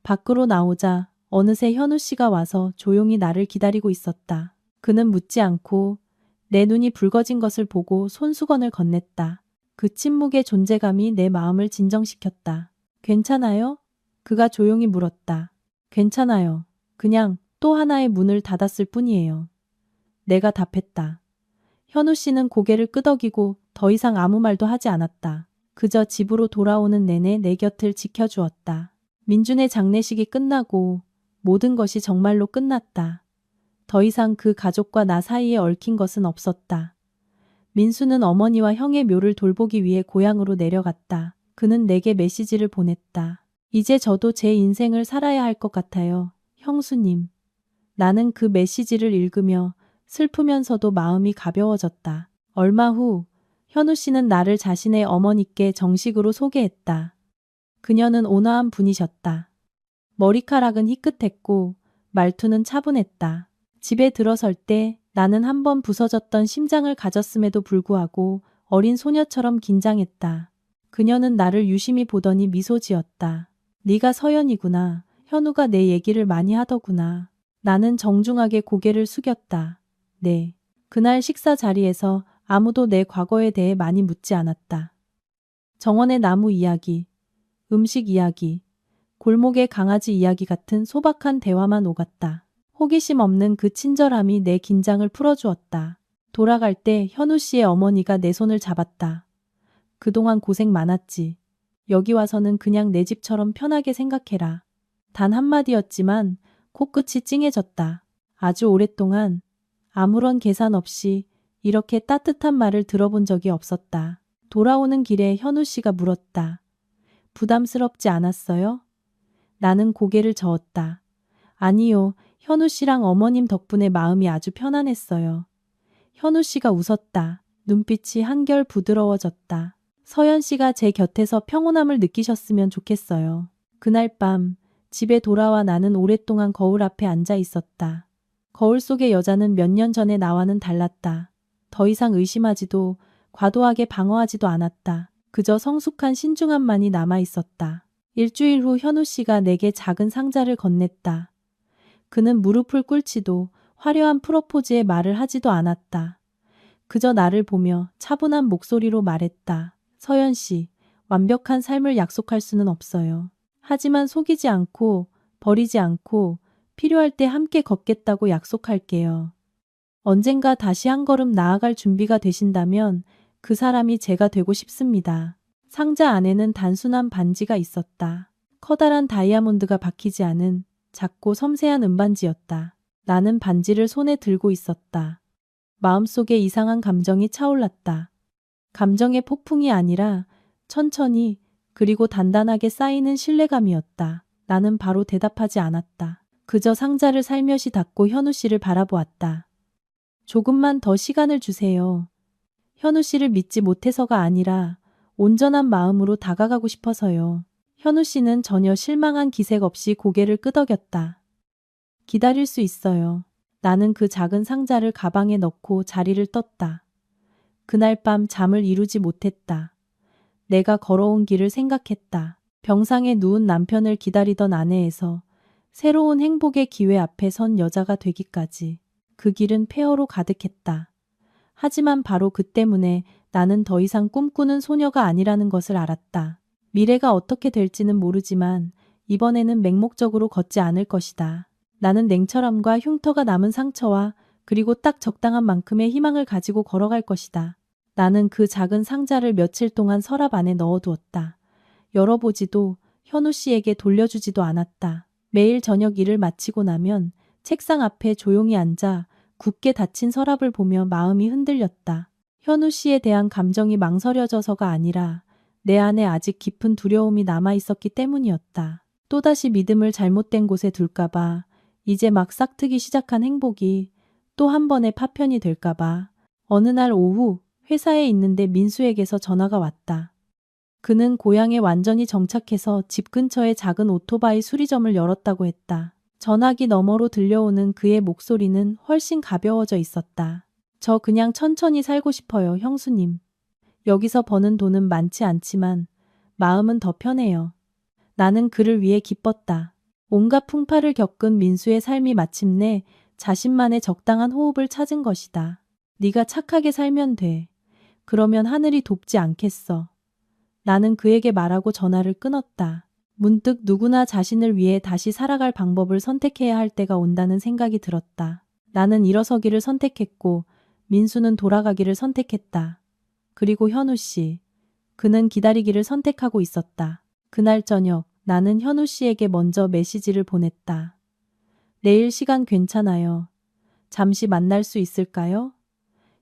밖으로 나오자 어느새 현우 씨가 와서 조용히 나를 기다리고 있었다. 그는 묻지 않고 내 눈이 붉어진 것을 보고 손수건을 건넸다. 그 침묵의 존재감이 내 마음을 진정시켰다. 괜찮아요? 그가 조용히 물었다. 괜찮아요. 그냥 또 하나의 문을 닫았을 뿐이에요. 내가 답했다. 현우 씨는 고개를 끄덕이고 더 이상 아무 말도 하지 않았다. 그저 집으로 돌아오는 내내 내 곁을 지켜주었다. 민준의 장례식이 끝나고 모든 것이 정말로 끝났다. 더 이상 그 가족과 나 사이에 얽힌 것은 없었다. 민수는 어머니와 형의 묘를 돌보기 위해 고향으로 내려갔다. 그는 내게 메시지를 보냈다. 이제 저도 제 인생을 살아야 할 것 같아요. 형수님. 나는 그 메시지를 읽으며 슬프면서도 마음이 가벼워졌다. 얼마 후 현우 씨는 나를 자신의 어머니께 정식으로 소개했다. 그녀는 온화한 분이셨다. 머리카락은 희끗했고 말투는 차분했다. 집에 들어설 때 나는 한 번 부서졌던 심장을 가졌음에도 불구하고 어린 소녀처럼 긴장했다. 그녀는 나를 유심히 보더니 미소 지었다. 네가 서연이구나. 현우가 내 얘기를 많이 하더구나. 나는 정중하게 고개를 숙였다. 네. 그날 식사 자리에서 아무도 내 과거에 대해 많이 묻지 않았다. 정원의 나무 이야기, 음식 이야기, 골목의 강아지 이야기 같은 소박한 대화만 오갔다. 호기심 없는 그 친절함이 내 긴장을 풀어주었다. 돌아갈 때 현우 씨의 어머니가 내 손을 잡았다. 그동안 고생 많았지. 여기 와서는 그냥 내 집처럼 편하게 생각해라. 단 한마디였지만 코끝이 찡해졌다. 아주 오랫동안 아무런 계산 없이 이렇게 따뜻한 말을 들어본 적이 없었다. 돌아오는 길에 현우 씨가 물었다. 부담스럽지 않았어요? 나는 고개를 저었다. 아니요. 현우 씨랑 어머님 덕분에 마음이 아주 편안했어요. 현우 씨가 웃었다. 눈빛이 한결 부드러워졌다. 서연 씨가 제 곁에서 평온함을 느끼셨으면 좋겠어요. 그날 밤 집에 돌아와 나는 오랫동안 거울 앞에 앉아 있었다. 거울 속의 여자는 몇 년 전에 나와는 달랐다. 더 이상 의심하지도 과도하게 방어하지도 않았다. 그저 성숙한 신중함만이 남아 있었다. 일주일 후 현우 씨가 내게 작은 상자를 건넸다. 그는 무릎을 꿇지도 화려한 프로포즈의 말을 하지도 않았다. 그저 나를 보며 차분한 목소리로 말했다. 서연 씨, 완벽한 삶을 약속할 수는 없어요. 하지만 속이지 않고 버리지 않고 필요할 때 함께 걷겠다고 약속할게요. 언젠가 다시 한 걸음 나아갈 준비가 되신다면 그 사람이 제가 되고 싶습니다. 상자 안에는 단순한 반지가 있었다. 커다란 다이아몬드가 박히지 않은 작고 섬세한 은반지였다. 나는 반지를 손에 들고 있었다. 마음속에 이상한 감정이 차올랐다. 감정의 폭풍이 아니라 천천히 그리고 단단하게 쌓이는 신뢰감이었다. 나는 바로 대답하지 않았다. 그저 상자를 살며시 닫고 현우 씨를 바라보았다. 조금만 더 시간을 주세요. 현우 씨를 믿지 못해서가 아니라 온전한 마음으로 다가가고 싶어서요. 현우 씨는 전혀 실망한 기색 없이 고개를 끄덕였다. 기다릴 수 있어요. 나는 그 작은 상자를 가방에 넣고 자리를 떴다. 그날 밤 잠을 이루지 못했다. 내가 걸어온 길을 생각했다. 병상에 누운 남편을 기다리던 아내에서 새로운 행복의 기회 앞에 선 여자가 되기까지. 그 길은 폐허로 가득했다. 하지만 바로 그 때문에 나는 더 이상 꿈꾸는 소녀가 아니라는 것을 알았다. 미래가 어떻게 될지는 모르지만 이번에는 맹목적으로 걷지 않을 것이다. 나는 냉철함과 흉터가 남은 상처와 그리고 딱 적당한 만큼의 희망을 가지고 걸어갈 것이다. 나는 그 작은 상자를 며칠 동안 서랍 안에 넣어두었다. 열어보지도 현우 씨에게 돌려주지도 않았다. 매일 저녁 일을 마치고 나면 책상 앞에 조용히 앉아 굳게 닫힌 서랍을 보며 마음이 흔들렸다. 현우 씨에 대한 감정이 망설여져서가 아니라 내 안에 아직 깊은 두려움이 남아 있었기 때문이었다. 또다시 믿음을 잘못된 곳에 둘까봐, 이제 막 싹트기 시작한 행복이 또 한 번의 파편이 될까봐. 어느 날 오후 회사에 있는데 민수에게서 전화가 왔다. 그는 고향에 완전히 정착해서 집 근처에 작은 오토바이 수리점을 열었다고 했다. 전화기 너머로 들려오는 그의 목소리는 훨씬 가벼워져 있었다. 저 그냥 천천히 살고 싶어요, 형수님. 여기서 버는 돈은 많지 않지만 마음은 더 편해요. 나는 그를 위해 기뻤다. 온갖 풍파를 겪은 민수의 삶이 마침내 자신만의 적당한 호흡을 찾은 것이다. 네가 착하게 살면 돼. 그러면 하늘이 돕지 않겠어. 나는 그에게 말하고 전화를 끊었다. 문득 누구나 자신을 위해 다시 살아갈 방법을 선택해야 할 때가 온다는 생각이 들었다. 나는 일어서기를 선택했고 민수는 돌아가기를 선택했다. 그리고 현우 씨. 그는 기다리기를 선택하고 있었다. 그날 저녁 나는 현우 씨에게 먼저 메시지를 보냈다. 내일 시간 괜찮아요. 잠시 만날 수 있을까요?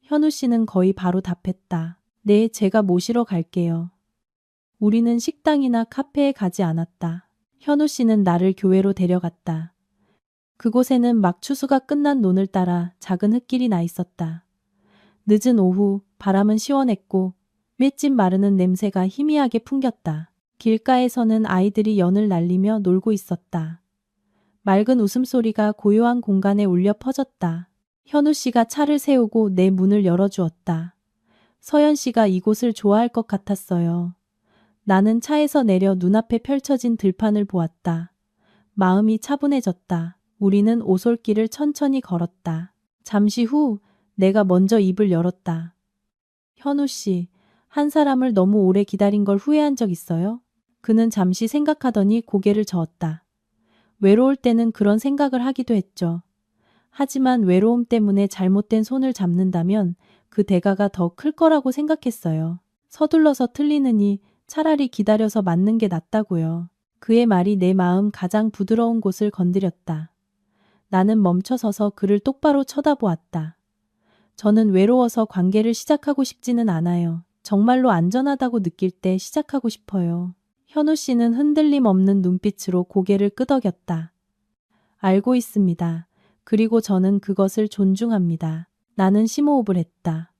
현우 씨는 거의 바로 답했다. 네, 제가 모시러 갈게요. 우리는 식당이나 카페에 가지 않았다. 현우 씨는 나를 교회로 데려갔다. 그곳에는 막 추수가 끝난 논을 따라 작은 흙길이 나 있었다. 늦은 오후 바람은 시원했고 맷집 마르는 냄새가 희미하게 풍겼다. 길가에서는 아이들이 연을 날리며 놀고 있었다. 맑은 웃음소리가 고요한 공간에 울려 퍼졌다. 현우 씨가 차를 세우고 내 문을 열어주었다. 서연 씨가 이곳을 좋아할 것 같았어요. 나는 차에서 내려 눈앞에 펼쳐진 들판을 보았다. 마음이 차분해졌다. 우리는 오솔길을 천천히 걸었다. 잠시 후 내가 먼저 입을 열었다. 현우 씨, 한 사람을 너무 오래 기다린 걸 후회한 적 있어요? 그는 잠시 생각하더니 고개를 저었다. 외로울 때는 그런 생각을 하기도 했죠. 하지만 외로움 때문에 잘못된 손을 잡는다면 그 대가가 더 클 거라고 생각했어요. 서둘러서 틀리느니 차라리 기다려서 맞는 게 낫다고요. 그의 말이 내 마음 가장 부드러운 곳을 건드렸다. 나는 멈춰서서 그를 똑바로 쳐다보았다. 저는 외로워서 관계를 시작하고 싶지는 않아요. 정말로 안전하다고 느낄 때 시작하고 싶어요. 현우 씨는 흔들림 없는 눈빛으로 고개를 끄덕였다. 알고 있습니다. 그리고 저는 그것을 존중합니다. 나는 심호흡을 했다.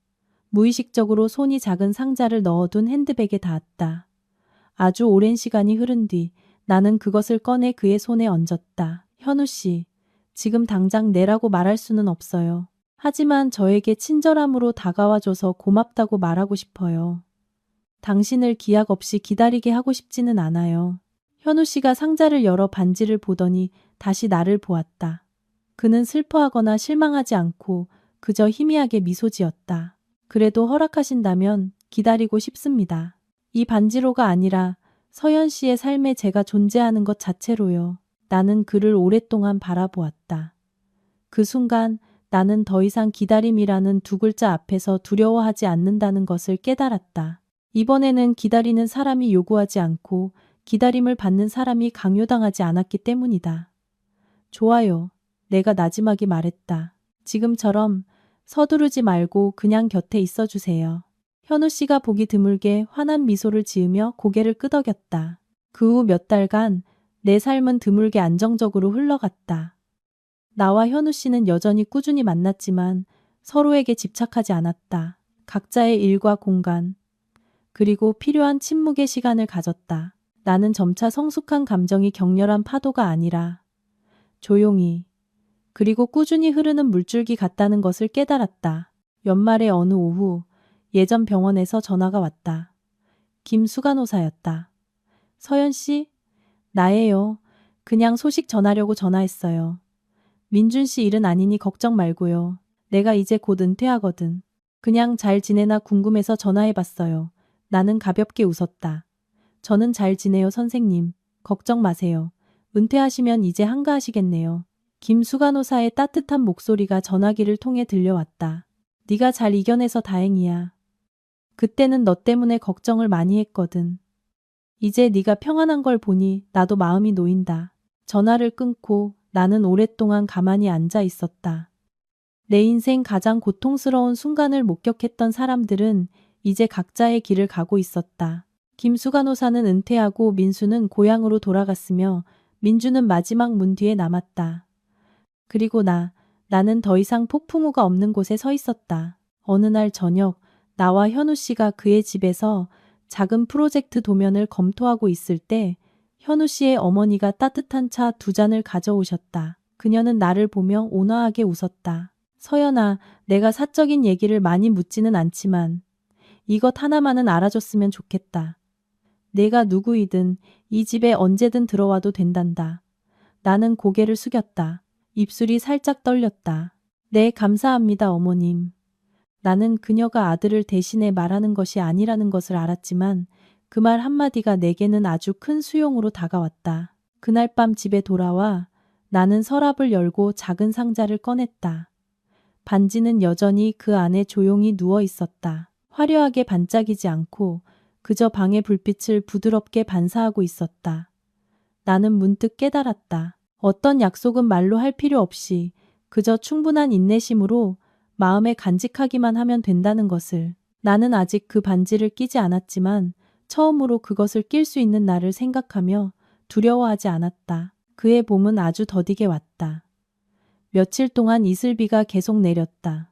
무의식적으로 손이 작은 상자를 넣어둔 핸드백에 닿았다. 아주 오랜 시간이 흐른 뒤 나는 그것을 꺼내 그의 손에 얹었다. 현우 씨, 지금 당장 내라고 말할 수는 없어요. 하지만 저에게 친절함으로 다가와줘서 고맙다고 말하고 싶어요. 당신을 기약 없이 기다리게 하고 싶지는 않아요. 현우 씨가 상자를 열어 반지를 보더니 다시 나를 보았다. 그는 슬퍼하거나 실망하지 않고 그저 희미하게 미소 지었다. 그래도 허락하신다면 기다리고 싶습니다. 이 반지로가 아니라 서연 씨의 삶에 제가 존재하는 것 자체로요. 나는 그를 오랫동안 바라보았다. 그 순간 나는 더 이상 기다림이라는 두 글자 앞에서 두려워하지 않는다는 것을 깨달았다. 이번에는 기다리는 사람이 요구하지 않고 기다림을 받는 사람이 강요당하지 않았기 때문이다. 좋아요. 내가 나지막이 말했다. 지금처럼 서두르지 말고 그냥 곁에 있어 주세요. 현우 씨가 보기 드물게 환한 미소를 지으며 고개를 끄덕였다. 그 후 몇 달간 내 삶은 드물게 안정적으로 흘러갔다. 나와 현우 씨는 여전히 꾸준히 만났지만 서로에게 집착하지 않았다. 각자의 일과 공간, 그리고 필요한 침묵의 시간을 가졌다. 나는 점차 성숙한 감정이 격렬한 파도가 아니라 조용히 그리고 꾸준히 흐르는 물줄기 같다는 것을 깨달았다. 연말의 어느 오후 예전 병원에서 전화가 왔다. 김수간호사였다. 서연 씨? 나예요. 그냥 소식 전하려고 전화했어요. 민준 씨 일은 아니니 걱정 말고요. 내가 이제 곧 은퇴하거든. 그냥 잘 지내나 궁금해서 전화해봤어요. 나는 가볍게 웃었다. 저는 잘 지내요, 선생님. 걱정 마세요. 은퇴하시면 이제 한가하시겠네요. 김수간호사의 따뜻한 목소리가 전화기를 통해 들려왔다. 네가 잘 이겨내서 다행이야. 그때는 너 때문에 걱정을 많이 했거든. 이제 네가 평안한 걸 보니 나도 마음이 놓인다. 전화를 끊고 나는 오랫동안 가만히 앉아 있었다. 내 인생 가장 고통스러운 순간을 목격했던 사람들은 이제 각자의 길을 가고 있었다. 김수간호사는 은퇴하고 민수는 고향으로 돌아갔으며 민주는 마지막 문 뒤에 남았다. 그리고 나는 더 이상 폭풍우가 없는 곳에 서 있었다. 어느 날 저녁 나와 현우 씨가 그의 집에서 작은 프로젝트 도면을 검토하고 있을 때 현우 씨의 어머니가 따뜻한 차 2잔을 가져오셨다. 그녀는 나를 보며 온화하게 웃었다. 서연아, 내가 사적인 얘기를 많이 묻지는 않지만 이것 하나만은 알아줬으면 좋겠다. 내가 누구이든 이 집에 언제든 들어와도 된단다. 나는 고개를 숙였다. 입술이 살짝 떨렸다. 네, 감사합니다, 어머님. 나는 그녀가 아들을 대신해 말하는 것이 아니라는 것을 알았지만 그 말 한마디가 내게는 아주 큰 수용으로 다가왔다. 그날 밤 집에 돌아와 나는 서랍을 열고 작은 상자를 꺼냈다. 반지는 여전히 그 안에 조용히 누워 있었다. 화려하게 반짝이지 않고 그저 방의 불빛을 부드럽게 반사하고 있었다. 나는 문득 깨달았다. 어떤 약속은 말로 할 필요 없이 그저 충분한 인내심으로 마음에 간직하기만 하면 된다는 것을. 나는 아직 그 반지를 끼지 않았지만 처음으로 그것을 낄 수 있는 나를 생각하며 두려워하지 않았다. 그의 봄은 아주 더디게 왔다. 며칠 동안 이슬비가 계속 내렸다.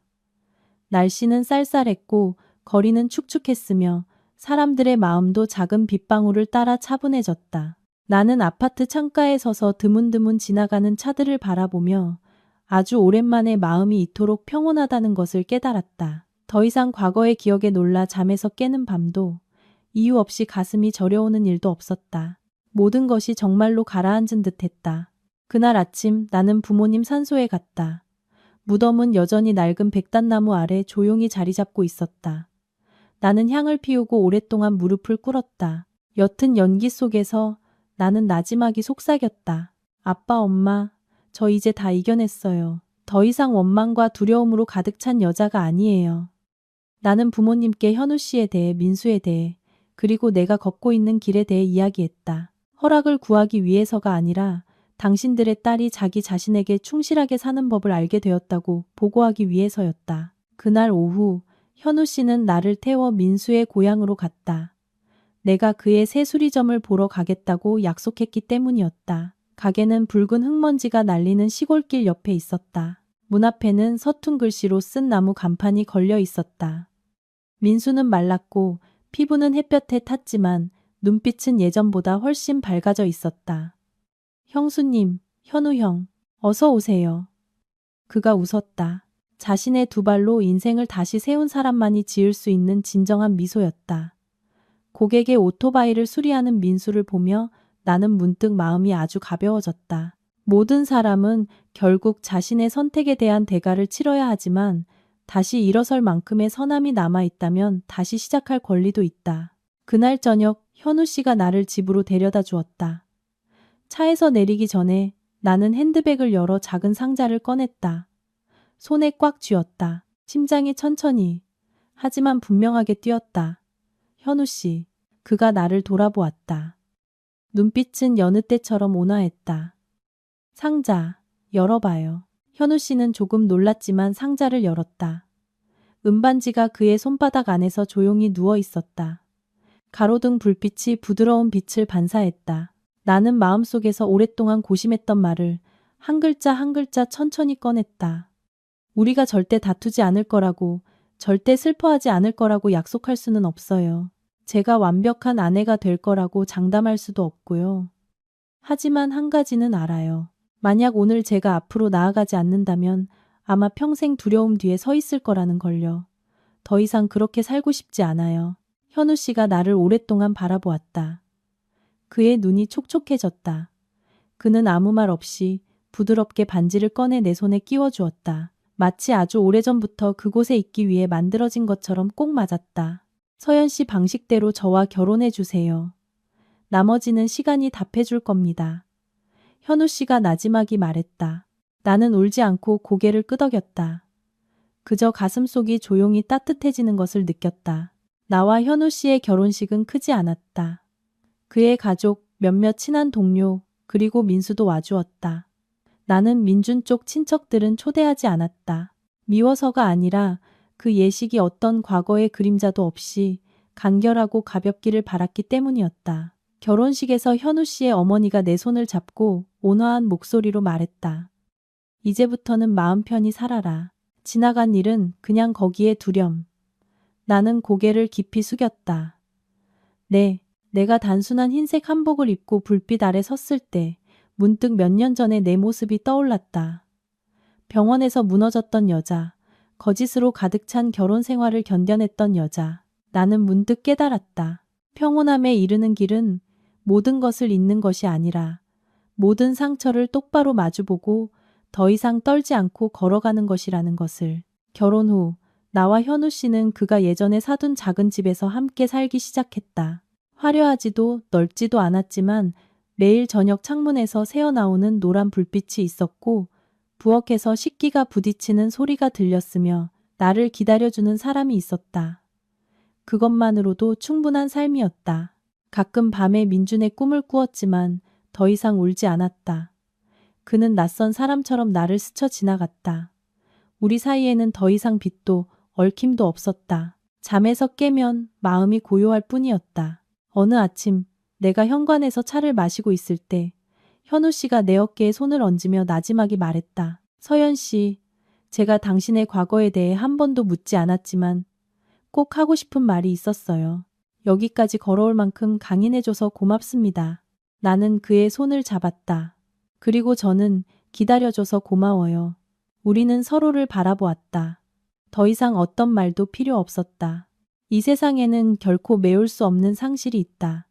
날씨는 쌀쌀했고 거리는 축축했으며 사람들의 마음도 작은 빗방울을 따라 차분해졌다. 나는 아파트 창가에 서서 드문드문 지나가는 차들을 바라보며 아주 오랜만에 마음이 이토록 평온하다는 것을 깨달았다. 더 이상 과거의 기억에 놀라 잠에서 깨는 밤도 이유 없이 가슴이 저려오는 일도 없었다. 모든 것이 정말로 가라앉은 듯했다. 그날 아침 나는 부모님 산소에 갔다. 무덤은 여전히 낡은 백단나무 아래 조용히 자리 잡고 있었다. 나는 향을 피우고 오랫동안 무릎을 꿇었다. 옅은 연기 속에서 나는 나지막이 속삭였다. 아빠, 엄마, 저 이제 다 이겨냈어요. 더 이상 원망과 두려움으로 가득 찬 여자가 아니에요. 나는 부모님께 현우 씨에 대해, 민수에 대해, 그리고 내가 걷고 있는 길에 대해 이야기했다. 허락을 구하기 위해서가 아니라 당신들의 딸이 자기 자신에게 충실하게 사는 법을 알게 되었다고 보고하기 위해서였다. 그날 오후 현우 씨는 나를 태워 민수의 고향으로 갔다. 내가 그의 새수리점을 보러 가겠다고 약속했기 때문이었다. 가게는 붉은 흙먼지가 날리는 시골길 옆에 있었다. 문 앞에는 서툰 글씨로 쓴 나무 간판이 걸려 있었다. 민수는 말랐고 피부는 햇볕에 탔지만 눈빛은 예전보다 훨씬 밝아져 있었다. 형수님, 현우 형, 어서 오세요. 그가 웃었다. 자신의 두 발로 인생을 다시 세운 사람만이 지을 수 있는 진정한 미소였다. 고객의 오토바이를 수리하는 민수를 보며 나는 문득 마음이 아주 가벼워졌다. 모든 사람은 결국 자신의 선택에 대한 대가를 치러야 하지만 다시 일어설 만큼의 선함이 남아있다면 다시 시작할 권리도 있다. 그날 저녁 현우 씨가 나를 집으로 데려다 주었다. 차에서 내리기 전에 나는 핸드백을 열어 작은 상자를 꺼냈다. 손에 꽉 쥐었다. 심장이 천천히 하지만 분명하게 뛰었다. 현우 씨, 그가 나를 돌아보았다. 눈빛은 여느 때처럼 온화했다. 상자, 열어봐요. 현우 씨는 조금 놀랐지만 상자를 열었다. 은반지가 그의 손바닥 안에서 조용히 누워 있었다. 가로등 불빛이 부드러운 빛을 반사했다. 나는 마음속에서 오랫동안 고심했던 말을 한 글자 한 글자 천천히 꺼냈다. 우리가 절대 다투지 않을 거라고, 절대 슬퍼하지 않을 거라고 약속할 수는 없어요. 제가 완벽한 아내가 될 거라고 장담할 수도 없고요. 하지만 한 가지는 알아요. 만약 오늘 제가 앞으로 나아가지 않는다면 아마 평생 두려움 뒤에 서 있을 거라는 걸요. 더 이상 그렇게 살고 싶지 않아요. 현우 씨가 나를 오랫동안 바라보았다. 그의 눈이 촉촉해졌다. 그는 아무 말 없이 부드럽게 반지를 꺼내 내 손에 끼워 주었다. 마치 아주 오래전부터 그곳에 있기 위해 만들어진 것처럼 꼭 맞았다. 서연 씨 방식대로 저와 결혼해 주세요. 나머지는 시간이 답해 줄 겁니다. 현우 씨가 나지막이 말했다. 나는 울지 않고 고개를 끄덕였다. 그저 가슴속이 조용히 따뜻해지는 것을 느꼈다. 나와 현우 씨의 결혼식은 크지 않았다. 그의 가족, 몇몇 친한 동료, 그리고 민수도 와주었다. 나는 민준 쪽 친척들은 초대하지 않았다. 미워서가 아니라 그 예식이 어떤 과거의 그림자도 없이 간결하고 가볍기를 바랐기 때문이었다. 결혼식에서 현우 씨의 어머니가 내 손을 잡고 온화한 목소리로 말했다. 이제부터는 마음 편히 살아라. 지나간 일은 그냥 거기에 두렴. 나는 고개를 깊이 숙였다. 네, 내가 단순한 흰색 한복을 입고 불빛 아래 섰을 때 문득 몇 년 전의 내 모습이 떠올랐다. 병원에서 무너졌던 여자, 거짓으로 가득 찬 결혼 생활을 견뎌냈던 여자. 나는 문득 깨달았다. 평온함에 이르는 길은 모든 것을 잊는 것이 아니라 모든 상처를 똑바로 마주보고 더 이상 떨지 않고 걸어가는 것이라는 것을. 결혼 후 나와 현우 씨는 그가 예전에 사둔 작은 집에서 함께 살기 시작했다. 화려하지도 넓지도 않았지만 매일 저녁 창문에서 새어나오는 노란 불빛이 있었고 부엌에서 식기가 부딪히는 소리가 들렸으며 나를 기다려주는 사람이 있었다. 그것만으로도 충분한 삶이었다. 가끔 밤에 민준의 꿈을 꾸었지만 더 이상 울지 않았다. 그는 낯선 사람처럼 나를 스쳐 지나갔다. 우리 사이에는 더 이상 빛도 얽힘도 없었다. 잠에서 깨면 마음이 고요할 뿐이었다. 어느 아침 내가 현관에서 차를 마시고 있을 때 현우 씨가 내 어깨에 손을 얹으며 나지막이 말했다. 서연 씨, 제가 당신의 과거에 대해 한 번도 묻지 않았지만 꼭 하고 싶은 말이 있었어요. 여기까지 걸어올 만큼 강인해줘서 고맙습니다. 나는 그의 손을 잡았다. 그리고 저는 기다려줘서 고마워요. 우리는 서로를 바라보았다. 더 이상 어떤 말도 필요 없었다. 이 세상에는 결코 메울 수 없는 상실이 있다.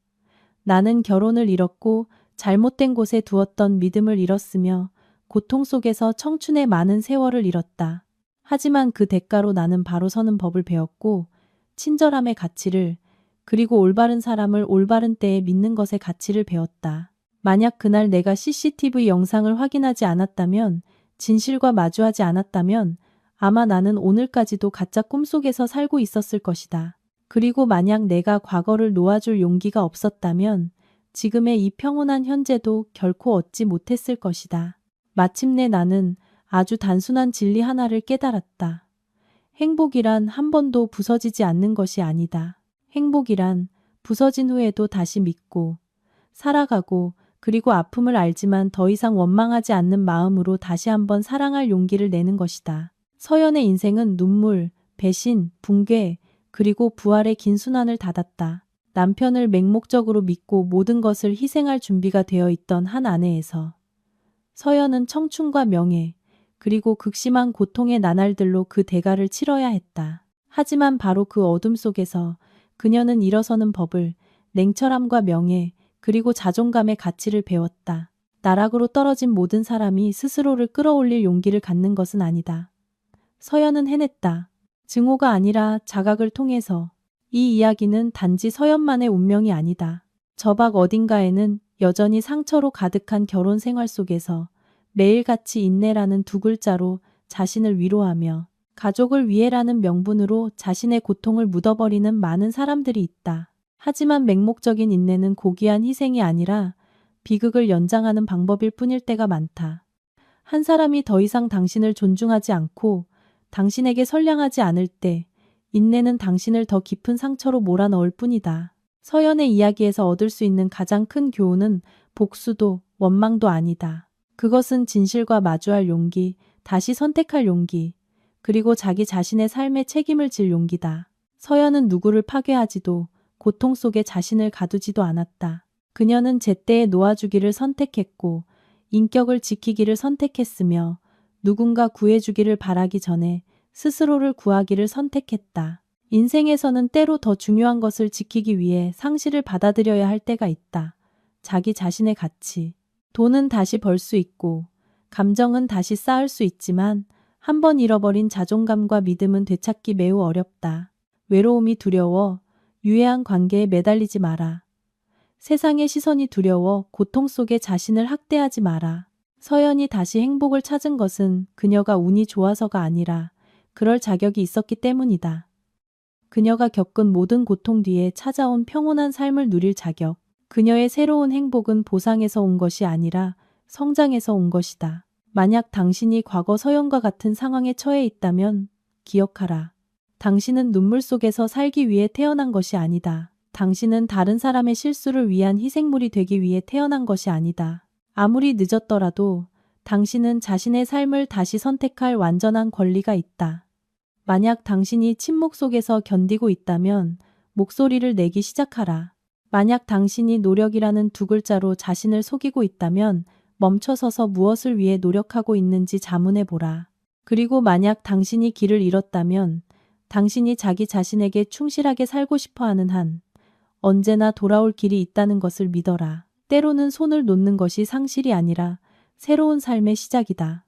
나는 결혼을 잃었고 잘못된 곳에 두었던 믿음을 잃었으며 고통 속에서 청춘의 많은 세월을 잃었다. 하지만 그 대가로 나는 바로 서는 법을 배웠고 친절함의 가치를 그리고 올바른 사람을 올바른 때에 믿는 것의 가치를 배웠다. 만약 그날 내가 CCTV 영상을 확인하지 않았다면, 진실과 마주하지 않았다면 아마 나는 오늘까지도 가짜 꿈속에서 살고 있었을 것이다. 그리고 만약 내가 과거를 놓아줄 용기가 없었다면 지금의 이 평온한 현재도 결코 얻지 못했을 것이다. 마침내 나는 아주 단순한 진리 하나를 깨달았다. 행복이란 한 번도 부서지지 않는 것이 아니다. 행복이란 부서진 후에도 다시 믿고 살아가고 그리고 아픔을 알지만 더 이상 원망하지 않는 마음으로 다시 한번 사랑할 용기를 내는 것이다. 서연의 인생은 눈물, 배신, 붕괴, 그리고 부활의 긴 순환을 닫았다. 남편을 맹목적으로 믿고 모든 것을 희생할 준비가 되어 있던 한 아내에서 서연은 청춘과 명예, 그리고 극심한 고통의 나날들로 그 대가를 치러야 했다. 하지만 바로 그 어둠 속에서 그녀는 일어서는 법을, 냉철함과 명예, 그리고 자존감의 가치를 배웠다. 나락으로 떨어진 모든 사람이 스스로를 끌어올릴 용기를 갖는 것은 아니다. 서연은 해냈다. 증오가 아니라 자각을 통해서. 이 이야기는 단지 서연만의 운명이 아니다. 저 밖 어딘가에는 여전히 상처로 가득한 결혼 생활 속에서 매일같이 인내라는 두 글자로 자신을 위로하며 가족을 위해라는 명분으로 자신의 고통을 묻어버리는 많은 사람들이 있다. 하지만 맹목적인 인내는 고귀한 희생이 아니라 비극을 연장하는 방법일 뿐일 때가 많다. 한 사람이 더 이상 당신을 존중하지 않고 당신에게 선량하지 않을 때 인내는 당신을 더 깊은 상처로 몰아넣을 뿐이다. 서연의 이야기에서 얻을 수 있는 가장 큰 교훈은 복수도 원망도 아니다. 그것은 진실과 마주할 용기, 다시 선택할 용기, 그리고 자기 자신의 삶에 책임을 질 용기다. 서연은 누구를 파괴하지도 고통 속에 자신을 가두지도 않았다. 그녀는 제때에 놓아주기를 선택했고 인격을 지키기를 선택했으며 누군가 구해주기를 바라기 전에 스스로를 구하기를 선택했다. 인생에서는 때로 더 중요한 것을 지키기 위해 상실을 받아들여야 할 때가 있다. 자기 자신의 가치. 돈은 다시 벌 수 있고 감정은 다시 쌓을 수 있지만 한 번 잃어버린 자존감과 믿음은 되찾기 매우 어렵다. 외로움이 두려워 유해한 관계에 매달리지 마라. 세상의 시선이 두려워 고통 속에 자신을 학대하지 마라. 서연이 다시 행복을 찾은 것은 그녀가 운이 좋아서가 아니라 그럴 자격이 있었기 때문이다. 그녀가 겪은 모든 고통 뒤에 찾아온 평온한 삶을 누릴 자격. 그녀의 새로운 행복은 보상에서 온 것이 아니라 성장에서 온 것이다. 만약 당신이 과거 서연과 같은 상황에 처해 있다면 기억하라. 당신은 눈물 속에서 살기 위해 태어난 것이 아니다. 당신은 다른 사람의 실수를 위한 희생물이 되기 위해 태어난 것이 아니다. 아무리 늦었더라도 당신은 자신의 삶을 다시 선택할 완전한 권리가 있다. 만약 당신이 침묵 속에서 견디고 있다면 목소리를 내기 시작하라. 만약 당신이 노력이라는 두 글자로 자신을 속이고 있다면 멈춰서서 무엇을 위해 노력하고 있는지 자문해 보라. 그리고 만약 당신이 길을 잃었다면 당신이 자기 자신에게 충실하게 살고 싶어 하는 한 언제나 돌아올 길이 있다는 것을 믿어라. 때로는 손을 놓는 것이 상실이 아니라 새로운 삶의 시작이다.